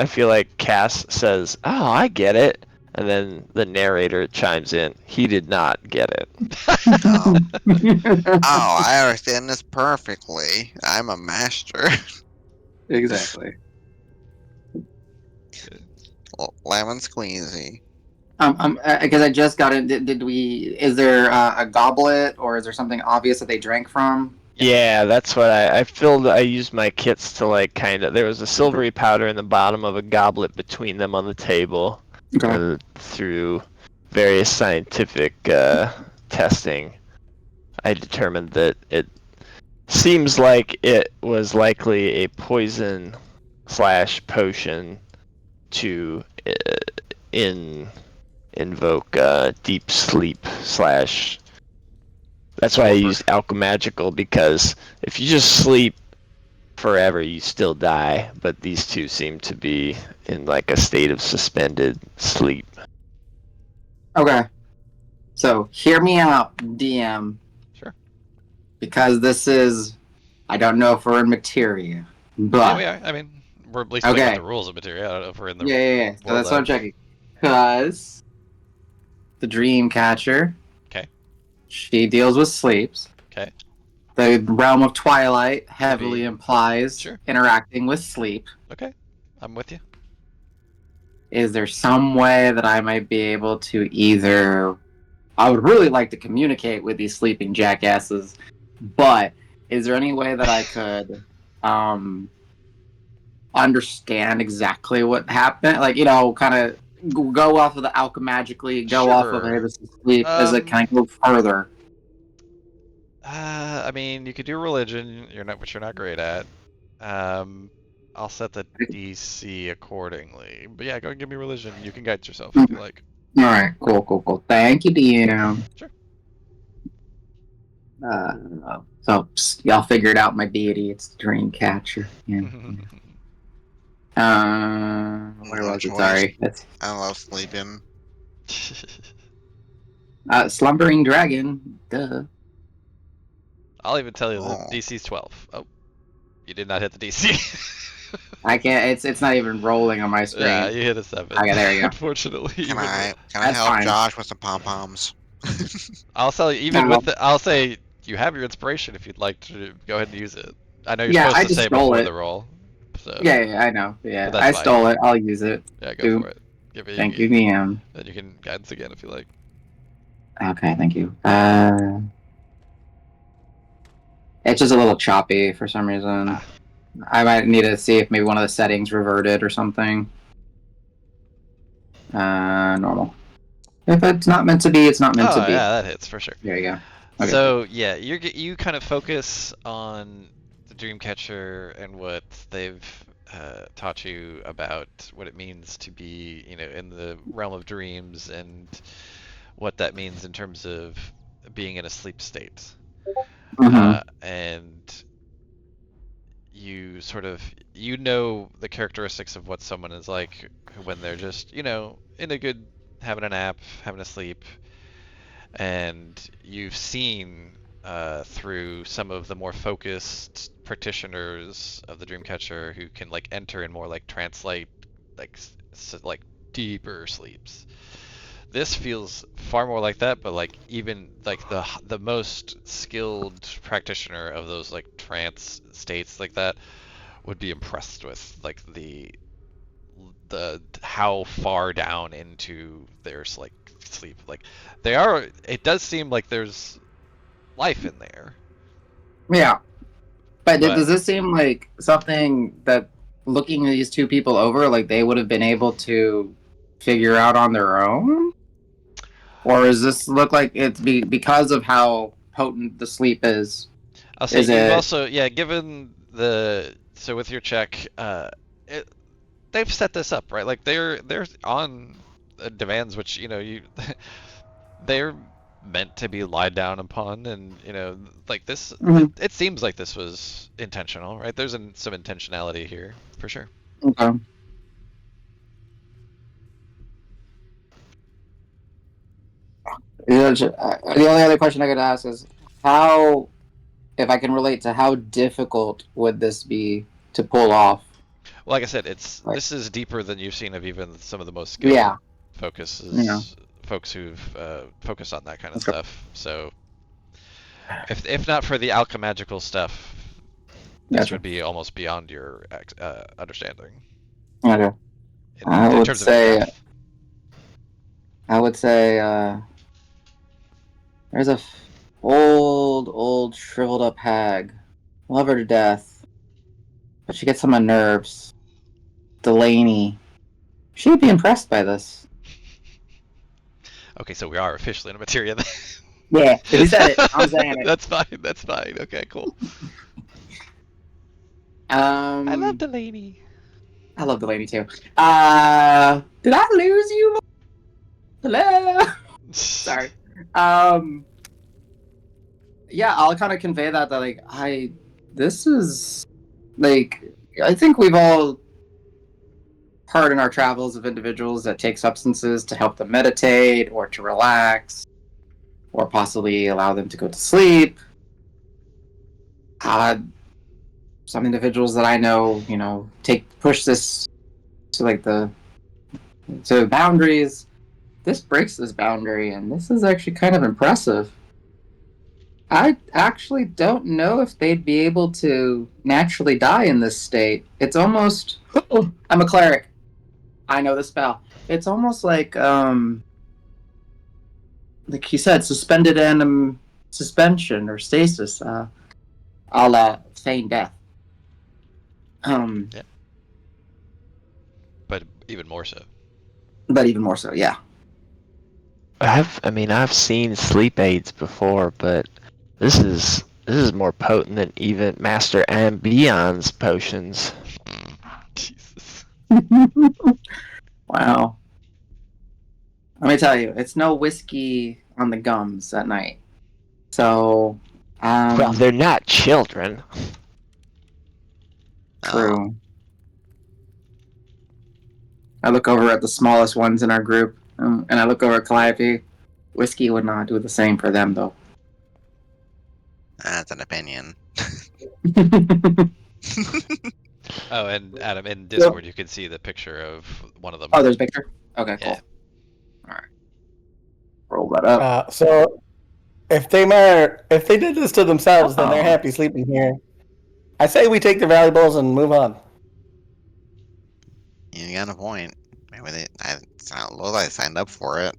feel like Cass says, "Oh, I get it," and then the narrator chimes in, "He did not get it." Oh, I understand this perfectly. I'm a master. Exactly. Lemon squeezy. Because I just got it. Did we? Is there a goblet or is there something obvious that they drank from? Yeah, that's what I filled. I used my kits to like kind of. There was a silvery powder in the bottom of a goblet between them on the table. Okay. Through various scientific testing, I determined that seems like it was likely a poison slash potion to invoke deep sleep slash. That's why I Torpor. used alchemagical, because if you just sleep forever, you still die. But these two seem to be in like a state of suspended sleep. Okay. So hear me out, DM. Sure. Because this is, I don't know if we're in materia, but Yeah, we are. I mean, we're at least playing with Okay. the rules of material. I don't know if we're in the yeah. So world that's what I'm of- checking. Because the dream catcher, Okay. she deals with sleeps. Okay. The realm of twilight heavily Maybe- implies Sure. interacting with sleep. Okay. I'm with you. Is there some way that I might be able to either? I would really like to communicate with these sleeping jackasses, but is there any way that I could understand exactly what happened? Like, kind of go off of the alchemagically, go off of, hey, this is sleep. Is it, can I go further? I mean, you could do religion. Which you're not great at. I'll set the DC accordingly. But yeah, go and give me religion. You can guide yourself if you like. All right, cool. Thank you, DM. Sure. So y'all figured out my deity. It's the dream catcher. Yeah. Where was it? Sorry. That's I love sleeping. slumbering dragon. Duh. I'll even tell you the Oh. DC's 12. Oh, you did not hit the DC. I can't. It's not even rolling on my screen. Yeah, you hit a 7. Okay, there you go. Unfortunately, Can even I That's help fine. Josh with some pom poms? I'll tell you, even No. with the, I'll say you have your inspiration if you'd like to go ahead and use it. I know you're Yeah, I supposed to just say stole before it. the roll. So Yeah, I know. Yeah, But that's I fine. stole it. I'll use it. yeah, go Boom. for it. Give it. Thank you, DM. Then you can guidance again if you like. Okay, thank you. It's just a little choppy for some reason. Ah. I might need to see if maybe one of the settings reverted or something. Normal. If it's not meant to be, it's not meant Oh to be. yeah, that hits for sure. There you go. Okay. So yeah, you kind of focus on the Dreamcatcher and what they've taught you about what it means to be, in the realm of dreams and what that means in terms of being in a sleep state. Mhm. And you sort of the characteristics of what someone is like when they're just in a good having a nap, having a sleep, and you've seen through some of the more focused practitioners of the Dreamcatcher who can like enter in more like trance-like, like deeper sleeps. This feels far more like that, but like even like the most skilled practitioner of those like trance states like that would be impressed with like the how far down into their like sleep like they are. It does seem like there's life in there. Yeah. But But- does this seem like something that, looking these two people over, like they would have been able to figure out on their own? Or does this look like it's because of how potent the sleep is? I'll say Is you've it- also, given so with your check, they've set this up, right? Like they're on divans, which they're meant to be lied down upon, and like this, Mhm. it seems like this was intentional, right? There's some intentionality here for sure. Okay. The only other question I could ask is how, if I can relate to how difficult would this be to pull off? Well, like I said, Right. this is deeper than you've seen of even some of the most skilled Yeah. focuses, folks who've focused on that kind of Okay. stuff. So, if not for the alchemagical stuff, this Gotcha. would be almost beyond your understanding. Okay. In, I in would terms say- of depth. I would say there's a old shriveled up hag. Love her to death, but she gets on my nerves. Delaney. She'd be impressed by this. Okay, so we are officially in a materia then. Yeah, if he said it, I'm saying it. That's fine. That's fine. Okay, cool. I love Delaney. I love Delaney too. Did I lose you? Hello. Sorry. Yeah, I'll kind of convey that like this is like I think we've all heard in our travels of individuals that take substances to help them meditate or to relax or possibly allow them to go to sleep. Some individuals that I know, push this to to boundaries. This breaks this boundary, and this is actually kind of impressive. I actually don't know if they'd be able to naturally die in this state. It's almost... I'm a cleric. I know the spell. It's almost like he said, suspended anim suspension or stasis, a la feign death. Yeah. But even more so. But even more so, yeah. I've seen sleep aids before, but this is more potent than even Master Ambion's potions. Jesus. Wow. Let me tell you, it's no whiskey on the gums at night. So, Well, they're not children. True. I look over at the smallest ones in our group, and I look over at Calliope. Whiskey would not do the same for them, though. That's an opinion. Oh, and Adam, in Discord, you can see the picture of one of them. Oh, there's a picture? Okay, cool. Yeah. Alright. Roll that up. So, if they did this to themselves, then they're happy sleeping here. I say we take the valuables and move on. You got a point. Maybe I don't know I signed up for it.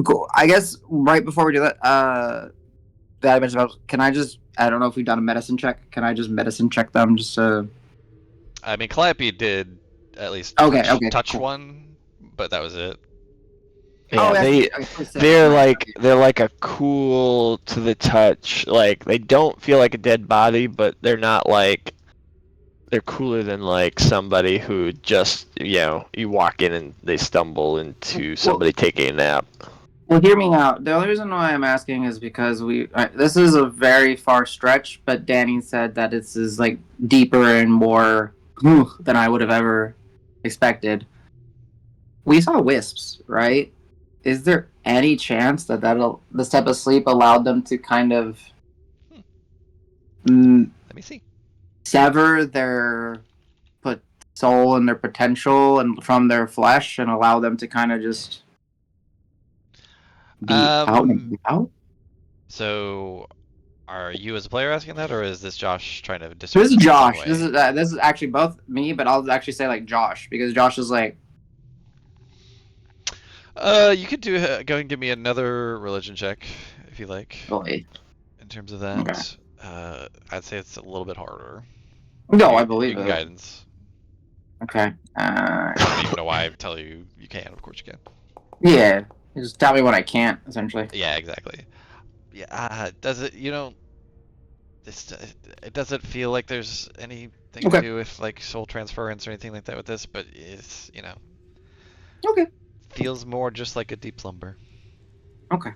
Cool. I guess right before we do that, that I mentioned about, can I just, I don't know if we've done a medicine check. Can I just medicine check them just to... I mean, Calliope did at least touch cool. one, but that was it. Yeah, they're like a cool to the touch. Like, they don't feel like a dead body, but they're not like, they're cooler than like somebody who just, you walk in and they stumble into somebody taking a nap. Well, hear me out. The only reason why I'm asking is because this is a very far stretch, but Danny said that this is like deeper and more than I would have ever expected. We saw wisps, right? Is there any chance that this type of sleep allowed them to kind of Let me see. sever their soul and their potential and from their flesh and allow them to kind of just be out? So, are you as a player asking that, or is this Josh trying to This discern is Josh. in some way? This is actually both me, but I'll actually say like Josh because Josh is like. You could go and give me another religion check if you like. Really? In terms of that, Okay. I'd say it's a little bit harder. No, I believe you can it. Guidance. Okay. I don't even know why I tell you you can. Of course you can. Yeah. Just tell me what I can't, essentially. Yeah, exactly. Yeah. Does it? It doesn't feel like there's anything to do with like soul transference or anything like that with this, but it's Okay. Feels more just like a deep slumber. Okay.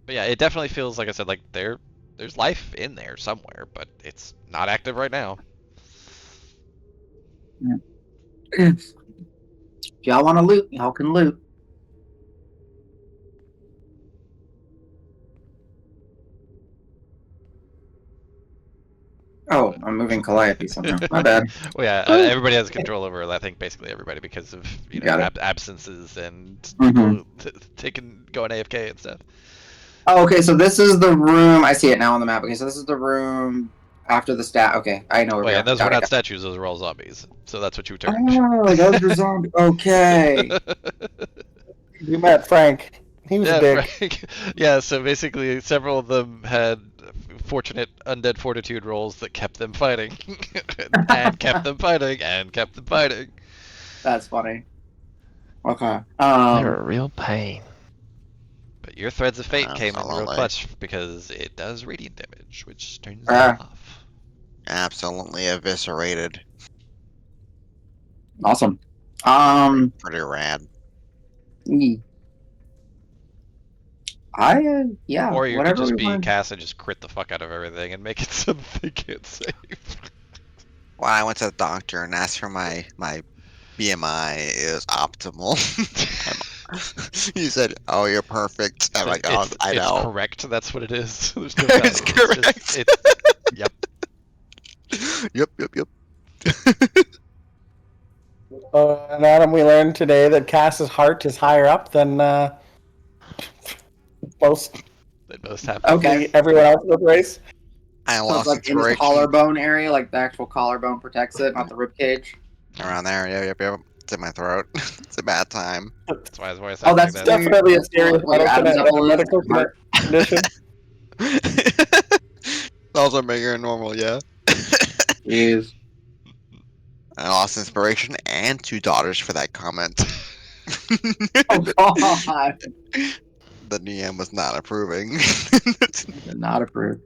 But yeah, it definitely feels like I said, like there's life in there somewhere, but it's not active right now. Yeah. If y'all want to loot, y'all can loot. Oh, I'm moving Calliope somehow. My bad. Well, yeah, everybody has control over, I think, basically everybody because of absences and people going AFK and stuff. Oh, okay, so this is the room. I see it now on the map. Okay, so this is the room after the stat. Okay, I know where we are. And those were not statues; those were all zombies. So that's what you turned. Oh, those were zombies. Okay. You met Frank. He was a dick. Frank. Yeah, so basically, several of them had fortunate undead fortitude rolls that kept them fighting, and kept them fighting, and kept them fighting. That's funny. Okay. They're a real pain. your Threads of Fate came in real Absolutely. clutch because it does radiant damage, which turns Ah. them off. Absolutely eviscerated. Awesome. Pretty rad. Yeah. Or you could whatever just we be want. Cass and just crit the fuck out of everything and make it so that they can't save. Well, I went to the doctor and asked for my BMI is optimal. He said, "Oh, you're perfect." I'm like, "Oh, I It's know." correct. That's what it is. There's no It's doubt. correct. Yep. Yep. And Adam, we learned today that Cass's heart is higher up than most That most happen. Okay. everyone else in the race. I So it's lost like in his inspiration collarbone area, like the actual collarbone protects it, not the rib cage. around there. Yep. It's in my throat. It's a bad time. That's why it sounds Oh, like that's that. Definitely a serious What your Adam's apple is? medical condition. Also bigger than normal, yeah. Jeez. I lost inspiration and 2 daughters for that comment. Oh God. The DM was not approving. Not approved.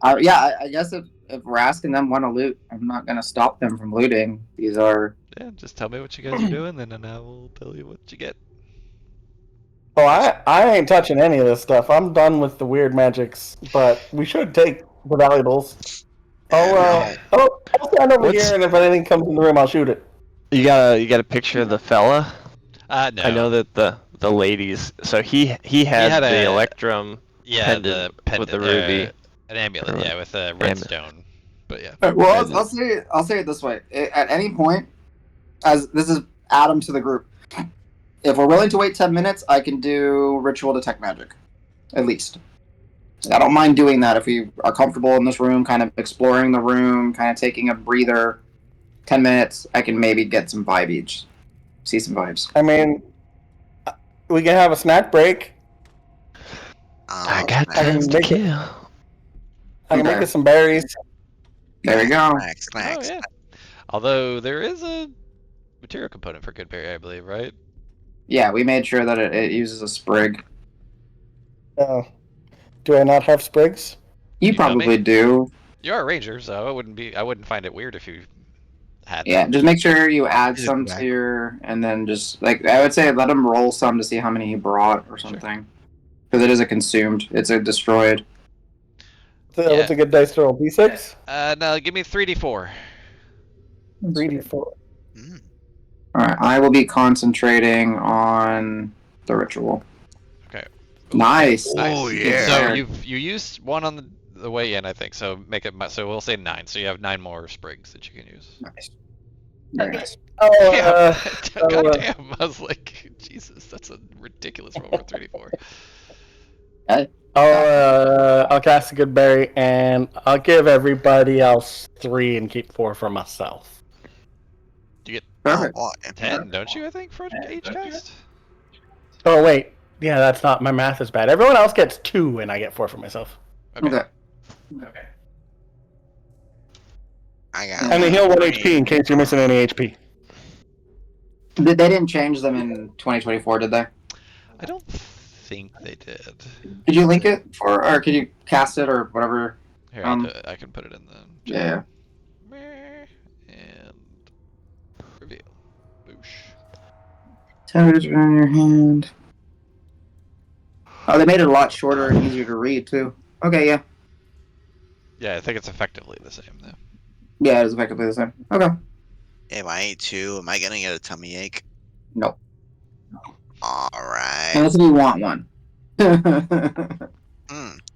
I guess if we're asking them want to loot, I'm not gonna stop them from looting. These are Yeah, just tell me what you guys are doing, and then I will tell you what you get. Oh, I ain't touching any of this stuff. I'm done with the weird magics, but we should take the valuables. I'll stand over What's- here, and if anything comes in the room, I'll shoot it. You got a picture of the fella? No. I know that the ladies. So he had had the a- electrum. Yeah, pendant the pendant, with the ruby. an amulet, Or yeah, with a redstone. But yeah. well. I'll say it this way: at any point, as this is Adam to the group, if we're willing to wait 10 minutes, I can do ritual detect magic, at least. I don't mind doing that if we are comfortable in this room, kind of exploring the room, kind of taking a breather. 10 minutes, I can maybe get some vibes, see some vibes. I mean, we can have a snack break. I got I can time to make it. kill. I can make Okay. us some berries. There we go. Snacks. Oh yeah. Although there is a material component for Goodberry, I believe, right? Yeah, we made sure that it uses a sprig. Oh, do I not have sprigs? You You know me. probably do. You're a ranger, so I wouldn't find it weird if you had Yeah, them. just make sure you add Just some back. to your, and then just like I would say, let him roll some to see how many he brought or something. Because it is a consumed. It's a destroyed. So Yeah. what's a good dice to roll? D6? No, give me 3d4. 3d4. Mm. All right, I will be concentrating on the ritual. Okay. Nice. Oh, Nice. yeah. So There. you used one on the way in, I think. So make it. So we'll say 9. So you have 9 more sprigs that you can use. Nice. Very nice. Oh, Yeah. uh, God damn. I was like, Jesus, that's a ridiculous roll for 3d4. I'll cast a good berry, and I'll give everybody else 3 and keep 4 for myself. You get Perfect. Oh, 10, don't you? I think for each cast. Oh wait, yeah, that's not my math is bad. Everyone else gets 2, and I get 4 for myself. Okay. I got And they heal 1 3. HP in case you're missing any HP. They didn't change them in 2024, did they? I don't think they did. Could you link it or could you cast it or whatever? Here, I'll do it. I can put it in the Yeah. and reveal. Boosh. Tethers around your hand. Oh, they made it a lot shorter and easier to read too. Okay, yeah. Yeah, I think it's effectively the same though. Yeah, it is effectively the same. Okay. If I eat 2, am I gonna get a tummy ache? Nope. Alright. Unless if you want one.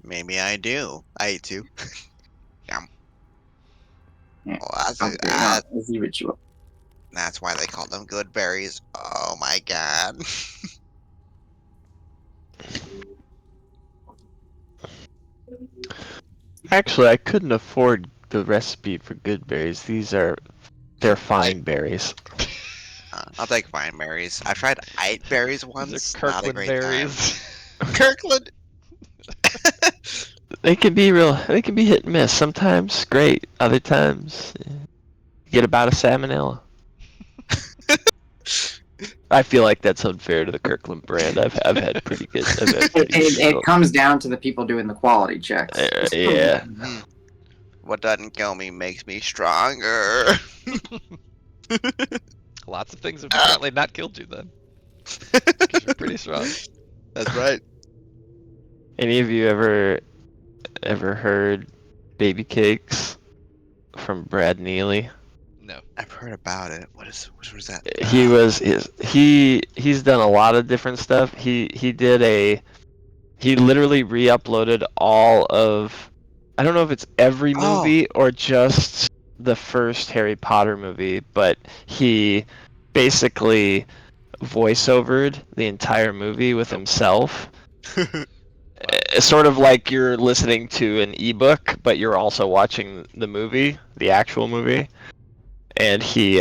Maybe I do. I ate 2. Yum. Yeah. Well, It's the ritual. that's why they call them good berries. Oh my god. Actually, I couldn't afford the recipe for good berries. They're fine berries. I'll take fine berries. I tried eight berries once. These are Not a Kirkland great berries. time. Kirkland. They can be hit and miss. Sometimes great, other times you get about a salmonella. I feel like that's unfair to the Kirkland brand. I've had pretty good. I've had pretty good It results. comes down to the people doing the quality checks. Yeah. Mhm. What doesn't kill me makes me stronger. Lots of things have apparently not killed you then. 'Cause you're pretty strong. That's right. Any of you ever heard Baby Cakes from Brad Neely? No. I've heard about it. What is that? He's done a lot of different stuff. He literally re-uploaded all of, I don't know if it's every Oh. movie or just the first Harry Potter movie, but he basically voiceovered the entire movie with himself. Sort of like you're listening to an ebook, but you're also watching the movie, the actual movie. And he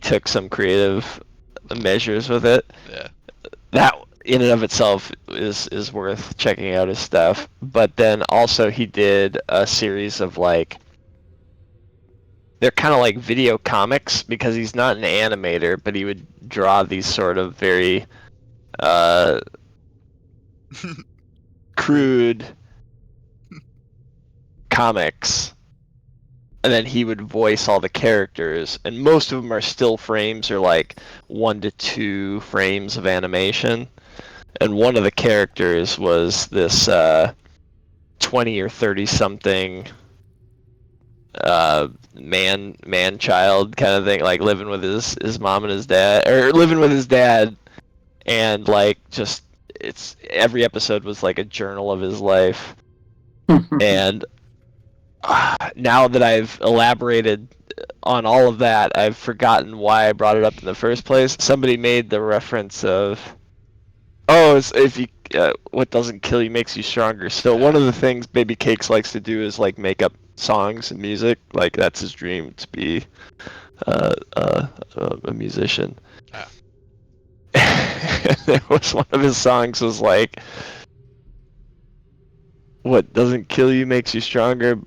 took some creative measures with it. Yeah. That in and of itself is worth checking out his stuff. But then also he did a series of like, they're kind of like video comics because he's not an animator, but he would draw these sort of very crude comics, and then he would voice all the characters, and most of them are still frames or like 1 to 2 frames of animation. And one of the characters was this 20 or 30 something man child kind of thing, like living with his mom and his dad, or living with his dad, and like just it's every episode was like a journal of his life. And now that I've elaborated on all of that, I've forgotten why I brought it up in the first place. Somebody made the reference of, if you what doesn't kill you makes you stronger. So one of the things Baby Cakes likes to do is like make up songs and music. Like that's his dream, to be a musician. Ah. There was one of his songs was like, what doesn't kill you makes you stronger.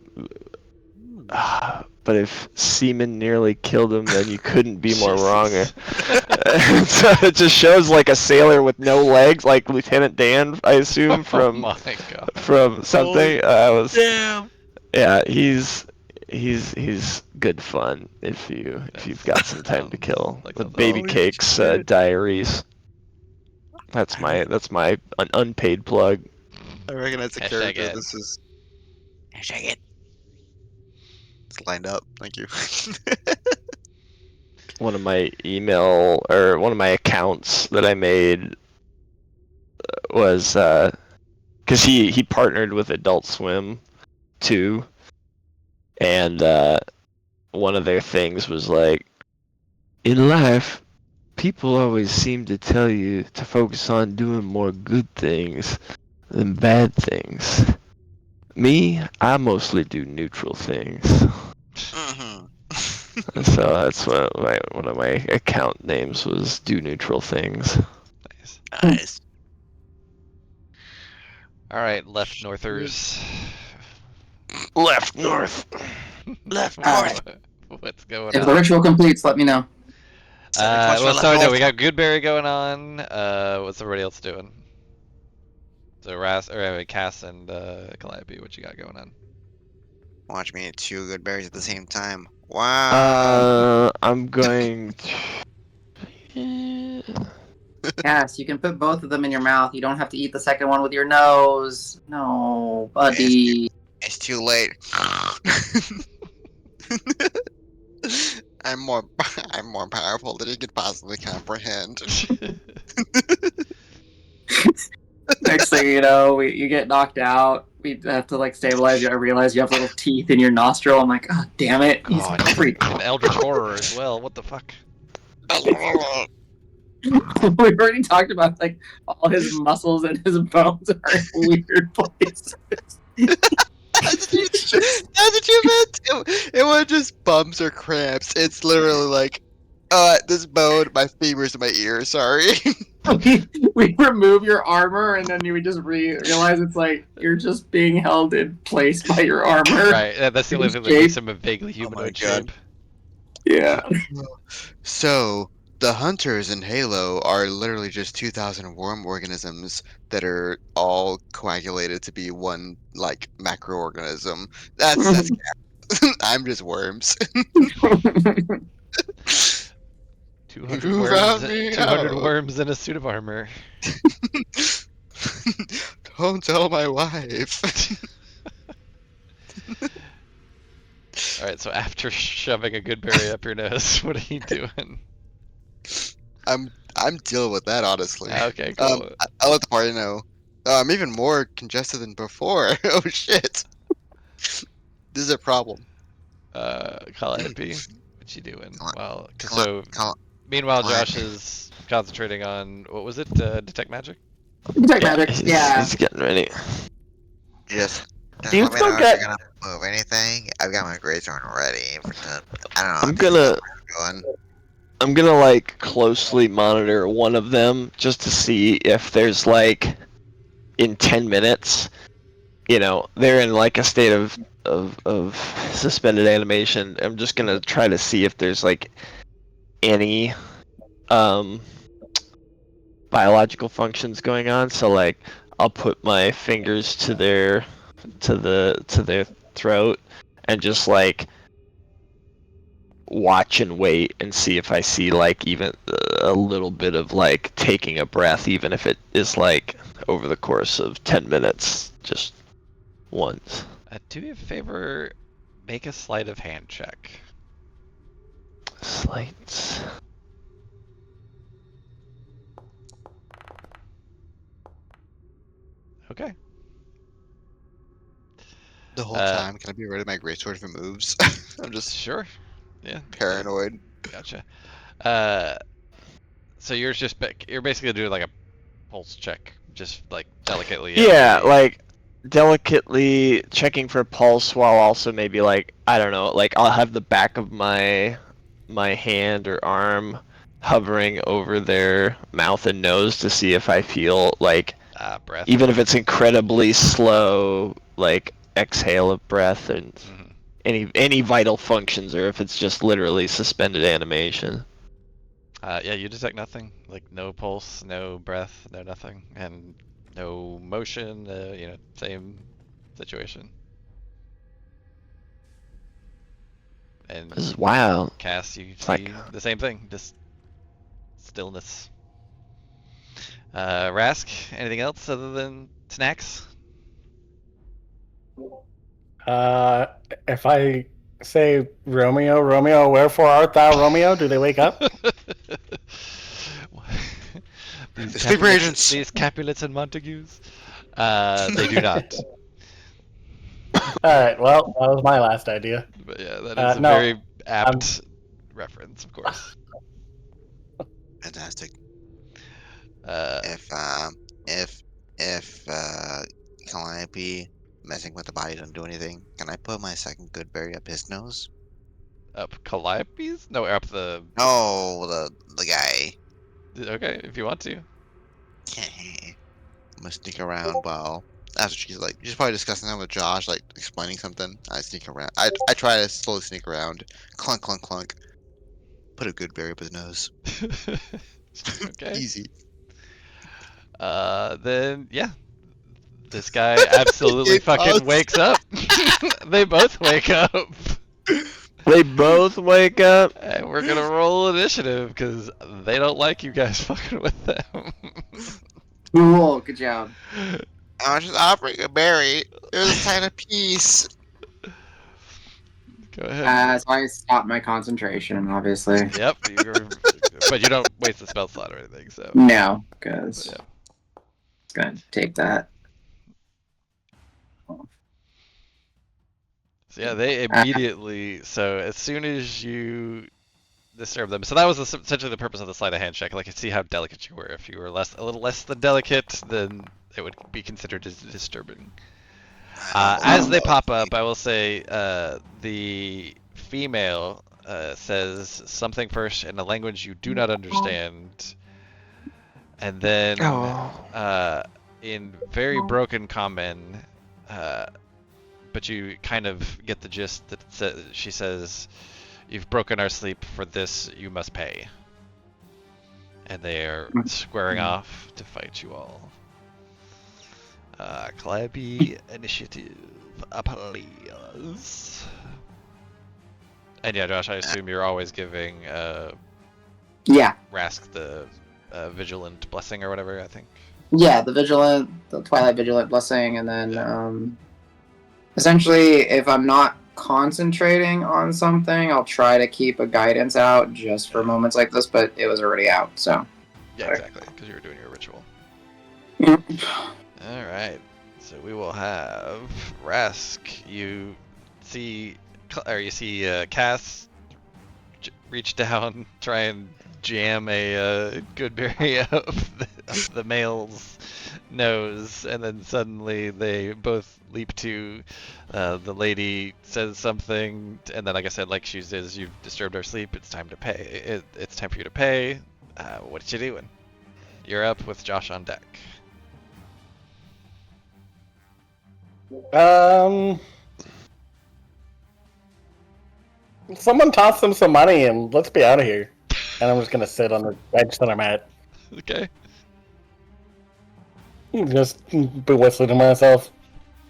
But if semen nearly killed him, then you couldn't be more wrong. So it just shows like a sailor with no legs, like Lieutenant Dan, I assume, Oh my god. from something. Damn. Yeah, he's good fun if you've got some time to kill. Like The something- Baby Holy Cakes shit. Diaries. That's my unpaid plug. I recognize the Hashtag character. ad. This is. Hashtag it. It's lined up. Thank you. One of my accounts that I made was because he partnered with Adult Swim too, and one of their things was like, in life, people always seem to tell you to focus on doing more good things than bad things. Me, I mostly do neutral things. Mhm. So that's one of my account names was Do Neutral Things. Nice. Nice. Alright, left northers. Left north. Left north. What's going If the on? ritual completes, let me know. Well, so we got Goodberry going on. What's everybody else doing? So Cass and Calliope, what you got going on? Watch me eat 2 good berries at the same time. Wow. I'm going to... Yes, you can put both of them in your mouth. You don't have to eat the second one with your nose. No, buddy. It's too late. I'm more powerful than you could possibly comprehend. Next thing you know, you get knocked out. We have to like stabilize you. I realize you have little teeth in your nostril. I'm like, oh damn it, he's Oh, a freak. an Eldritch Horror as well. What the fuck? We've already talked about like all his muscles and his bones are in weird places. That's what you meant. It wasn't just bumps or cramps. It's literally like, this bone, my fingers, in my ear. Sorry. We remove your armor and then you would just realize it's like you're just being held in place by your armor. Right, that's the only thing that makes him a vaguely humanoid God. shape. Yeah. So, the hunters in Halo are literally just 2,000 worm organisms that are all coagulated to be one like macroorganism. That's I'm just worms. 200 You worms, found me 200 out. worms in a suit of armor. Don't tell my wife. All right, so after shoving a good berry up your nose, what are you doing? I'm dealing with that honestly. Okay, cool. I'll let the party know. I'm even more congested than before. Oh shit. This is a problem. Calliope, what you doing? Call- Well, call- so call- meanwhile, call- Josh is concentrating on what was it? Detect magic. Detect Yeah, magic. Yeah. he's getting ready. Just Do you let me still know if get? you're gonna move anything. I've got my greatsword ready for the. I don't know. I'm I'm just gonna going. I'm gonna like closely monitor one of them just to see if there's like in 10 minutes, they're in like a state of suspended animation. I'm just gonna try to see if there's like any um biological functions going on. So like I'll put my fingers to their throat and just like watch and wait and see if I see like even a little bit of like taking a breath, even if it is like over the course of 10 minutes, just once. Do me a favor, make a sleight of hand check. Slight. Okay. The whole Uh, time, can I be rid of my greatsword if it moves? I'm just Sure. Yeah. paranoid. Gotcha. So you're basically doing like a pulse check, just like delicately. Yeah, like delicately checking for pulse while also maybe like I don't know, like I'll have the back of my hand or arm hovering over their mouth and nose to see if I feel like breath. even if it's incredibly slow, like exhale of breath and Mhm. any vital functions, or if it's just literally suspended animation. Yeah, you detect nothing. Like no pulse, no breath, no nothing, and no motion. Same situation. And This is wild. Cass, you It's see like the same thing, just stillness. Rask, anything else other than snacks? If I say Romeo, Romeo, wherefore art thou, Romeo? Do they wake up? These The sleeper agents. These Capulets and Montagues? They do not. All right. Well, that was my last idea. But yeah, that is a No, very apt reference, of course. Fantastic. Uh, If Calliope messing with the body doesn't do anything, can I put my second good berry up his nose? Up Calliope's? No, up the. No, the guy. Okay, if you want to. I'm gonna sneak around while after she's probably discussing that with Josh, like explaining something. I sneak around. I try to slowly sneak around. Clunk, clunk, clunk. Put a good berry up his nose. Okay. Easy. Then yeah, this guy absolutely It fucking does. wakes up. They both wake up. they both wake up. And we're gonna roll initiative because they don't like you guys fucking with them. Cool. Good job. I was just offering a berry. It was a tiny piece. Go ahead. So I stopped my concentration, obviously. Yep, but you don't waste the spell slot or anything, so. No, because Yeah. it's gonna take that. So yeah, they immediately. So as soon as you disturb them, so that was essentially the purpose of the sleight of hand check. Like, you see how delicate you were. If you were a little less than delicate, then it would be considered as disturbing. As they pop up, I will say the female says something first in a language you do not understand, and then in very broken common, but you kind of get the gist that she says, "You've broken our sleep. For this, you must pay." and they are squaring off to fight you all. Calliope initiative, please. And yeah, Josh, I assume you're always giving Yeah. Rask the vigilant blessing or whatever, I think. Yeah, the Twilight Vigilant Blessing, and then essentially, if I'm not concentrating on something, I'll try to keep a guidance out just for moments like this, but it was already out, so. Yeah, exactly, because you were doing your ritual. Yep. Alright, so we will have Rask. You see Cass reach down, try and jam a good berry up the male's nose, and then suddenly they both leap to the lady says something, and then like I said, like she says, you've disturbed our sleep, it's time to pay. It's time for you to pay. What you doing? You're up with Josh on deck. Someone toss them some money and let's be out of here. And I'm just gonna sit on the bench that I'm at. Okay. Just be whistling to myself.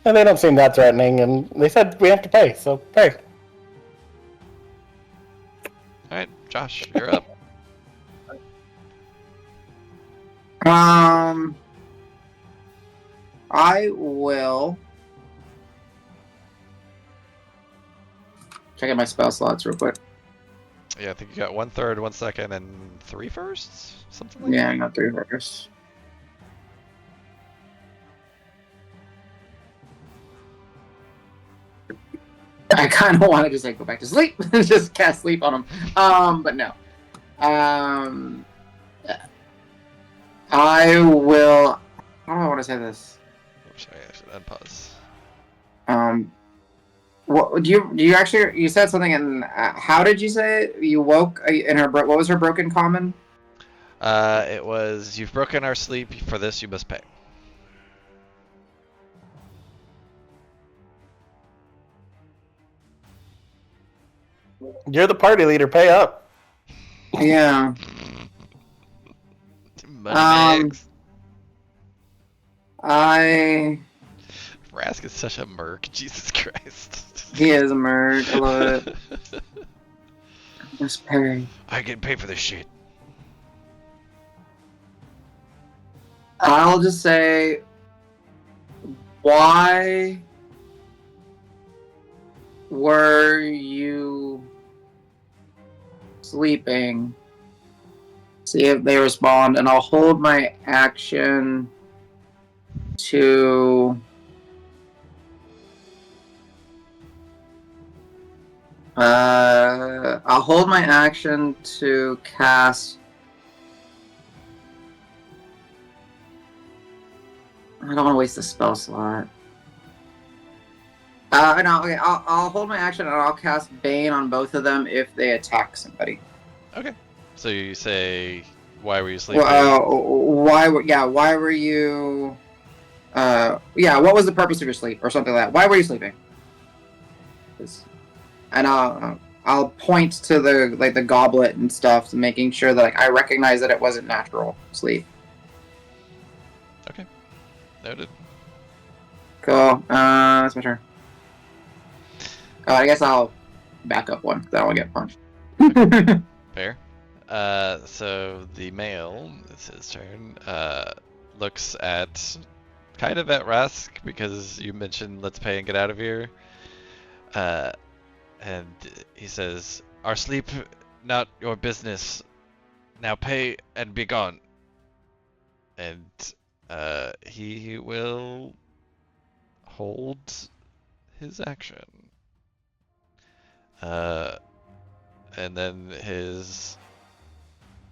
And they don't seem that threatening, and they said we have to pay, so pay. Alright, Josh, you're up. I will check out my spell slots real quick. Yeah, I think you got 1/3, 1 second, and 3 firsts? Something like Yeah, that? I got 3 first. I kind of want to just like go back to sleep, just cast sleep on them. But no. I will. How do I want to say this? Oops, sorry, I should unpause. What do you actually? You said something, and how did you say it? You woke in her. What was her broken common? It was, you've broken our sleep, for this you must pay. You're the party leader, pay up. Yeah. Money bags. Rask is such a merc, Jesus Christ. He is a merc. I love it. Just pay. I get paid for this shit. I'll just say, why were you sleeping? See if they respond, and I'll hold my action to cast. I don't want to waste the spell slot. No, okay, I'll hold my action and I'll cast Bane on both of them if they attack somebody. Okay. So you say, why were you sleeping? Why were you? What was the purpose of your sleep, or something like that? Why were you sleeping? And I'll point to the goblet and stuff, making sure that I recognize that it wasn't natural sleep. Okay. Noted. Cool. That's my turn. Oh, I guess I'll back up one, because I don't want to get punched. Fair. So the male, it's his turn, looks at, kind of at Rask, because you mentioned let's pay and get out of here. And he says, our sleep, not your business. Now pay and be gone. And he will hold his action. And then his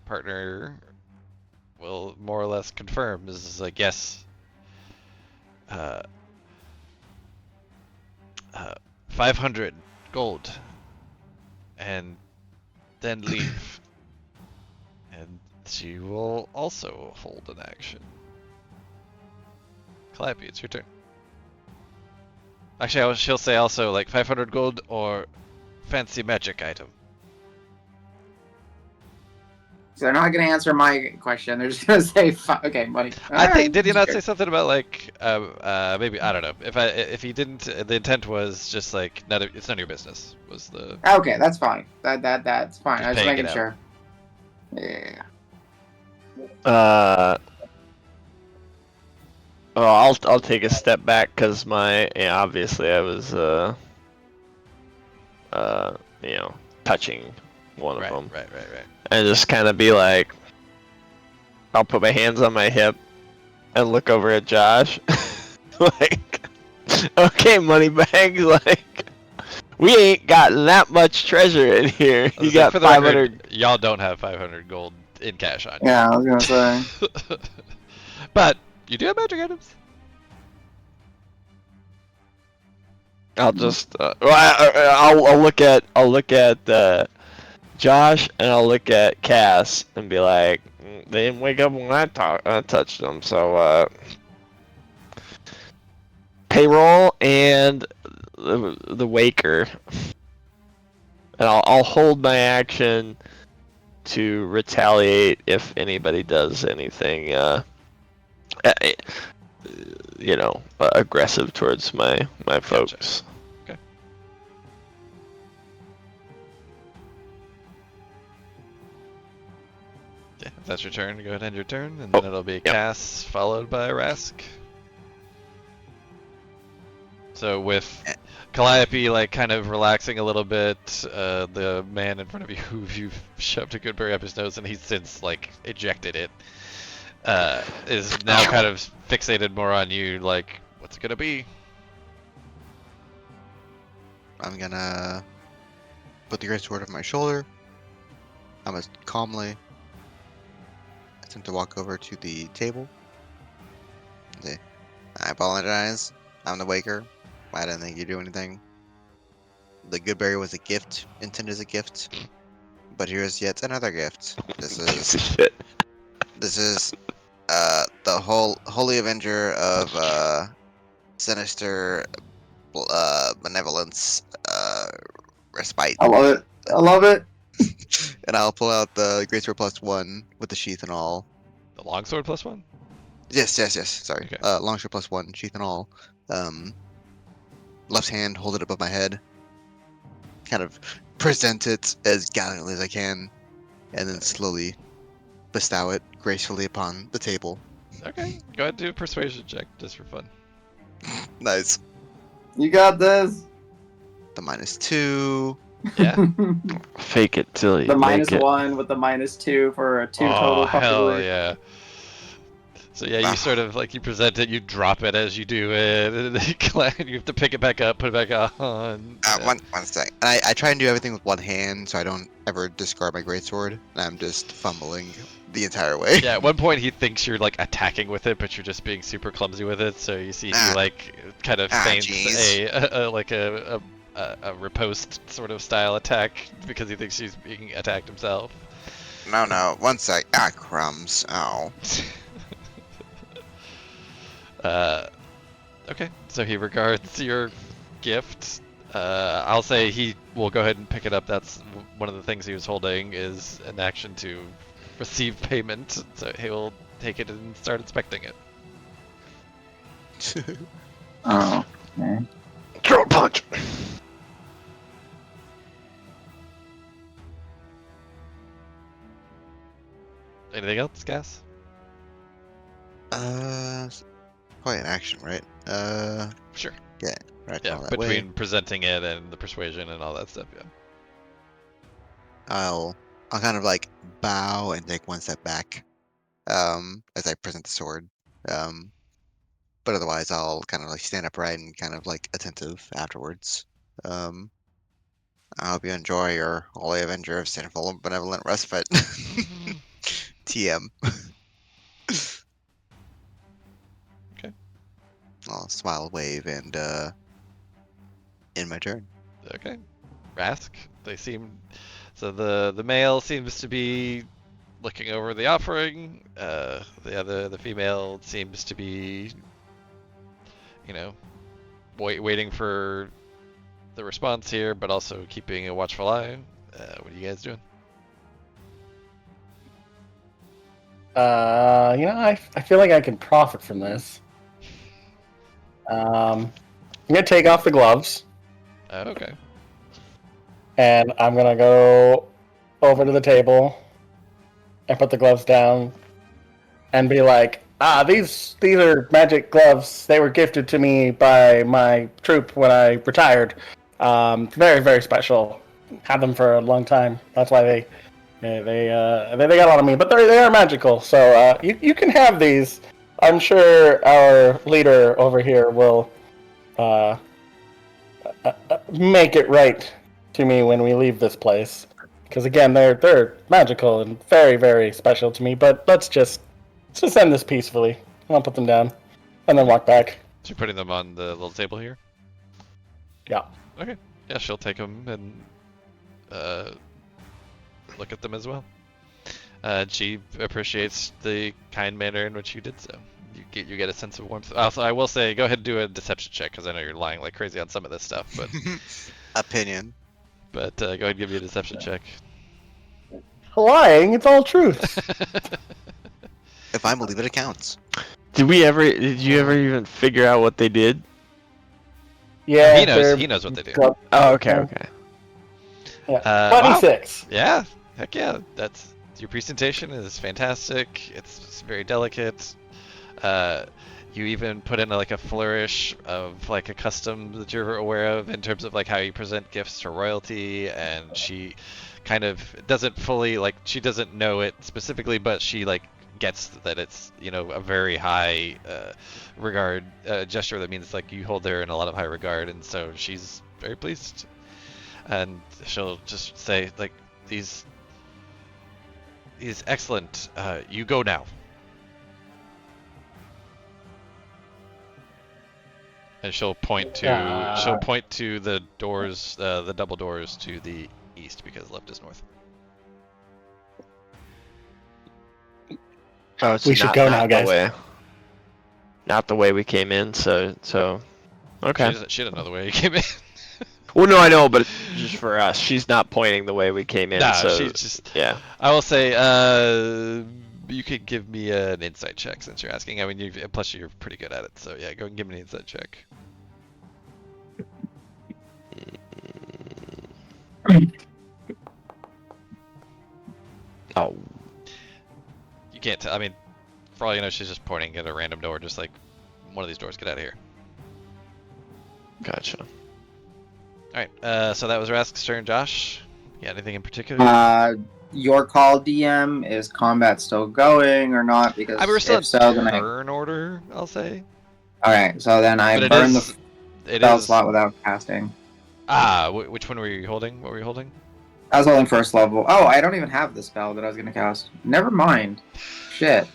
partner will more or less confirm. This is like, yes. 500 gold. And then leave. And she will also hold an action. Calliope, it's your turn. Actually, she'll say also like 500 gold or fancy magic item. So they're not going to answer my question. They're just going to say, okay, money. I think did he not sure. say something about like maybe I don't know if he didn't, the intent was just like it's none of your business was the Okay, that's fine. That's fine. Just I was just paying it making out. sure. Yeah. Well, I'll take a step back because obviously I was touching one of right, them, right. and just kind of be like, I'll put my hands on my hip and look over at Josh, like, okay, moneybags, like, we ain't gotten that much treasure in here. I was You saying, got for the 500. record, y'all don't have 500 gold in cash on you. Yeah, I was going to say. But you do have magic items. I'll just I'll look at Josh and I'll look at Cass and be like, they didn't wake up when I touched them, so payroll and the waker, and I'll hold my action to retaliate if anybody does anything aggressive towards my folks. Okay. Yeah, if that's your turn, go ahead and end your turn, and then it'll be Cass followed by Rask. So with Calliope like kind of relaxing a little bit, the man in front of you who you've shoved a good berry up his nose and he's since like ejected it, is now kind of fixated more on you, like, what's it gonna be? I'm gonna put the great sword on my shoulder. I'm gonna calmly attempt to walk over to the table. Say, I apologize. I'm the waker. I didn't think you'd do anything. The good berry was a gift, intended as a gift. But here's yet another gift. This is the holy avenger of sinister benevolence respite. I love it. I love it. And I'll pull out the greatsword +1 with the sheath and all. The longsword +1? Yes. Sorry. Okay. Longsword +1, sheath and all. Left hand, hold it above my head. Kind of present it as gallantly as I can, and then slowly bestow it gracefully upon the table. Okay, go ahead and do a persuasion check just for fun. Nice. You got this. The -2. Yeah. Fake it till you The make it. -1 with the -2 for a 2 Oh, total. hell Possibly. yeah. So yeah, you sort of like you present it, you drop it as you do it, and then you have to pick it back up, put it back on. One sec. I try and do everything with one hand, so I don't ever discard my greatsword. And I'm just fumbling the entire way. Yeah, at one point he thinks you're like attacking with it, but you're just being super clumsy with it. So you see he like kind of feints a riposte sort of style attack because he thinks he's being attacked himself. No. One sec. Crumbs. Oh. Okay, so he regards your gift. I'll say he will go ahead and pick it up. That's one of the things he was holding is an action to receive payment. So he will take it and start inspecting it. Oh, okay. Throw a punch. Anything else, Cass? Probably an action, right? Sure. Yeah. Right. Yeah, all that between way. presenting it and the persuasion and all that stuff, yeah. I'll kind of like bow and take one step back, as I present the sword. But otherwise I'll kind of like stand upright and kind of like attentive afterwards. I hope you enjoy your Holy Avenger of Sinful and Benevolent Respite. TM. Okay. I'll smile, wave, and end my turn. Okay. Rask, they seem... So the male seems to be looking over the offering. The female seems to be, waiting for the response here, but also keeping a watchful eye. What are you guys doing? I feel like I can profit from this. I'm gonna take off the gloves, Okay. and I'm gonna go over to the table and put the gloves down, and be like, these are magic gloves. They were gifted to me by my troop when I retired. Very, very special. Had them for a long time. That's why they got on me. But they are magical. So you can have these. I'm sure our leader over here will make it right to me when we leave this place. Because again, they're magical and very, very special to me. But let's just end this peacefully. I'll put them down, and then walk back. So you're putting them on the little table here? Yeah. Okay. Yeah, she'll take them and look at them as well. She appreciates the kind manner in which you did so. You get a sense of warmth. Also, I will say, go ahead and do a deception check, because I know you're lying like crazy on some of this stuff. But Opinion. go ahead and give me a deception check. Lying, it's all truth. If I believe it, it counts. Did you ever even figure out what they did? Yeah, he knows what they do. Oh, okay. Yeah. 26. Wow. Yeah, heck yeah. That's your presentation is fantastic. It's very delicate. You even put in like a flourish of like a custom that you're aware of in terms of like how you present gifts to royalty, and she kind of doesn't fully she doesn't know it specifically, but she like gets that it's a very high regard gesture. That means like you hold her in a lot of high regard, and so she's very pleased. And she'll just say like these excellent. You go now. And she'll point to the doors, the double doors to the east, because left is north. Oh, so We should go now, guys. Not the way we came in. So okay. She doesn't know the way you came in. Well, no, I know, but just for us, she's not pointing the way we came in. Nah, so she's just. Yeah. I will say, you could give me an insight check since you're asking. I mean, plus you're pretty good at it, so yeah, go and give me an insight check. Oh. You can't tell. I mean, for all you know, she's just pointing at a random door, just like one of these doors. Get out of here. Gotcha. All right. So that was Rask's turn. Josh, you got anything in particular? Your call, DM. Is combat still going or not? Because we're still if so, then turn order, I'll say. Alright, so then I But burn the spell is. slot without casting. Which one were you holding? What were you holding? I was holding first level. Oh, I don't even have the spell that I was gonna cast. Never mind. Shit.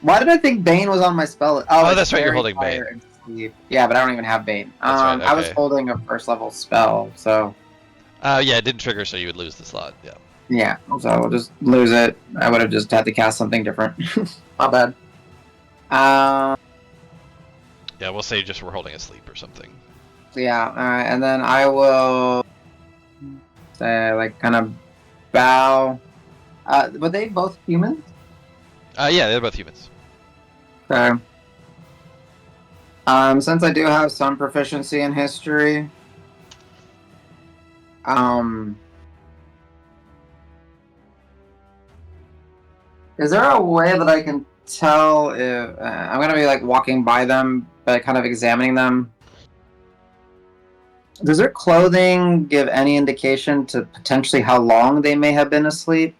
Why did I think Bane was on my spell? Oh, it's that's right, you're Fairy, holding Fire, Bane. and Sleep. Yeah, but I don't even have Bane. That's right, I was okay. holding a first level spell, so Yeah, it didn't trigger, so you would lose the slot. Yeah. yeah. So I'll just lose it. I would have just had to cast something different. My bad. Yeah, we'll say just we're holding asleep or something. Yeah, alright, and then I will say, like, kind of bow. Were they both humans? Yeah, they're both humans. Okay. Since I do have some proficiency in history, is there a way that I can tell if I'm gonna be like walking by them, but kind of examining them? Does their clothing give any indication to potentially how long they may have been asleep?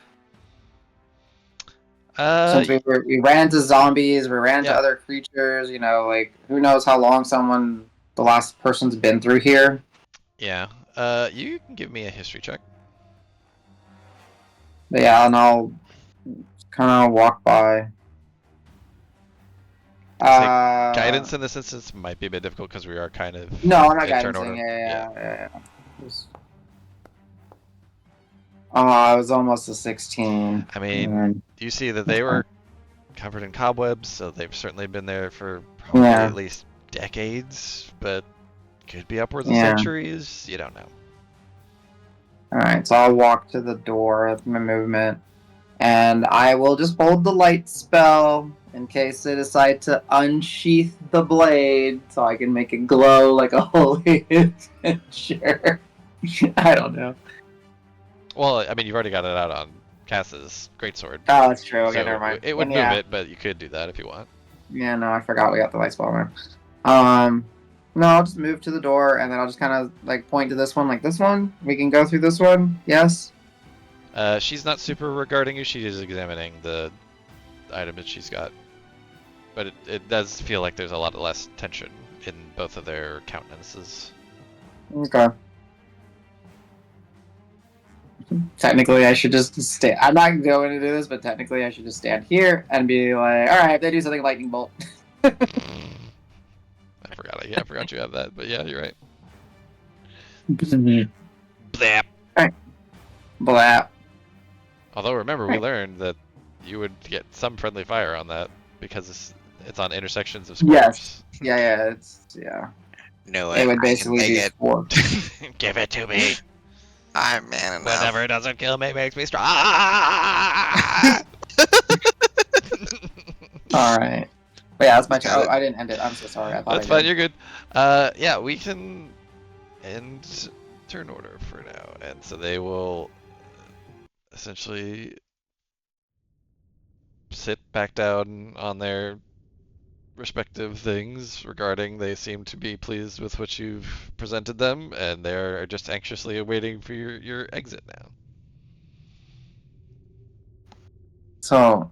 Since we ran into zombies, we ran into other creatures, like who knows how long the last person's been through here. Yeah. You can give me a history check. But yeah, and I'll kind of walk by. Guidance in this instance might be a bit difficult because we are kind of No, I'm not in turn guiding. order. Yeah. I was almost a 16. I mean, you see that they were covered in cobwebs, so they've certainly been there for probably at least decades, but could be upwards of centuries. You don't know. Alright, so I'll walk to the door with my movement. And I will just hold the light spell in case they decide to unsheath the blade so I can make it glow like a holy adventure. I don't know. Well, I mean, you've already got it out on Cass's greatsword. Oh, that's true. Okay, So never mind. it would Then, move yeah. it, but you could do that if you want. Yeah, no, I forgot we got the light spell, man. No, I'll just move to the door and then I'll just kind of like point to this one, like this one. We can go through this one. Yes. She's not super regarding you. She is examining the item that she's got. But it does feel like there's a lot less tension in both of their countenances. Okay. Technically, I should just stay. I'm not going to do this, but technically, I should just stand here and be like, all right, if they do something, lightning bolt. I forgot. I forgot you have that. But yeah, you're right. Blap. Blap. Although remember, we learned that you would get some friendly fire on that because it's on intersections of squares. Yes. Yeah, yeah. No, It would I can basically make be it. 4. Give it to me. I'm man enough. Whatever doesn't kill me makes me strong. All right. But yeah, that's my turn. Got Oh, it. I didn't end it. I'm so sorry. I thought That's I fine. did. You're good. Yeah, we can end turn order for now, and so they will essentially sit back down on their respective things regarding they seem to be pleased with what you've presented them, and they're just anxiously awaiting for your exit now. So,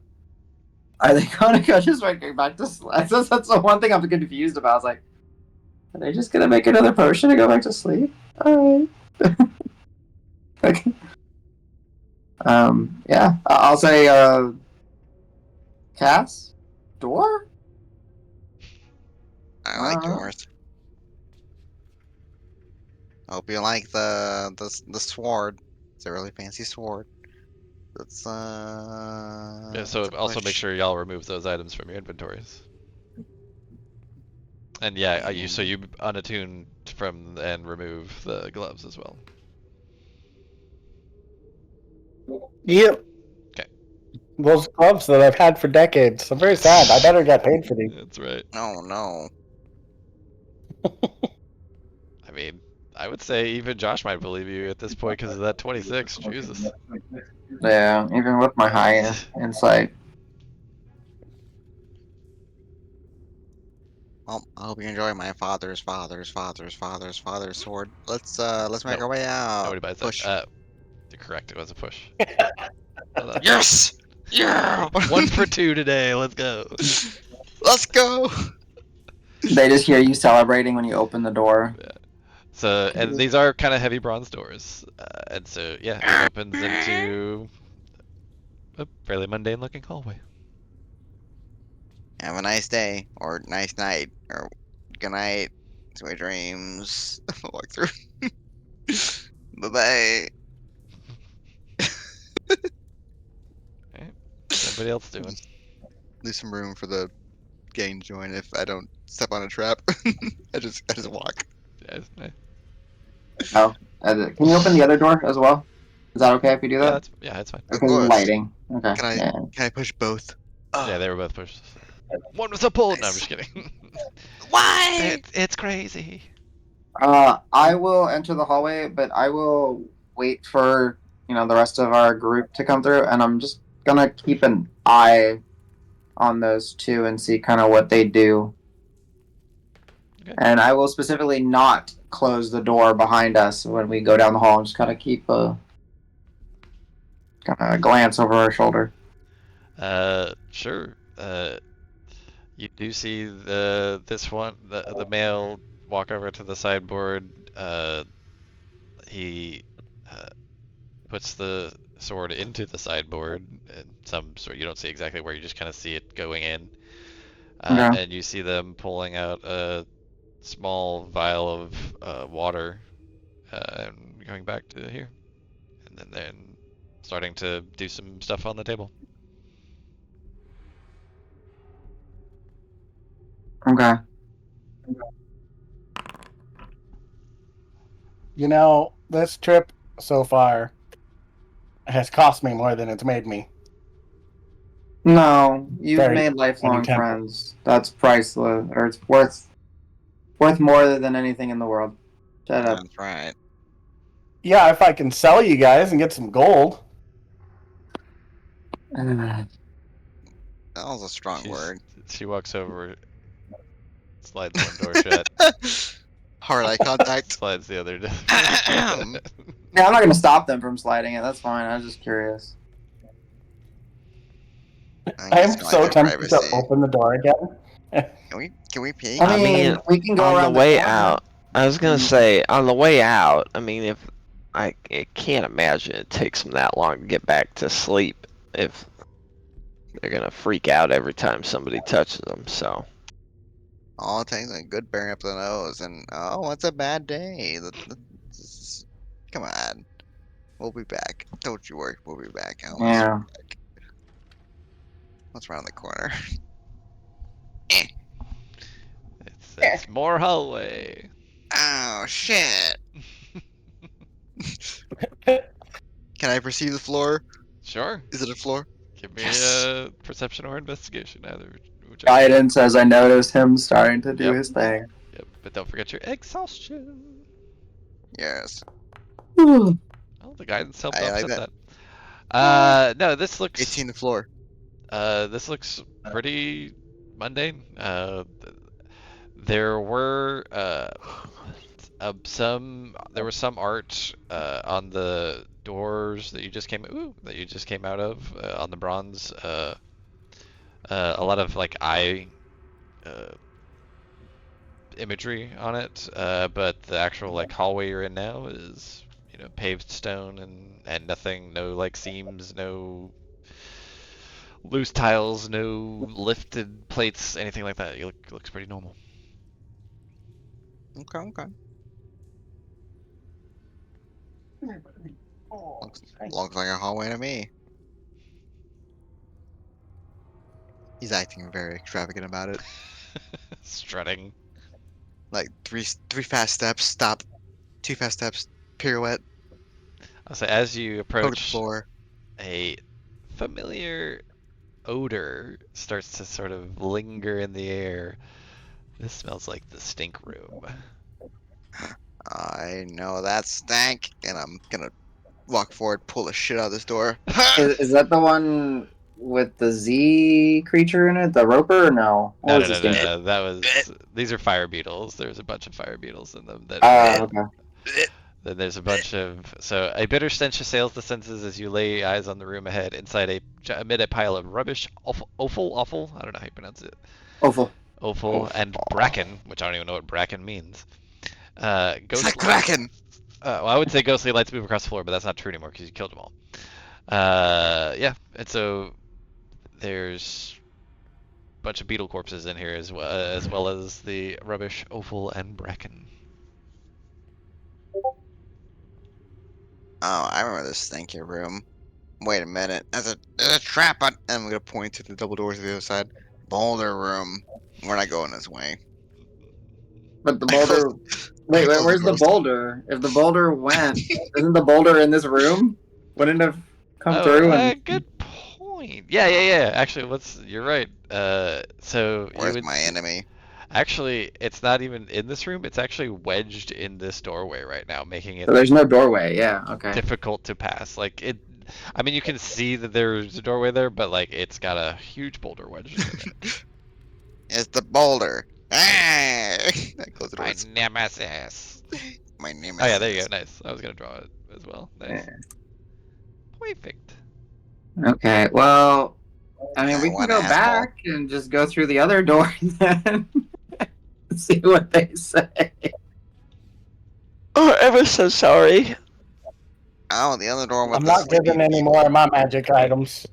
are they going to go just right back to sleep? That's the one thing I'm confused about. I was like, are they just going to make another potion and go back to sleep? Alright. Okay. Yeah. I'll say, Cass? Door? I like yours. Hope you like the sword. It's a really fancy sword. Let's Yeah, so let's also make push. sure y'all remove those items from your inventories. And yeah, you unattune from and remove the gloves as well. Yep. Okay. Those gloves that I've had for decades. I'm very sad. I better get paid for these. That's right. Oh no. I mean, I would say even Josh might believe you at this point because of that 26. Jesus. Yeah, even with my high insight. Well, I hope you enjoy my father's sword. Let's make our way out. Nobody buys Push. that. You're correct. It was a push. Yes! Yeah! 1 for 2 today. Let's go. Let's go! They just hear you celebrating when you open the door. So, and these are kind of heavy bronze doors, and so yeah, it opens into a fairly mundane looking hallway. Have a nice day, or nice night, or good night, sweet dreams. Walk through. Bye bye. Alright. What's everybody else doing? Leave some room for the gang to join if I don't step on a trap. I just walk. Oh, can you open the other door as well? Is that okay if you do that? Yeah, that's fine. Of Because of course. lighting. Okay. Can I push both? Yeah, they were both pushed. One was a pull. No, I'm just kidding. Why? It's crazy. I will enter the hallway, but I will wait for the rest of our group to come through, and I'm just gonna keep an eye on those two and see kind of what they do. Okay. And I will specifically not close the door behind us when we go down the hall, and just kind of keep a glance over our shoulder. Sure. You do see the male walk over to the sideboard. He puts the sword into the sideboard, and some sort you don't see exactly where, you just kind of see it going in. Okay. And you see them pulling out a small vial of water, and going back to here, and then starting to do some stuff on the table. Okay. This trip so far has cost me more than it's made me. No, you've Very made lifelong temple. friends. That's priceless, or it's worth more than anything in the world. Shut up. That's right. Yeah, if I can sell you guys and get some gold. That was a strong word. She walks over, slides one door shut, Hard eye contact. slides the other door. Yeah, I'm not gonna stop them from sliding it. That's fine. I was just curious. I am so tempted to open the door again. Can we peek? I mean, we can go on around the way corner. out. I was gonna say on the way out. I mean, if I can't imagine it takes them that long to get back to sleep if they're gonna freak out every time somebody touches them. So. All it takes is a good burn up the nose, and oh, it's a bad day. Come on, we'll be back. Don't you worry, we'll be back. Yeah. What's around the corner? It's more hallway. Oh shit! Can I perceive the floor? Sure. Is it a floor? Give me Yes. a perception or investigation, either. Whichever. Guidance as I notice him starting to do Yep. his thing. Yep, but don't forget your exhaustion. Yes. Oh, the guidance helped I like offset that. No, this looks. 18 the floor. This looks pretty mundane. There were some art on the doors that you just came out of on the bronze. A lot of like eye imagery on it, but the actual like hallway you're in now is paved stone and nothing, no like seams, no loose tiles, no lifted plates, anything like that. It looks pretty normal. Okay. Looks like a hallway to me. He's acting very extravagant about it. Strutting. Like three fast steps, stop. 2 fast steps, pirouette, I'll say as you go to the approach, floor. a familiar odor starts to sort of linger in the air. This smells like the stink room. I know that stank, and I'm gonna walk forward, pull the shit out of this door. Is that the one with the Z creature in it? The roper or no? What No, was no, this no, thing? no, that was. These are fire beetles. There's a bunch of fire beetles in them. Okay. Then there's a bunch of. So a bitter stench assails the senses as you lay eyes on the room ahead. Amid a pile of rubbish, offal. I don't know how you pronounce it. Offal and bracken, which I don't even know what bracken means. It's like Kraken! Well, I would say ghostly lights move across the floor, but that's not true anymore because you killed them all. Yeah, and so there's a bunch of beetle corpses in here as well as the rubbish, offal, and bracken. Oh, I remember this stinky room. Wait a minute. There's a trap on. And I'm gonna point to the double doors to the other side. Boulder room. We're not going this way. But the boulder. Wait, where's the boulder? If the boulder went, isn't the boulder in this room? Wouldn't it have come through? Good point. Yeah. Actually, you're right. So Where's my enemy? Actually, it's not even in this room. It's actually wedged in this doorway right now, making it So there's no doorway. Yeah. Okay. difficult to pass. Like it. I mean, you can see that there's a doorway there, but like it's got a huge boulder wedged in it. It's the boulder. Ah! Close the My doors. nemesis. My name is. Oh yeah, there you go. Nice. I was gonna draw it as well. Nice. Yeah. Perfect. Okay. Well, I mean, I we can want go asshole. back and just go through the other door then. See what they say. Oh, ever so sorry. Oh, the other door with I'm the not sleepy giving any people. more of my magic items.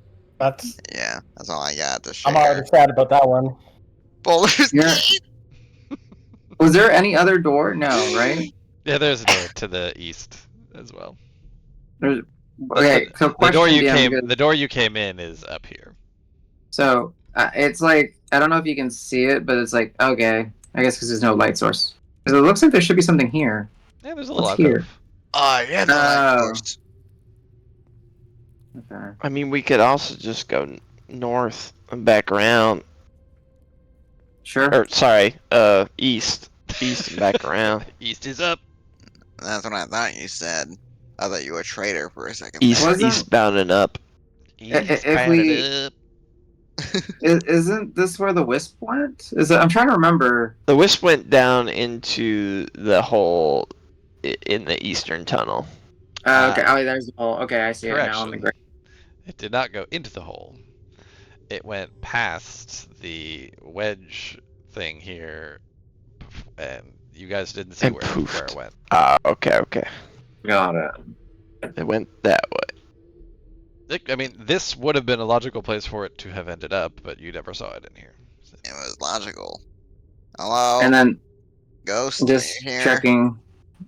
Yeah, that's all I got to share. I'm already sad about that one. Boulder's Yeah. Gate! Was there any other door? No, right? Yeah, there's a door to the east as well. There's, okay. So The door question, you DM, the door you came in is up here. So it's like I don't know if you can see it, but it's like okay. I guess because there's no light source. Because it looks like there should be something here. Yeah, there's a little What's alcove. here? Oh, yeah, the light Oh. source. Okay. I mean, we could also just go north and back around. Sure. Or sorry, east and back around. East is up. That's what I thought you said. I thought you were a traitor for a second. East, Wasn't- eastbound and up. East if we- up. Isn't this where the wisp went? I'm trying to remember. The wisp went down into the hole in the eastern tunnel. Okay. Oh, there's the hole. Okay, I see it now on the Correction. grid. It did not go into the hole. It went past the wedge thing here, and you guys didn't see And where poofed. it went. Okay. Got it. It went that way. I mean, this would have been a logical place for it to have ended up, but you never saw it in here. It was logical. Hello, And then ghost. just are you here? checking.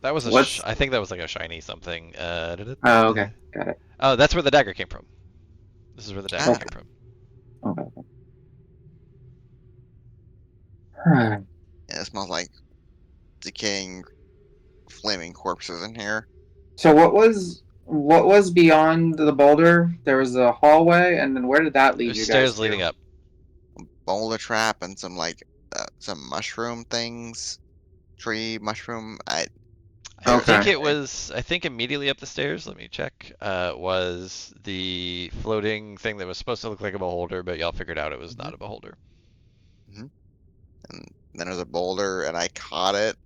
That was I think that was like a shiny something. Oh, okay. Got it. Oh, that's where the dagger came from. This is where the dagger Ah. came from. Okay. Yeah, it smells like decaying, flaming corpses in here. So what was beyond the boulder? There was a hallway, and then where did that lead There's you guys stairs to? leading up. Boulder trap and some some mushroom things, tree mushroom. I Okay. think it was. I think immediately up the stairs. Let me check. Was the floating thing that was supposed to look like a beholder, but y'all figured out it was not a beholder. And then there's a boulder, and I caught it,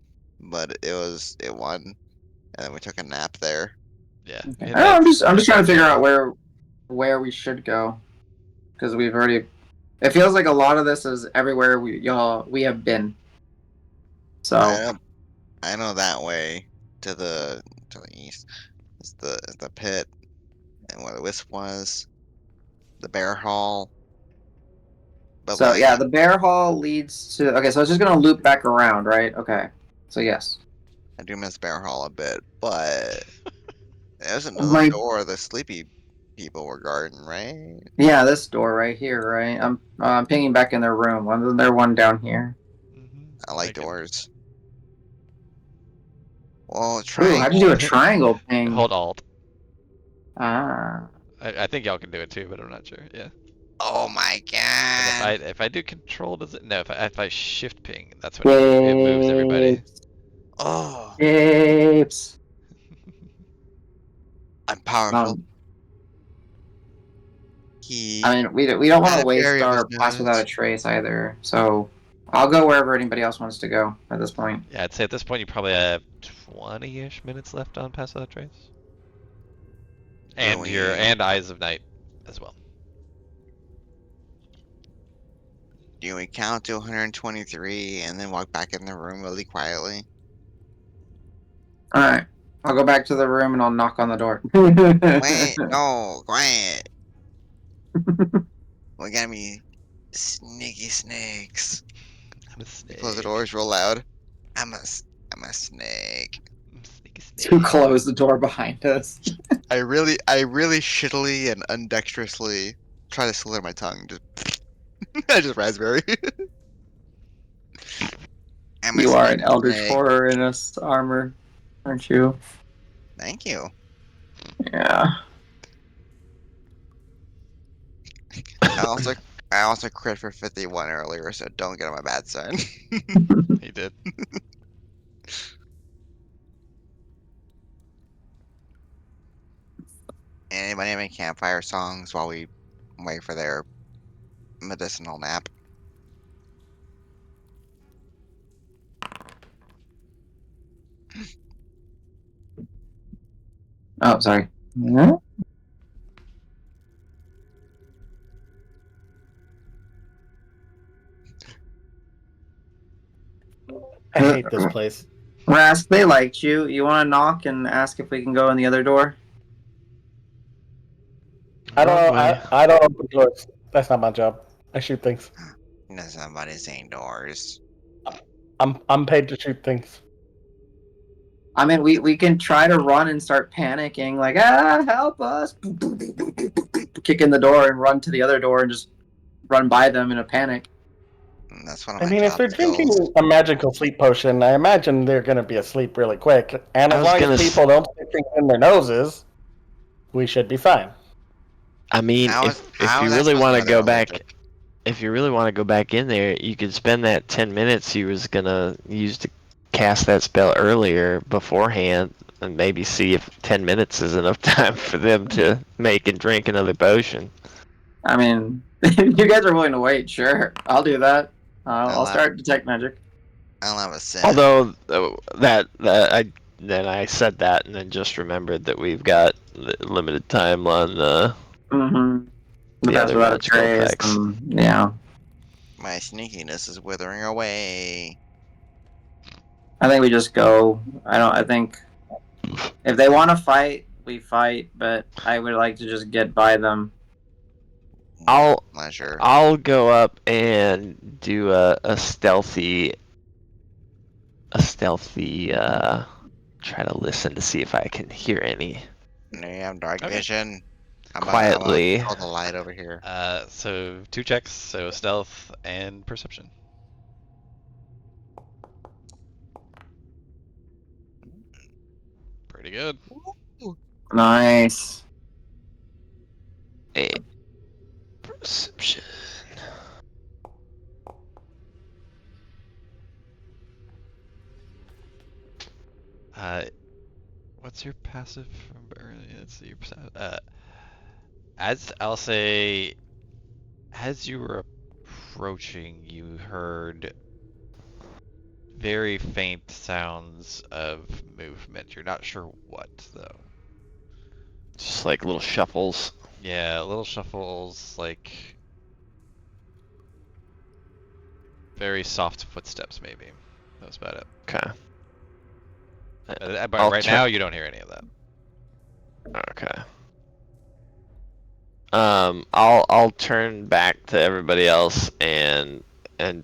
but it won. And then we took a nap there. Yeah. Okay. and I'm that's- just trying to figure out where we should go, because we've already. It feels like a lot of this is everywhere we have been. So I know that way to the east is the pit, and where the wisp was, the bear hall. But so yeah, the bear hall leads to. Okay, so it's just gonna loop back around, right? Okay. So yes. I do miss bear hall a bit, but there's another My- door the sleepy people were guarding, right? Yeah, this door right here, right? I'm pinging back in their room. Wasn't there one down here? Mhm. I like can- doors. Well, Ooh, try. how'd you do a triangle ping? Hold Alt. Ah. I think y'all can do it too, but I'm not sure. Yeah. Oh my And god! if I do control, does it? No. If I shift ping, that's when it moves everybody. Oh, Apes. I'm powerful. I mean, we don't want That to waste area was our pass without a nuts. trace either. So I'll go wherever anybody else wants to go at this point. Yeah, I'd say at this point you probably have 20-ish minutes left on Pass Without Trace. And Really? your Eyes of Night as well. Do we count to 123 and then walk back in the room really quietly? All right. I'll go back to the room and I'll knock on the door. Wait, no, quiet. We gotta be sneaky snakes. I'm a snake. Close the doors real loud. I'm a snake. Sneaky snake. To close the door behind us. I really shittily and undexterously try to slither my tongue. I just raspberry. I'm a You are an sneaky eldritch snake. horror in this armor, aren't you? Thank you. Yeah. I also crit for 51 earlier, so don't get on my bad side. He did. Anybody have any campfire songs while we wait for their medicinal nap? Oh, sorry. Yeah. I hate this place. Rask, they liked you. You want to knock and ask if we can go in the other door? I don't know. Probably. I don't open doors. That's not my job. I shoot things. No, somebody's saying doors. I'm paid to shoot things. I mean, we can try to run and start panicking, like, help us! Kick in the door and run to the other door and just run by them in a panic. And that's one of I my mean, if top they're drinking skills. a magical sleep potion, I imagine they're going to be asleep really quick. And I as was long gonna as s- people don't stick things in their noses, we should be fine. I mean, How if you is that really supposed want to to know go they're back, allergic? if you really want to go back in there, you could spend that 10 minutes you was gonna use to cast that spell earlier beforehand, and maybe see if 10 minutes is enough time for them to make and drink another potion. I mean, if you guys are willing to wait, sure, I'll do that. I'll have- start detect magic. I don't have a set. Although I said that and then just remembered that we've got limited time on Mm-hmm. The the pass other without a magical trace, effects. yeah. My sneakiness is withering away. I think we just go. I think if they want to fight, we fight. But I would like to just get by them. I'll Pleasure. I'll go up and do a stealthy try to listen to see if I can hear any No, you have dark Okay. vision. I'm about quietly. to control the light over here. So 2 checks, so stealth and perception. Pretty good. Nice. A perception. What's your passive from earlier? Let's see your as I'll say, as you were approaching, you heard very faint sounds of movement. You're not sure what though. Just like little shuffles. Yeah, little shuffles, like very soft footsteps, maybe. That was about it. Okay. But I'll right now, you don't hear any of that. Okay. I'll turn back to everybody else and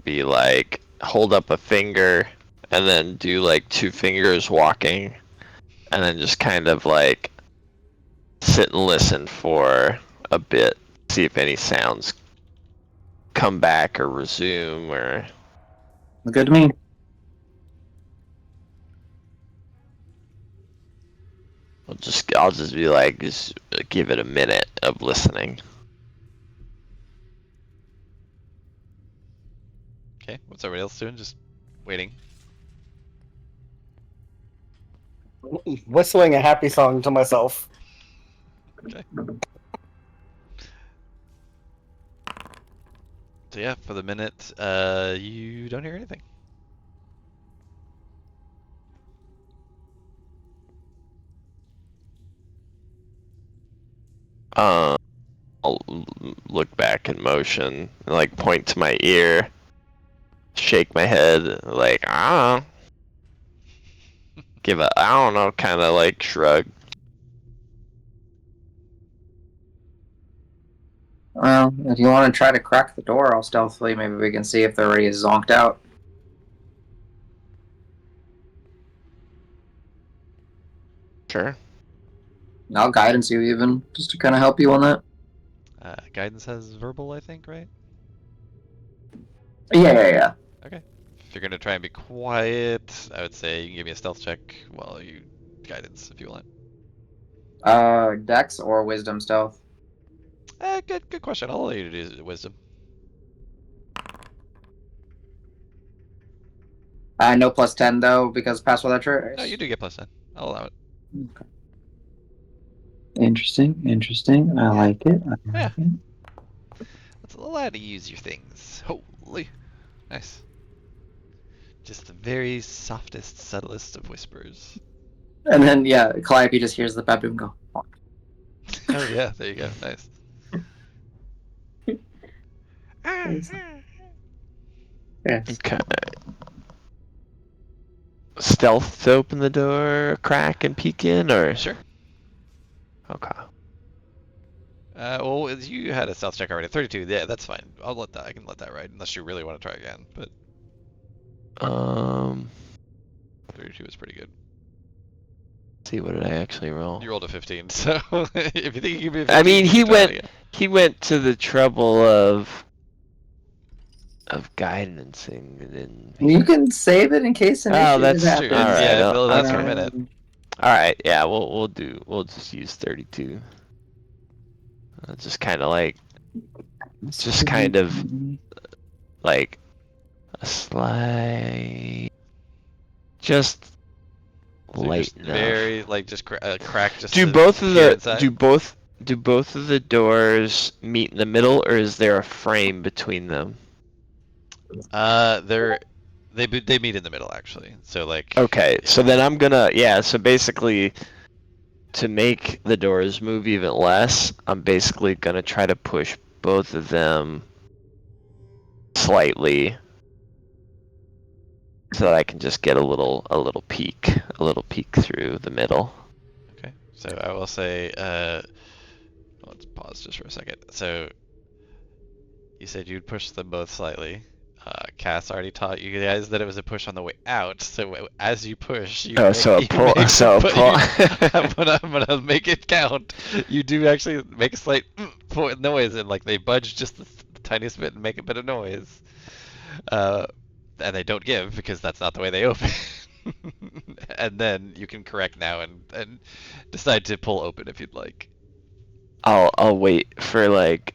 be like, hold up a finger, and then do like 2 fingers walking, and then just kind of like sit and listen for a bit, see if any sounds come back or resume or. Good to me. I'll just be like, just give it a minute of listening. Okay, what's everybody else doing? Just waiting. Whistling a happy song to myself. Okay. So yeah, for the minute, you don't hear anything. I'll look back in motion and like point to my ear, shake my head, like I don't know, give a I don't know, kind of like shrug. Well, if you want to try to crack the door, I'll stealthily. Maybe we can see if they're already zonked out. Sure. I'll guidance you even, just to kind of help you on that. Guidance has verbal, I think, right? Yeah. Okay. If you're gonna try and be quiet, I would say you can give me a stealth check while you guidance if you want. Dex or wisdom stealth? Good question. I'll allow you to do wisdom. No plus 10 though, because pass without trace. No, you do get plus 10. I'll allow it. Okay. Interesting. I like it. Yeah. Let's allow you to use your things. Holy. Nice. Just the very softest, subtlest of whispers. And then, yeah, Calliope just hears the baboon go. Oh yeah, there you go. Nice. Yes. Okay. Stealth to open the door, crack and peek in, or Sure. okay. Well, you had a stealth check already. 32. Yeah, that's fine. I can let that ride, unless you really want to try again. But 32 is pretty good. See, what did I actually roll? You rolled a 15, so if you think you can be a 15, I mean, you he can try it went again. he went to the trouble of guidancing and then. You can save it in case an Oh, issue that's happens. true. All right, Yeah, Bill, that's for a okay. minute. All right, yeah, we'll just use 32. just kind of like like a slight, just So light just enough. very like just crack just Do to both of peer the inside? do both of the doors meet in the middle, or is there a frame between them? They meet in the middle actually. So like Okay, yeah. so then so basically to make the doors move even less, I'm basically gonna try to push both of them slightly so that I can just get a little peek through the middle. Okay. So I will say let's pause just for a second. So you said you'd push them both slightly. Cass already taught you guys that it was a push on the way out. So as you push, you Oh, make, so a you pull, make so a the, pull. I'm gonna make it count. You do actually make a slight noise, and like they budge just the tiniest bit and make a bit of noise. And they don't give because that's not the way they open. And then you can correct now and decide to pull open if you'd like. I'll wait for like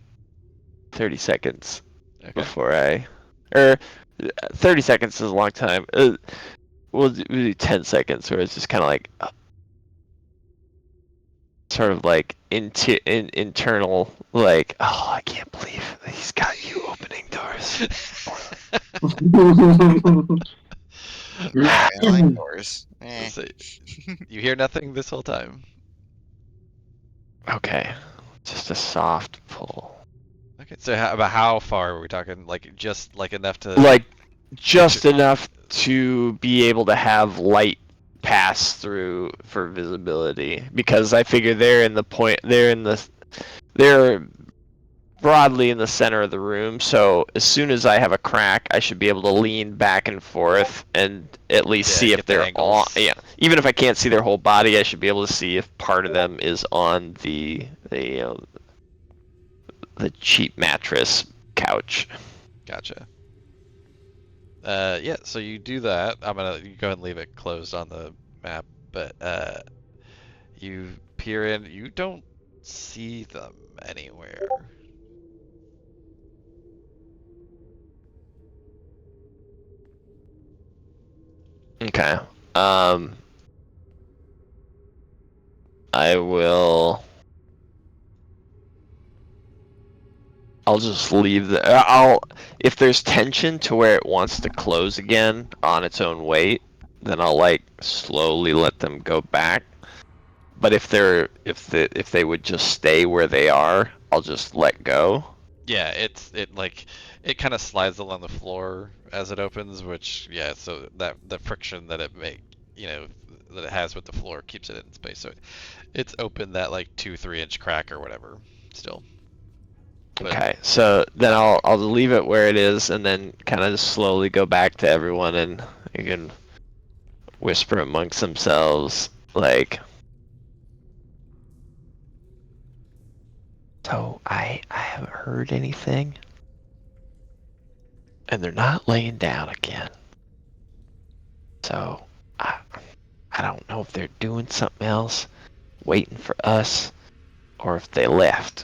30 seconds Okay. before or 30 seconds is a long time. We'll do 10 seconds where it's just kind of like sort of like internal, like, oh, I can't believe he's got you opening doors. I like doors. So, you hear nothing this whole time. Okay, just a soft pull. Okay, so about how far are we talking? Like just like enough to Like just enough to be able to have light pass through for visibility, because I figure they're broadly in the center of the room, so as soon as I have a crack, I should be able to lean back and forth and at least see if get the they're on. angles. Yeah, even if I can't see their whole body, I should be able to see if part of them is on the cheap mattress couch. Gotcha. Yeah, so you do that. You go ahead and leave it closed on the map, but you peer in. You don't see them anywhere. Okay. I'll just leave if there's tension to where it wants to close again on its own weight, then I'll like slowly let them go back. But if they would just stay where they are, I'll just let go. Yeah, it kind of slides along the floor as it opens, which so that the friction that that it has with the floor keeps it in space. So it's open that like 2-3 inch crack or whatever still. But, okay, so then I'll leave it where it is, and then kind of just slowly go back to everyone, and you can whisper amongst themselves like, so I haven't heard anything, and they're not laying down again. So I don't know if they're doing something else, waiting for us, or if they left.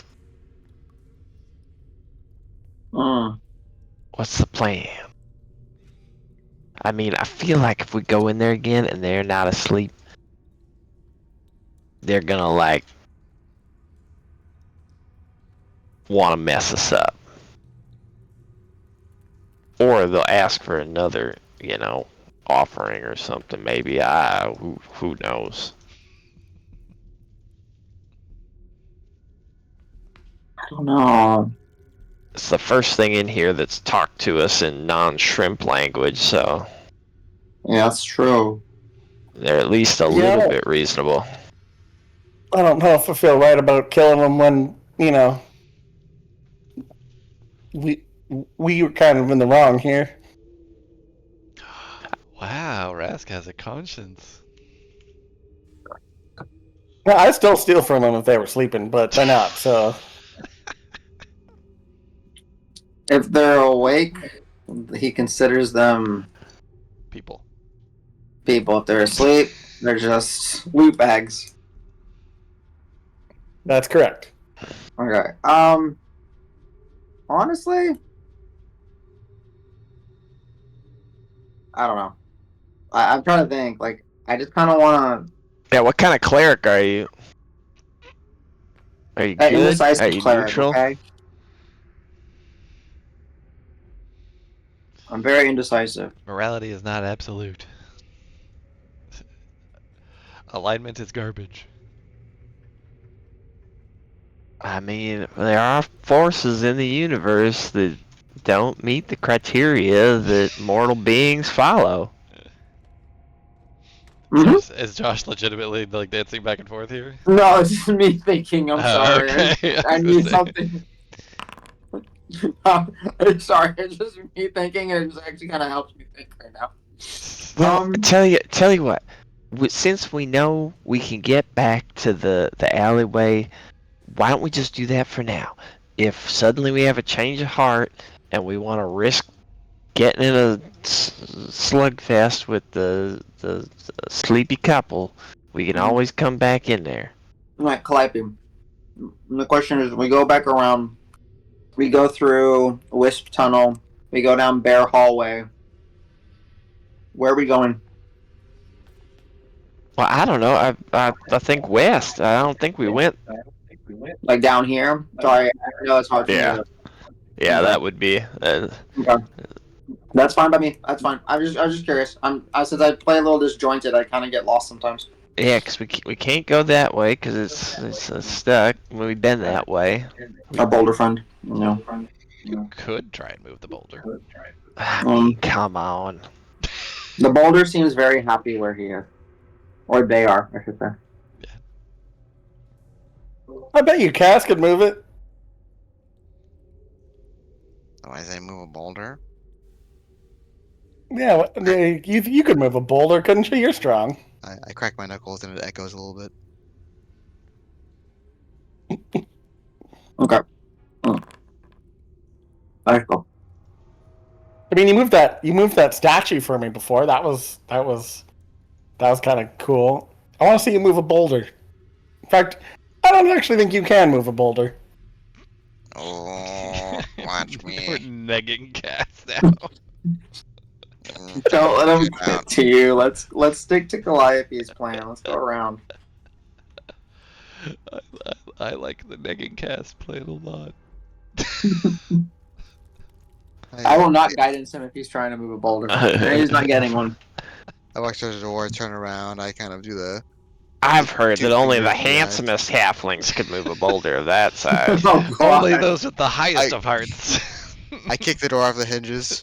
What's the plan? I mean, I feel like if we go in there again and they're not asleep, they're gonna like want to mess us up, or they'll ask for another, offering or something. Maybe who knows? I don't know. It's the first thing in here that's talked to us in non-shrimp language, so Yeah, that's true. they're at least a little bit reasonable. I don't know if I feel right about killing them when, we were kind of in the wrong here. wow, Rask has a conscience. Well, I'd still steal from them if they were sleeping, but they're not, so. If they're awake, he considers them People. people. If they're asleep, they're just loot bags. That's correct. Okay. Honestly, I don't know. I'm trying to think. Like, I just kind of want Yeah, what kind of cleric are you? Are you to good? Are indecisive you cleric. neutral? Okay. I'm very indecisive. Morality is not absolute. Alignment is garbage. I mean, there are forces in the universe that don't meet the criteria that mortal beings follow. Mhm. Is Josh legitimately like dancing back and forth here? No, it's just me thinking. I'm sorry. Okay. I was gonna need say. something. Sorry, it's just me thinking, and it just actually kind of helps me think right now. Well, tell you what. Since we know we can get back to the alleyway, why don't we just do that for now? If suddenly we have a change of heart and we want to risk getting in a slugfest with the sleepy couple, we can always come back in there. Like Calliope. The question is, we go back around. We go through Wisp Tunnel. We go down Bear Hallway. Where are we going? Well, I don't know. I think west. I don't think we went. Like down here? Sorry, I know it's hard for me Yeah. to. Yeah, Okay. that would be. Okay. That's fine by me. That's fine. I was just curious. Since I play a little disjointed, I kind of get lost sometimes. Yeah, because we can't go that way because it's stuck. We've been that way. Our boulder friend. No. You could try and move the boulder. I mean, come on. The boulder seems very happy where he is, or they are, I should say. I bet you Cass could move it. Why did I move a boulder? Yeah, you could move a boulder, couldn't you? You're strong. I crack my knuckles and it echoes a little bit. Okay. That's cool. I mean, you moved that statue for me before. That was kind of cool. I want to see you move a boulder. In fact, I don't actually think you can move a boulder. Oh, watch We're me. negging Cass now. Don't let him fit to you. Let's stick to Calliope's plan. Let's go around. I like the negging Cass plan a lot. I will not guidance him if he's trying to move a boulder. And he's not getting one. I walk to the door, turn around, I kind of do the. I've heard Two that only the fingers in the eyes. handsomest halflings could move a boulder of that size. Oh, God. Only those with the highest of hearts. I kick the door off the hinges.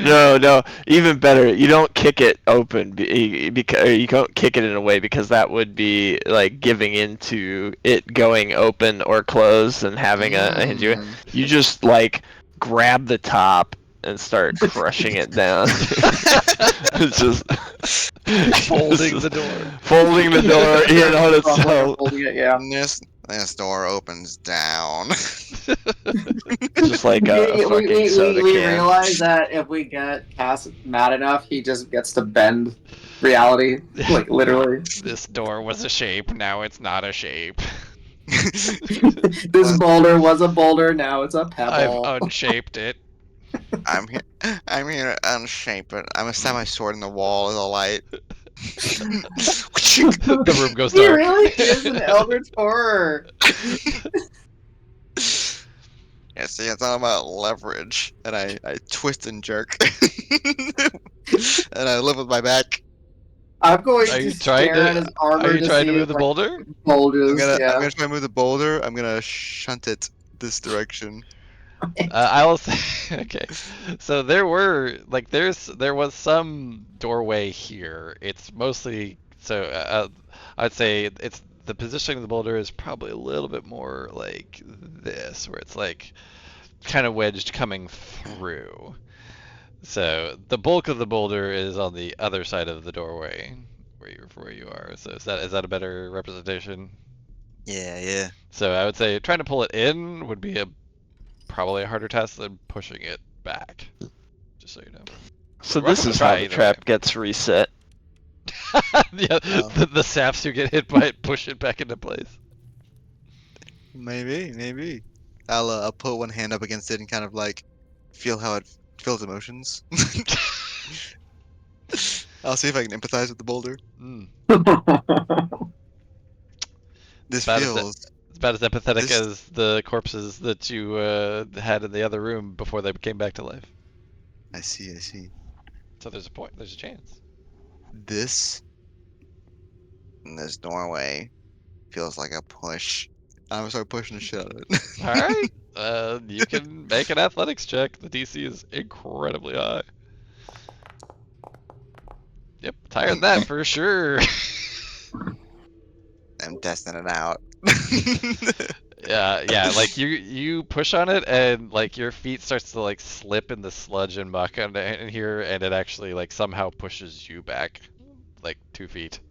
No, even better. You don't kick it open because you don't kick it in a way because that would be like giving into it going open or closed and having a hinge. You just like grab the top and start crushing it down. It's just Folding the door. Folding the door in on itself. Holding it, yeah. And this door opens down. Just like a fucking soda we can. realize that if we get Cass mad enough, he just gets to bend reality, like literally. This door was a shape, now it's not a shape. This boulder was a boulder, now it's a pebble. I've unshaped it. I'm here to unshape it. I'm gonna stab my sword in the wall as a light. The room goes He dark. really is an Eldritch horror. Yeah, see, it's all about leverage. And I twist and jerk. And I live with my back. I'm going Are you to trying stare at to? his armor Are you trying to see move if, the like, boulder? bulges. I'm Yeah. gonna try to move the boulder. I'm gonna shunt it this direction. I will say, okay. So there was some doorway here. It's mostly I'd say it's the positioning of the boulder is probably a little bit more like this, where it's like kind of wedged coming through. So the bulk of the boulder is on the other side of the doorway where you are. So is that a better representation? Yeah. So I would say trying to pull it in would be probably a harder task than pushing it back. Just so you know. So We're this welcome to is try how the either trap way. gets reset. Yeah, the saps who get hit by it push it back into place. Maybe. I'll put one hand up against it and kind of like feel how it feels emotions. I'll see if I can empathize with the boulder. Mm. This About as feels. It's about as empathetic This- as the corpses that you had in the other room before they came back to life. I see. So there's a point. There's a chance. This doorway feels like a push. I'm gonna start pushing the shit out of it. All right. You can make an athletics check. The DC is incredibly high. Yep, higher than that for sure. I'm testing it out. Yeah, like you push on it and like your feet starts to like slip in the sludge and muck in here, and it actually like somehow pushes you back like 2 feet.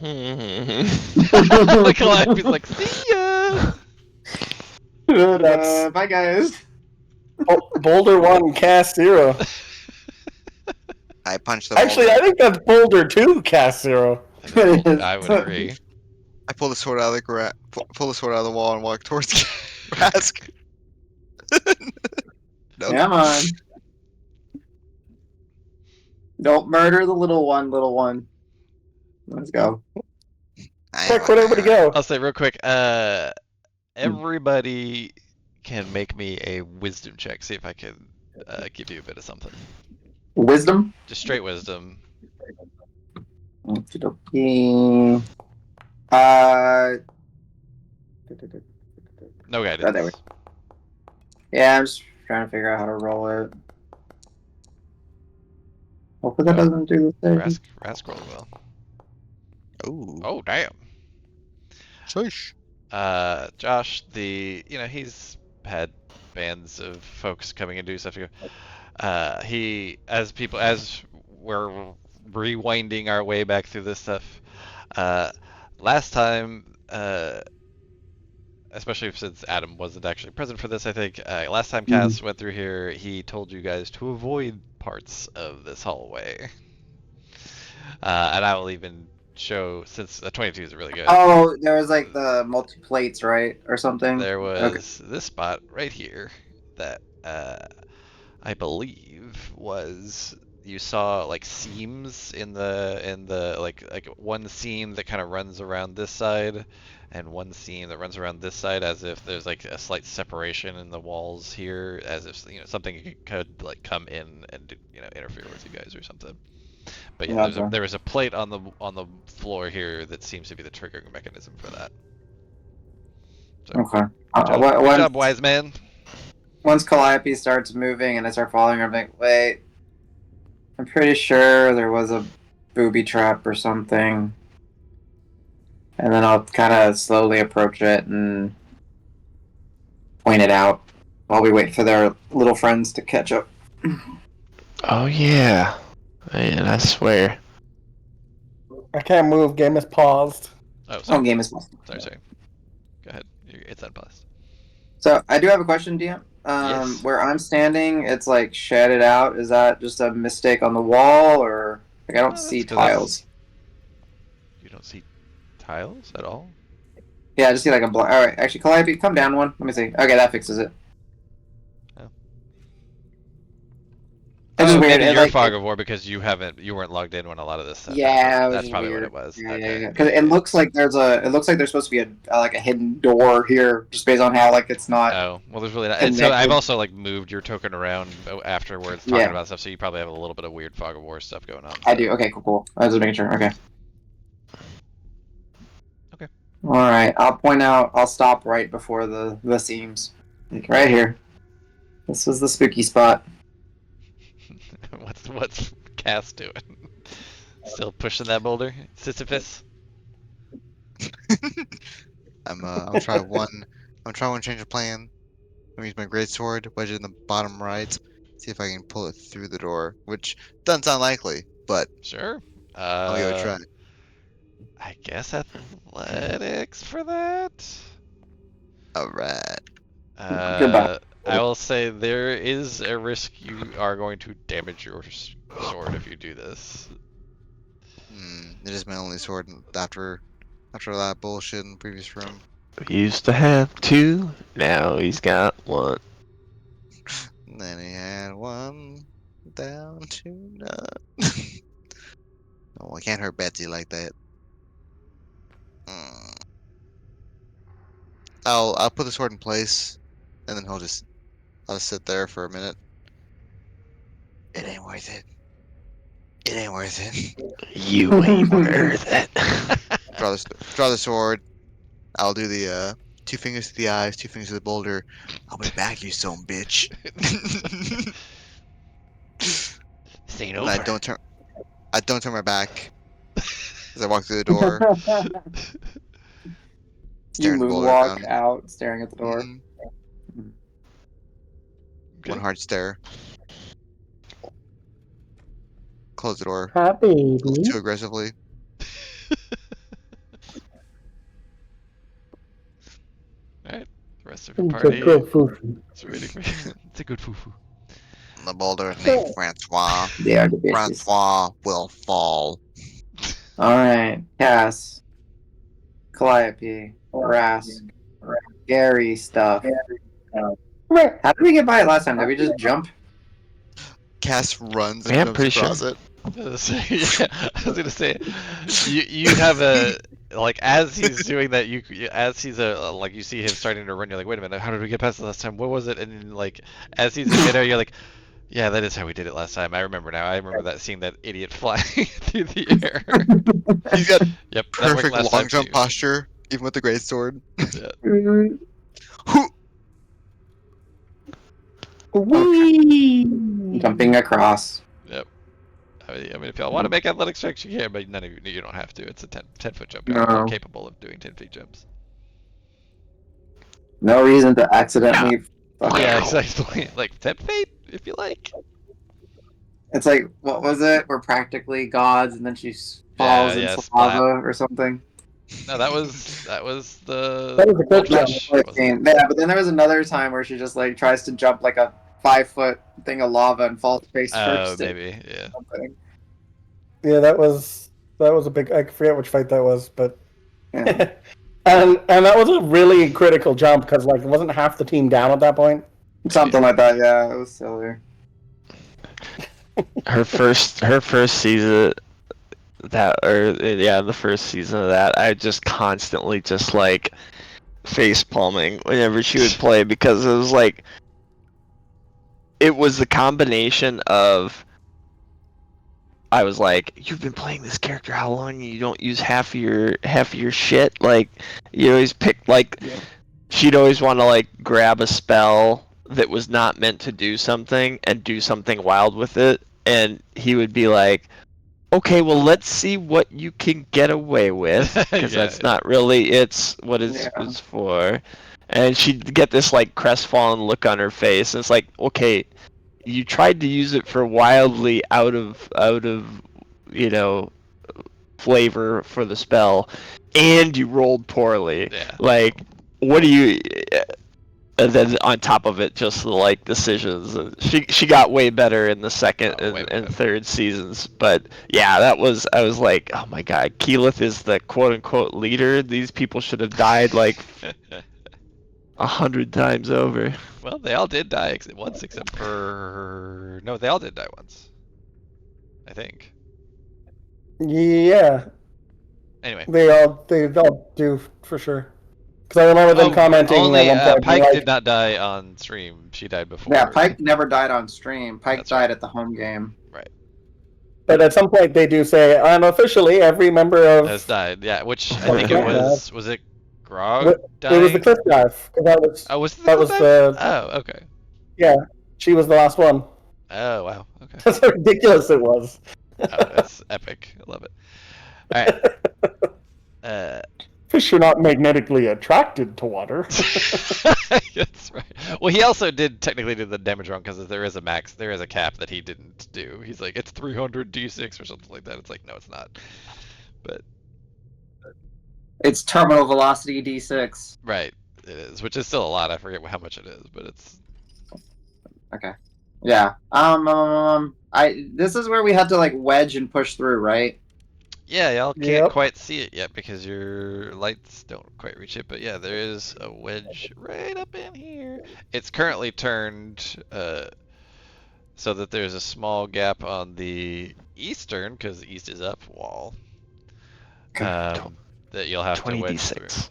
Like Calliope's like, see ya. That's Bye, guys. Boulder 1, cast 0. I punched the Actually, boulder. I think that's Boulder 2, cast 0. I would agree. I pull the sword out of the pull the sword out of the wall and walk towards Rask. Nope. Come on. Don't murder the little one. Let's go. Quick, where'd everybody go? I'll say real quick, everybody can make me a wisdom check. See if I can give you a bit of something. Wisdom? Just straight wisdom. Okey-dokey. No Oh, there we guidance. Yeah, I'm just trying to figure out how to roll it. Hopefully that doesn't do the thing. Rask rolled well. Ooh. Oh damn. Shush. Josh, he's had bands of folks coming and do stuff to go. As we're rewinding our way back through this stuff, last time, especially since Adam wasn't actually present for this, I think, last time Cass went through here, he told you guys to avoid parts of this hallway. And I will even show, since the 22 is really good. Oh, there was like the multi plates, right, or something. There was this spot right here that I believe was, you saw like seams in the like one seam that kind of runs around this side and one seam that runs around this side, as if there's like a slight separation in the walls here, as if something could like come in and interfere with you guys or something. But yeah, there was a plate on the floor here that seems to be the triggering mechanism for that. So, Okay. Good job, wise man. Once Calliope starts moving and I start following her, I'm like, wait, I'm pretty sure there was a booby trap or something. And then I'll kind of slowly approach it and point it out while we wait for their little friends to catch up. Oh yeah. Man, I swear. I can't move. Game is paused. Oh, sorry. Game is Sorry. Go ahead. It's unpaused. So I do have a question, DM. Yes. Where I'm standing, it's like shaded out. Is that just a mistake on the wall, or like I don't see tiles? You don't see tiles at all? Yeah, I just see like a black. All right, actually, Calliope, come down one. Let me see. Okay, that fixes it. It's just weird. Maybe your like, fog of war because you weren't logged in when a lot of this stuff Yeah, happened. That's probably what it was. Yeah. Because it looks like there's supposed to be a hidden door here, just based on how like it's not. Oh, well, there's really not. And so I've also like moved your token around afterwards talking about stuff, so you probably have a little bit of weird fog of war stuff going on. I do. Okay, cool. I was just making sure. Okay. All right. I'll stop right before the seams, like right here. This was the spooky spot. What's Cass doing? Still pushing that boulder, Sisyphus? I'm trying one change of plan. I'm gonna use my great sword, wedge it in the bottom right, see if I can pull it through the door, which doesn't sound likely, but Sure. I'll give it a try. I guess athletics for that. All right. Goodbye. I will say there is a risk you are going to damage your sword if you do this. It is my only sword after that bullshit in the previous room. Used to have 2, now he's got 1. And then he had 1 down to none. No, I can't hurt Betsy like that. Mm. I'll put the sword in place, and then I'll just sit there for a minute. It ain't worth it. It ain't worth it. You ain't worth it. Draw the sword. I'll do the 2 fingers to the eyes, 2 fingers to the boulder. I'll be back, you son bitch. This ain't And over. I don't turn my back as I walk through the door, You staring the boulder moonwalk down. out, staring at the door. Mhm. Okay. One hard stare. Close the door. Hi, A baby. little too aggressively. Alright, the rest of the It's a party good fufu. is waiting for you. It's a good fufu. The boulder named Francois. They are the bitches. Francois will fall. Alright, Cass, Calliope, Rask, Gary stuff. How did we get by it last time? Did we just jump? Cass runs and Yeah, I'm jumps pretty across sure. it. Yeah, I was gonna say, you have a like as he's doing that, as he's like you see him starting to run, you're like, wait a minute, how did we get past it last time? What was it? And then, like as he's in midair, you're like, yeah, that is how we did it last time. I remember now. I remember that seeing that idiot flying through the air. He's got Yep, that worked perfect last long time jump too. posture, even with the great sword. Yeah. Hoo! Jumping across. Yep. I mean, if y'all want to make athletics checks, you can, but none of you don't have to. It's a 10-foot jump. Y'all are No. capable of doing 10-foot jumps. No reason to accidentally. fuck Yeah, it. exactly. Like 10 feet, if you like. It's like, what was it? We're practically gods, and then she Yeah, falls yeah, into splat. lava or something. No, that was That the was a boulder good jump. dash, wasn't it? Yeah, but then there was another time where she just like tries to jump like a 5-foot thing of lava and falls face Oh, first. into maybe, yeah. something. Yeah, that was a big. I forget which fight that was, but Yeah. and that was a really critical jump because like it wasn't half the team down at that point. Something like that. Yeah, it was silly. Her first season the first season of that, I just constantly just like face palming whenever she would play because it was like it was the combination of I was like, you've been playing this character how long and you don't use half of your shit? Like you always pick like she'd always want to like grab a spell that was not meant to do something and do something wild with it, and he would be like, okay, well, let's see what you can get away with, because Yeah, that's not really what it's for. And she'd get this like crestfallen look on her face, and it's like, okay, you tried to use it for wildly out of flavor for the spell, and you rolled poorly. Yeah. Like, what do you? And then on top of it, just the like decisions. She got way better in the second and third seasons, but yeah, I was like, oh my god, Keyleth is the quote unquote leader. These people should have died like 100 times over. Well, they all did die once, except for no, they all did die once. I think. Yeah, Anyway. they all do for sure. Because I remember them commenting only, at one point. Pike like, did not die on stream. She died before. Yeah, Pike never died on stream. Pike That's died right. at the home game. Right. But at some point they do say unofficially every member of Has died. Yeah, which I Oh, think yeah. was it Grog dying? It was the cliff dive. 'Cause that was Oh, was it that was dive? the Oh, okay. yeah. She was the last one. Oh, wow. Okay. That's how ridiculous it was. Oh, that's epic. I love it. All right. Fish are not magnetically attracted to water. That's right. Well, he also did technically do the damage wrong because there is a cap that he didn't do. He's like, it's 300 d6 or something like that. It's like, no, it's not. But It's terminal velocity d6. right, it is, which is still a lot. I forget how much it is, but it's Okay. Yeah. This is where we had to like wedge and push through, right? Yeah, y'all can't Yep. quite see it yet because your lights don't quite reach it, but yeah, there is a wedge right up in here. It's currently turned so that there's a small gap on the eastern, because the east is up wall, that you'll have to wedge through. 20d6.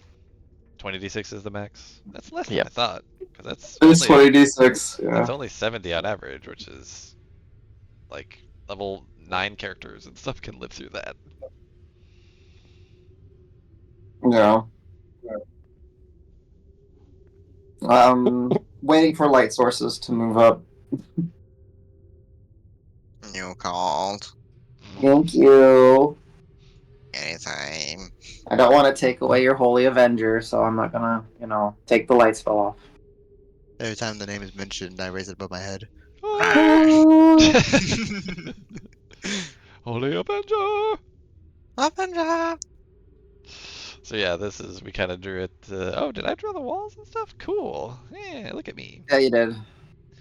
20d6 is the max? That's less than Yep. I thought, because that's It's only 20d6. Yeah. that's only 70 on average, which is like level 9 characters and stuff can live through that. Yeah. Waiting for light sources to move up. You called. Thank you. Anytime. I don't want to take away your holy Avenger, so I'm not gonna, take the light spell off. Every time the name is mentioned, I raise it above my head. Holy Avenger! Avenger! So yeah, we kind of drew it. Oh, did I draw the walls and stuff? Cool. Yeah, look at me. Yeah, you did.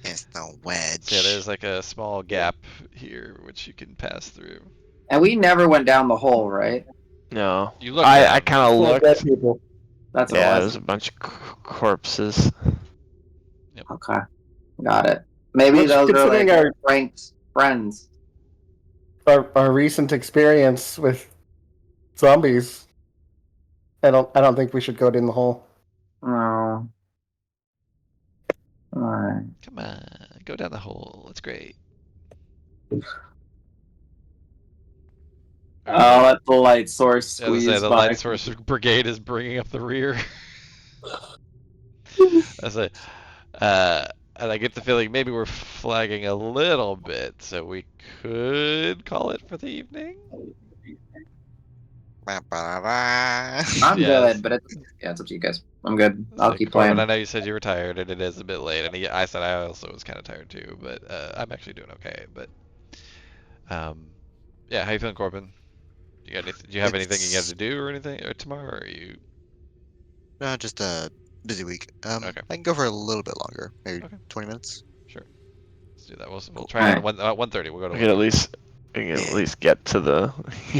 It's the wedge. So yeah, there's like a small gap here which you can pass through. And we never went down the hole, right? No. You look. I kind of Full of dead looked. people. That's what Yeah, it there's was. a bunch of corpses. Okay, got it. Maybe Which, those are considering like our- ranked friends. Our recent experience with zombies, I don't think we should go in the hole. No. Alright. Come on, go down the hole. It's great. I'll let the light source Yeah, I was squeeze gonna say, the by. light source brigade is bringing up the rear. I say, and I get the feeling maybe we're flagging a little bit, so we could call it for the evening. Ba-ba-da-da. I'm Yes. good, but it's up to you guys. I'm good. I'll So, keep Corbin, playing. I know you said you were tired, and it is a bit late, and I said I also was kind of tired too, but I'm actually doing okay. But yeah, how you feeling, Corbin? Do you have anything you have to do or anything or tomorrow? Or are you? No, just a busy week. Okay. I can go for a little bit longer, maybe Okay. 20 minutes. Sure. Let's do that. We'll try it at 1:30. We'll go to. We can at 1:30. least get to the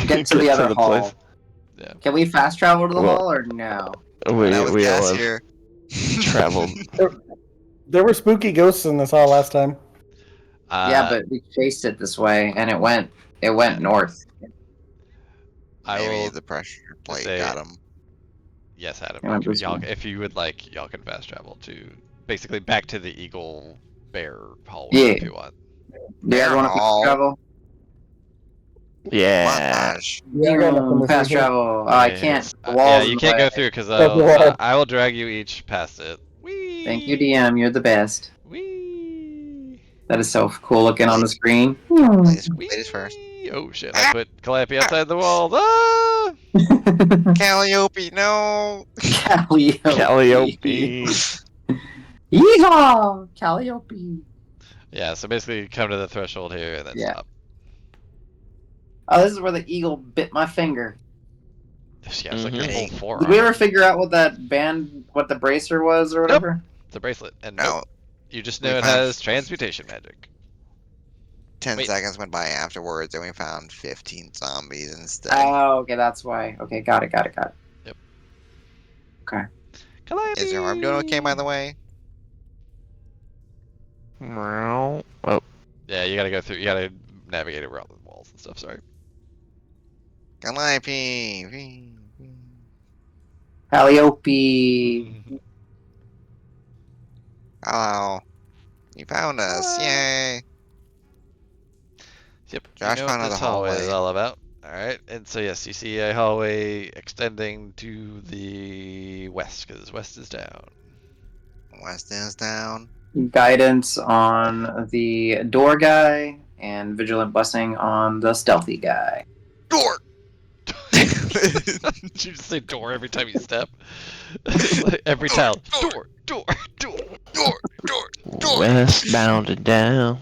Get to the other hall. place. Yeah. Can we fast travel to the Well- hall or no? Now with We gas all have here. traveled. There were spooky ghosts in this hall last time. Yeah, but we chased it this way, and it went north. I Maybe will. the pressure plate say- got him. Yes, Adam. Yeah, this Y'all, one. if you would like, y'all can fast travel to basically back to the Eagle Bear hallway Yeah. if you want. Do you guys want to Hall. fast travel? Yeah. Montage. Yeah, I got nothing to Fast say here. travel. Oh, I Yeah, can't. The yeah, walls you in the can't go way. through because Go ahead. I will drag you each past it. Whee! Thank you, DM. You're the best. Whee! That is so cool looking on the screen. Ladies, Whee! ladies first. Oh shit! I put Calliope outside the walls. Ah! Calliope, no! Calliope. Calliope. Yeehaw! Calliope. Yeah. So basically, you come to the threshold here and then Yeah. stop. Oh, this is where the eagle bit my finger. Yeah, it's like your whole Mhm. forearm. Did we ever figure out what what the bracer was or whatever? It's a bracelet, and No. nope, you just We know it found- has transmutation magic. 10 Wait. seconds went by afterwards and we found 15 zombies instead. Oh, okay, that's why. Okay, got it. Calliope! Is your arm doing okay, by the way? Oh, Yeah, you gotta go through. You gotta navigate around the walls and stuff. Sorry. Calliope! Calliope. Hello. You found us, Hello. yay! Yep. Josh you know found what this another hallway is hallway. all about. All right, and so yes, you see a hallway extending to the west because west is down. West is down. Guidance on the door guy and vigilant blessing on the stealthy guy. Door! Did you just say door every time you step? Like every tile. Door, door, door. Door! westbound and down.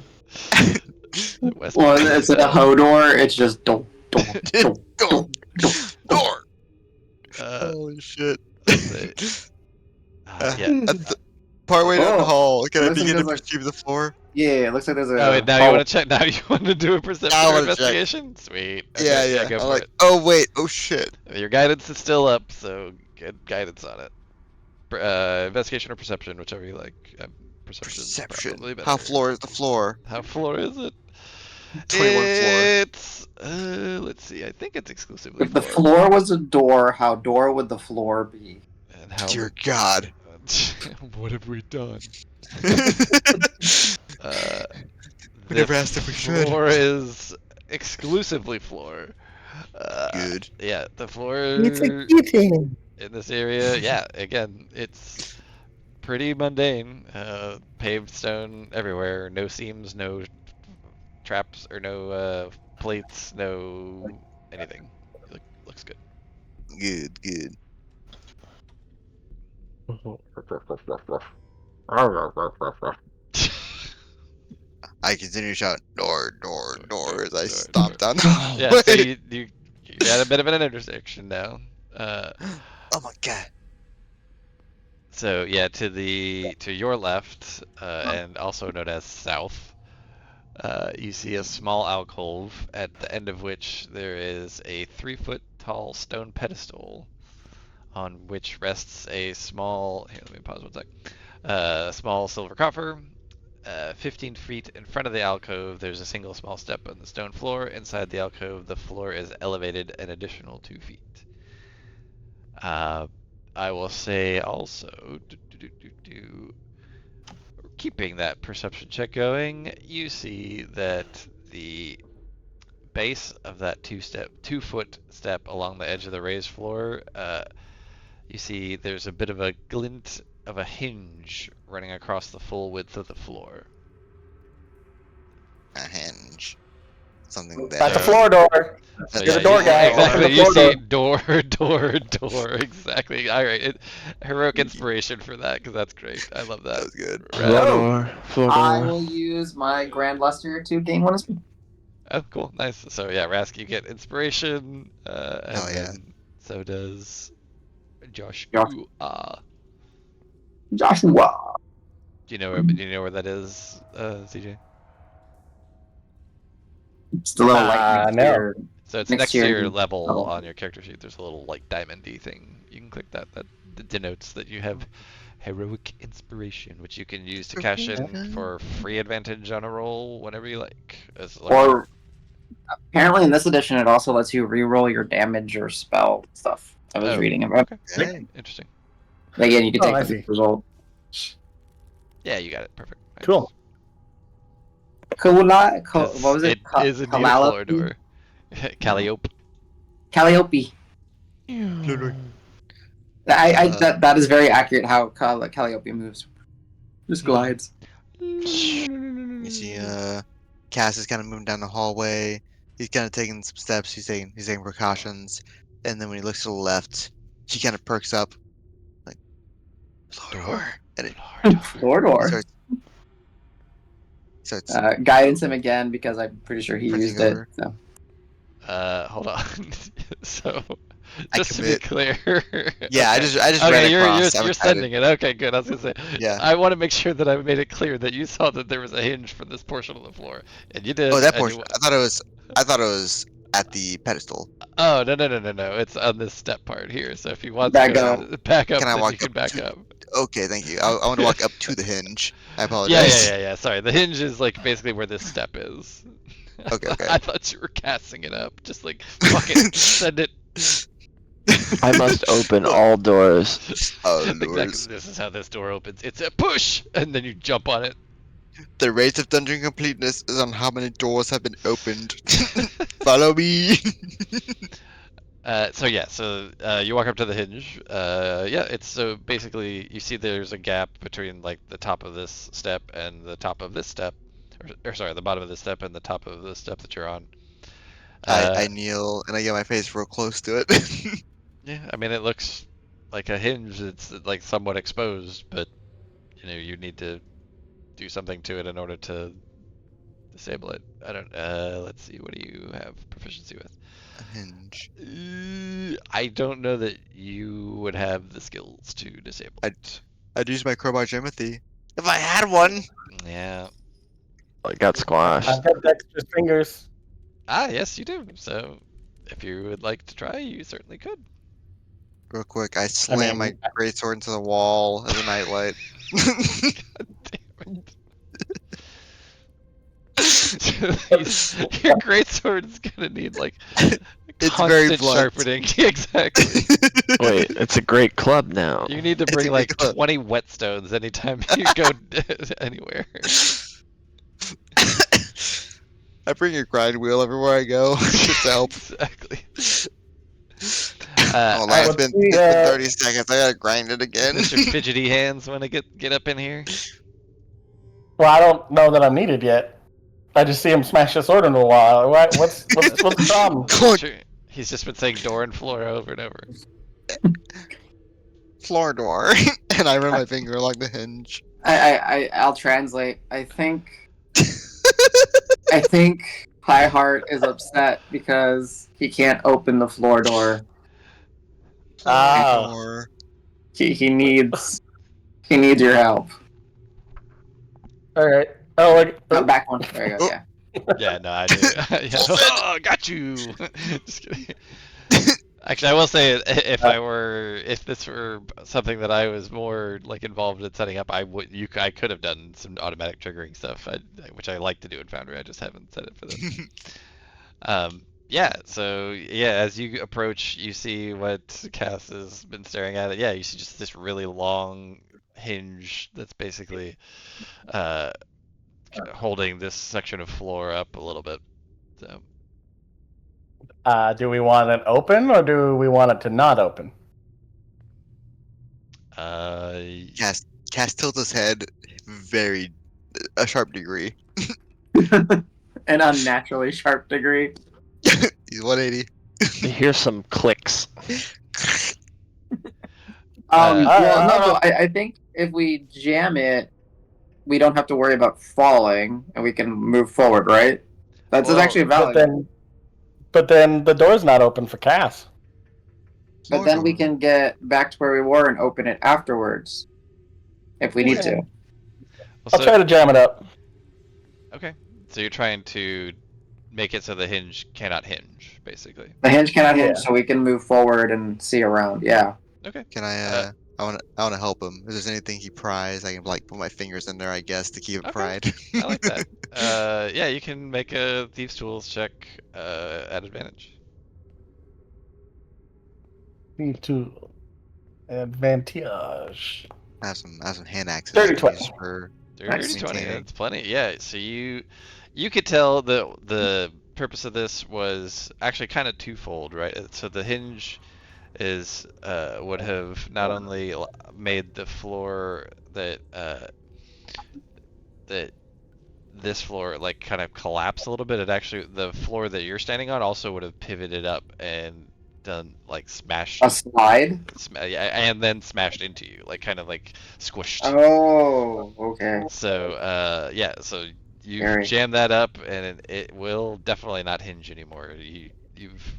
West Well, is instead of down. Hodor, it's just door. Door! Door! Uh, Holy shit. say- yeah. Partway down the Oh, hall, can I listen begin to to the- perceive the floor? Yeah, it looks like there's a. Oh, wait, now you want to check? Now you want to do a perception I or wanna check. investigation? Sweet. Okay, Yeah. go I'm for like, it. oh wait, oh shit. Your guidance is still up, so get guidance on it. Investigation or perception, whichever you like. Perception's probably Perception. better. How floor is the floor? How floor is it? 21 floor. It's let's see. I think it's exclusively If the floor. floor was a door, how door would the floor be? And how? Dear God. What have we done? We never asked if we should. Floor is exclusively floor. Good. Yeah, the floor It's a kitten. in this area. Yeah, again, it's pretty mundane. Paved stone everywhere. No seams, no traps, or no plates, no anything. Looks good. Good. I continue to shout, door, as I stomp down the hallway. Yeah, so you you're at a bit of an intersection now. Oh my god. So yeah, to your left, and also known as south, you see a small alcove at the end of which there is a 3-foot tall stone pedestal, on which rests a small. Here, let me pause 1 sec. Small silver coffer. 15 feet in front of the alcove, there's a single small step on the stone floor. Inside the alcove, the floor is elevated an additional 2 feet. I will say also, keeping that perception check going, you see that the base of that 2-foot step along the edge of the raised floor, you see there's a bit of a glint of a hinge running across the full width of the floor. A hinge. Something that. That's a floor door. So You're the door you- guy. Exactly. Open the You floor see door. Exactly. All right. Heroic inspiration for that, because that's great. I love That that. was good. Floor I door. will use my Grand Luster to gain 1 SP. Oh, cool. Nice. So yeah, Rask, you get inspiration. And Hell yeah. then so does Josh. Josh. Do Joshua. you know where that is, CJ? Just a little like next no. year. So it's Next next to year, your level level. on your character sheet. There's a little like diamond-y thing. You can click that. That denotes that you have heroic inspiration, which you can use to cash in for free advantage on a roll whenever you like. Or apparently in this edition, it also lets you re-roll your damage or spell stuff. I was reading about. Okay. Hey. Interesting. Again, you can Oh, take I the see. result. Yeah, you got it. Perfect. Nice. Cool. What 'Cause was it? It is indeed a floor door. Calliope. Calliope. That is very accurate how Calliope moves. Just glides. You see, Cass is kind of moving down the hallway. He's kind of taking some steps. He's taking precautions, and then when he looks to the left, he kind of perks up, like floor door, and it Floor door. starts Guidance him again because I'm pretty sure he Printing used it. over. So. Hold on. So, I just to be commit. clear. Yeah, I Okay. just Okay, ran you're across. I'm you're excited. sending it. Okay, good. I was gonna say. Yeah. I want to make sure that I made it clear that you saw that there was a hinge for this portion of the floor, and you did. Oh, that and portion. I thought it was at the pedestal. Oh no! It's on this step part here. So if you want Back to up. back up, Can I then walk you can up back to- up. Okay, thank you. I want to walk up to the hinge. I Yeah, apologize. yeah. Sorry, the hinge is like basically where this step is. Okay, okay. I thought you were casting it up. Just like fuck it, send it. I must open all doors. Oh, Exactly. lords. This is how this door opens. It's a push, and then you jump on it. The rate of dungeon completeness is on how many doors have been opened. Follow me. So you walk up to the hinge. It's so basically you see there's a gap between like the top of this step and the top of this step, or sorry, the bottom of this step and the top of the step that you're on. I kneel and I get my face real close to it. Yeah, I mean it looks like a hinge. It's like somewhat exposed, but you need to do something to it in order to disable it. I don't. Let's see. What do you have proficiency with? A hinge. I don't know that you would have the skills to disable it. I'd use my crowbar Jimothy. If I had one. Yeah. I got squashed. I've got dexterous fingers. Ah, yes, you do. So, if you would like to try, you certainly could. Real quick, I slam my mean, greatsword into the wall as a nightlight. God damn it. Your greatsword is gonna need like It's very constant blunt. sharpening. Exactly. Wait, it's a great club now. You need to It's a bring big like club. 20 whetstones anytime you go anywhere. I bring a grind wheel everywhere I go just to help. Exactly. Oh, Alright, it's been what's the, 30 seconds. I gotta grind it again. Mr. Fidgety Hands, want to get up in here? Well, I don't know that I'm needed yet. I just see him smash the sword into a wall. What's the problem? That's true. He's just been saying door and floor over and over. Floor door, and I run my finger along the hinge. I'll translate. I think High Heart is upset because he can't open the floor door. Floor Ah. door. He needs your help. All right. Oh, like Back one. There you go. Oh. Yeah. Yeah, no, I do. Yeah. Oh, got you. Just kidding. Actually, I will say, if this were something that I was more like involved in setting up, I could have done some automatic triggering stuff, which I like to do in Foundry. I just haven't set it for this. Yeah. So yeah, as you approach, you see what Cass has been staring at. Yeah, you see just this really long hinge that's basically holding this section of floor up a little bit. So. do we want it open or do we want it to not open? Cass tilts his head a sharp degree. An unnaturally sharp degree. He's 180. You hear some clicks. No. I think if we jam it, we don't have to worry about falling, and we can move forward, right? That's Well, actually valid. But then the door's not open for Cass. But then we can get back to where we were and open it afterwards, if we need to. I'll try to jam it up. Okay. So you're trying to make it so the hinge cannot hinge, basically. The hinge cannot hinge, so we can move forward and see around. Yeah. Okay. Can I wanna help him. If there's anything he pries, I can like put my fingers in there, I guess, to keep it pried. I like that. Yeah, you can make a Thieves' Tools check at advantage. To advantage. I have some hand axes. Dirty I can 20. use for Dirty 20, maintaining. that's plenty. Yeah, so you could tell the purpose of this was actually kind of twofold, right? So the hinge is would have not only made the floor that this floor like kind of collapse a little bit. It actually, the floor that you're standing on also would have pivoted up and done like smashed A slide? yeah, and then smashed into you, like kind of like squished. Oh, okay. So yeah, so you Very. jam that up and it will definitely not hinge anymore. You've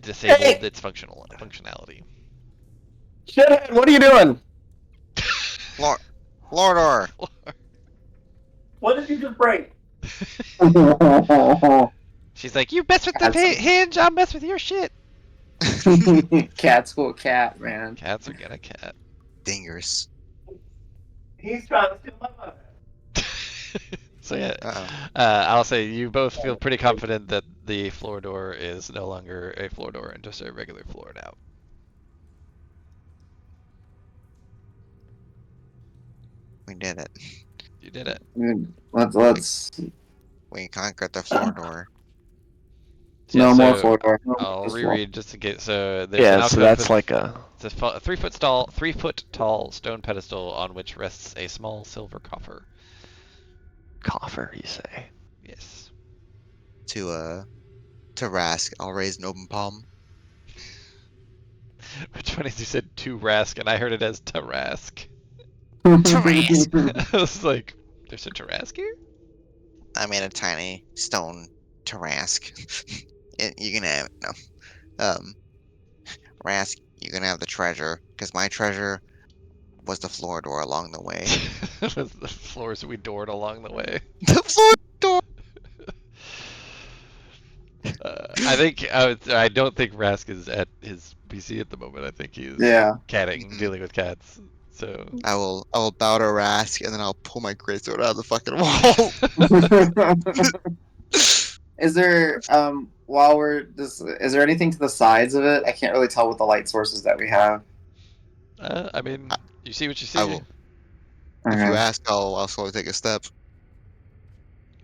disabled its functionality. Shithead, what are you doing? Floor door. What did you just break? She's like, you mess with the hinge, I'll mess with your shit. Cats will cat, man. Cats are gonna cat. Dingers. He's trying to steal my mother. So yeah, Uh-oh. I'll say you both feel pretty confident that the floor door is no longer a floor door and just a regular floor now. We did it. You did it. Let's. We conquered the floor door. No Yeah, more so floor door. I'll reread just to get so there's an Yeah, so alcove that's with- like a It's a 3 foot tall stone pedestal on which rests a small silver coffer. coffer, you say. Yes. To Rask, I'll raise an open palm. Which one is you said to Rask and I heard it as Tarask. Tarask. I was like, there's a Tarask here? I made a tiny stone Tarask. You can have it. No. Rask, you can have the treasure, because my treasure was the floor door along the way. The floors we doored along the way. The floor door. I don't think Rask is at his PC at the moment. I think he's Yeah. catting, Mhm. dealing with cats. So I will bow to Rask, and then I'll pull my greatsword out of the fucking wall. Is there while we're just is there anything to the sides of it? I can't really tell with the light sources that we have. I mean, you see what you see. I will. If you Okay. ask, I'll slowly take a step.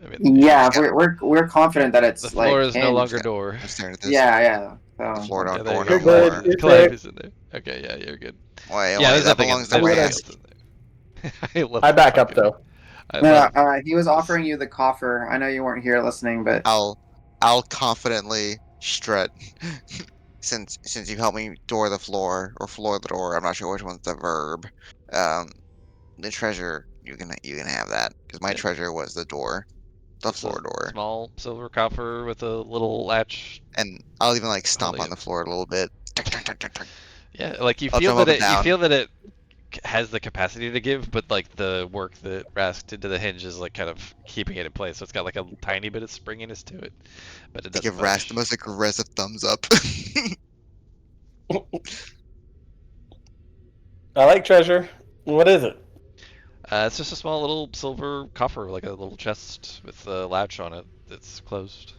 I mean, Yeah, Yeah. we're confident that the it's floor like is no hinged. longer door. I'm staring at this. Yeah, yeah. The So, floor Yeah, don't there door you no go. You're good. more. You're Calliope safe. is in there. Okay, yeah, you're good. Wait, Yeah, there's that nothing in belongs to there's I'm gonna- nothing Rask. else in there. I love I the back up fucking- though. I no, love he was offering you the coffer. I know you weren't here listening, but I'll confidently strut. Since you helped me door the floor or floor the door, I'm not sure which one's the verb. Um, the treasure you can have that because my Yeah. treasure was the door, the it's a floor door, small silver coffer with a little latch. and I'll even like stomp Holding on it. the floor a little bit. Yeah, like you I'll feel jump that up and it down. you feel that it has the capacity to give, but like the work that Rask did to the hinge is like kind of keeping it in place. So it's got like a tiny bit of springiness to it, but it To doesn't give Rask budge. the most aggressive thumbs up. I like treasure. What is it? It's just a small little silver coffer, like a little chest with a latch on it that's closed.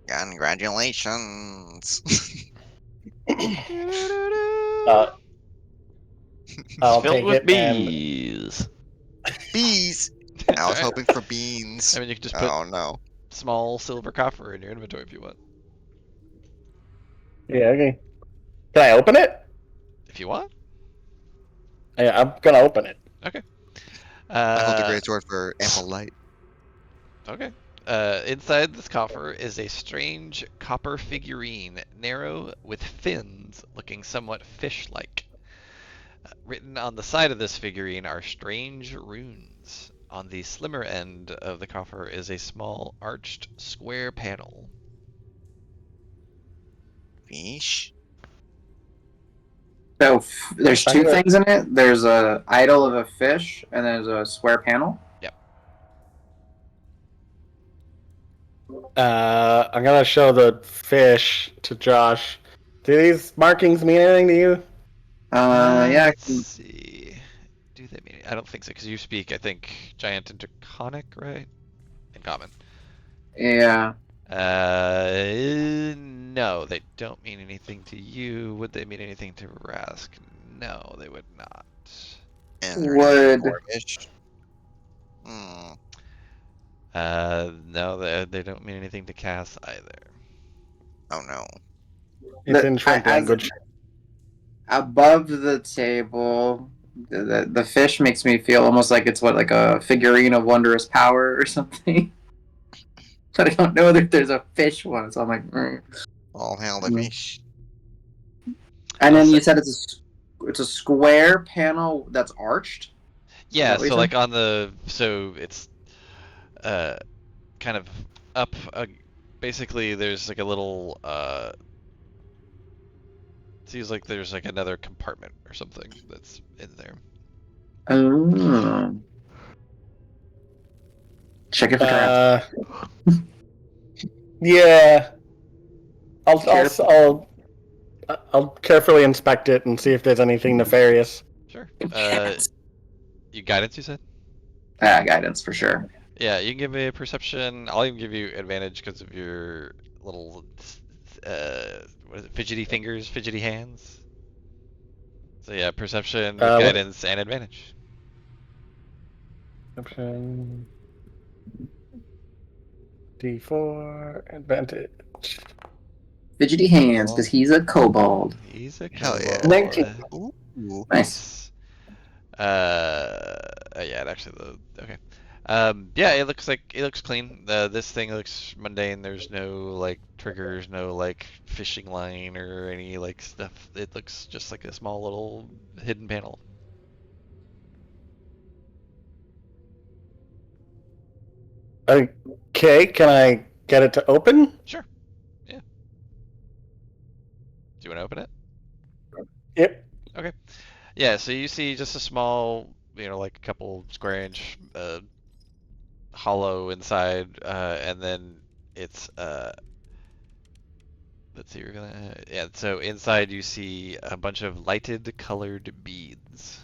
Congratulations. Uh, It's I'll filled take with it and bees. Bees. I was Alright. hoping for beans. I mean, you can just put Oh no. small silver coffer in your inventory if you want. yeah, okay. Can I open it? If you want. Yeah, I'm gonna open it. Okay. I hold the greatsword for ample light. Okay. Inside this coffer is a strange copper figurine, narrow with fins, looking somewhat fish-like. Written on the side of this figurine are strange runes. On the slimmer end of the coffer is a small arched square panel. Fish. So there's I'm two gonna- things in it. There's a idol of a fish, and there's a square panel. I'm gonna show the fish to Josh. Do these markings mean anything to you? Yeah. Let's see. Do they mean? I don't think so, because you speak, I think, giant and draconic, right? In common. Yeah. No, they don't mean anything to you. Would they mean anything to Rask? No, they would not. And they're eating Would more fish. Hmm. No, they don't mean anything to Cass either. Oh no. It's in shrimp as- language. above the table, the fish makes me feel almost like it's like a figurine of wondrous power or something. But I don't know that there's a fish one, so I'm like. All hail the Mm. fish. And then I'll you say- said it's a square panel that's arched. Yeah, that what you so said? like on the it's kind of up. Basically, there's like a little. Seems like there's like another compartment or something that's in there. Oh. Check it for traps. Yeah. Careful. I'll carefully inspect it and see if there's anything nefarious. Sure. Yes. You guidance, you said? Guidance for sure. Yeah, you can give me a perception. I'll even give you advantage because of your little, what is it, fidgety fingers, fidgety hands. So yeah, perception, with what- guidance, and advantage. Perception. D4 advantage. Fidgety hands, because he's a kobold. He's a Hell yeah. kobold. 19. Ooh. Nice. Yeah, actually, okay. Yeah, it looks clean. This thing looks mundane. There's no like triggers, no like fishing line or any like stuff. It looks just like a small little hidden panel. Okay, can I get it to open? Sure. Yeah. Do you want to open it? Yep. Okay. Yeah, so you see just a small, like a couple square inch hollow inside, and then it's let's see, we're gonna yeah. So inside you see a bunch of lighted colored beads.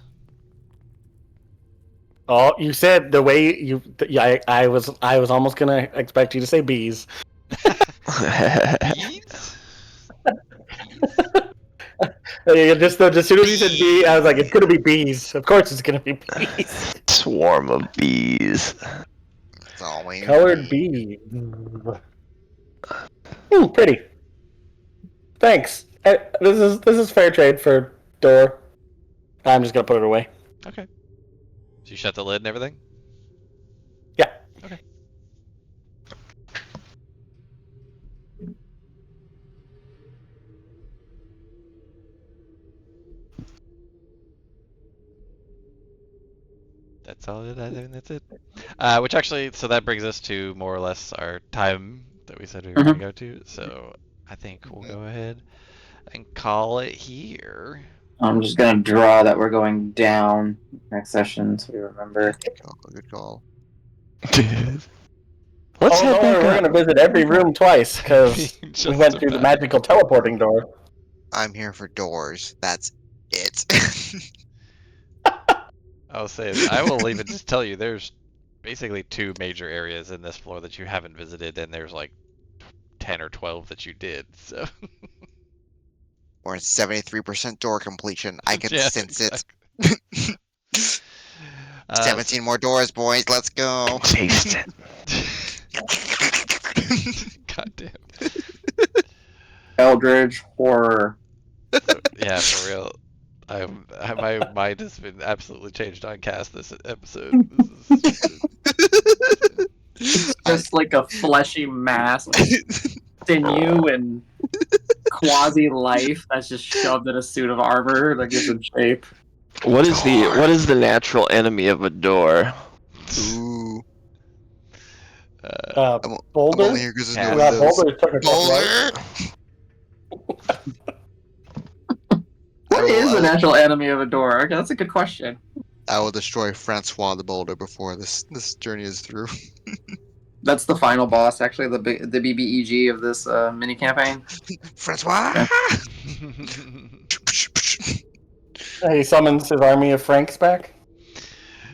Oh, you said the way you. Yeah, I was almost gonna expect you to say bees. Beads? Just as soon as you said bee, I was like, it's gonna be bees. Of course, it's gonna be bees. Swarm of bees. It's always Colored me. bees. Pretty. Thanks. This is fair trade for door. I'm just gonna put it away. Okay. So you shut the lid and everything? Yeah. Okay. That's all it. I think that's it. Which actually, so that brings us to more or less our time that we said we were going to go to. So I think we'll go ahead and call it here. I'm just gonna draw that we're going down next session, so we remember. Good call. Let's head Don't worry, back we're up. gonna visit every room twice because we Just went through the about. magical teleporting door. I'm here for doors. That's it. I'll say, I will even just tell you, there's basically 2 major areas in this floor that you haven't visited, and there's like 10 or 12 that you did. So We're at 73% door completion. I can Yeah, sense exactly. it. 17 more doors, boys. Let's go. Taste it. God damn. Eldridge horror. Yeah, for real. My mind has been absolutely changed on cast this episode. It's just like a fleshy mass, like sinew and quasi life that's just shoved in a suit of armor that gives it shape. What is the natural enemy of a door? Ooh. Uh, I'm Boulder? only here because there's no Yeah, windows. Boulder took a couple right? Boulder! What is the natural enemy of a door? Okay, that's a good question. I will destroy Francois the Boulder before this journey is through. That's the final boss, actually, the BBEG of this mini campaign. Francois! He summons his army of Franks back.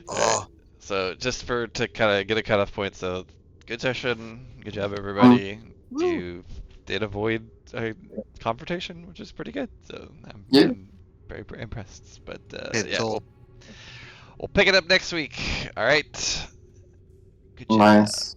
Oh, So just to kind of get a cutoff point, so good session, good job everybody. You did avoid a confrontation, which is pretty good. So I'm very, very impressed. But yeah, we'll pick it up next week. All right. Good job. Nice.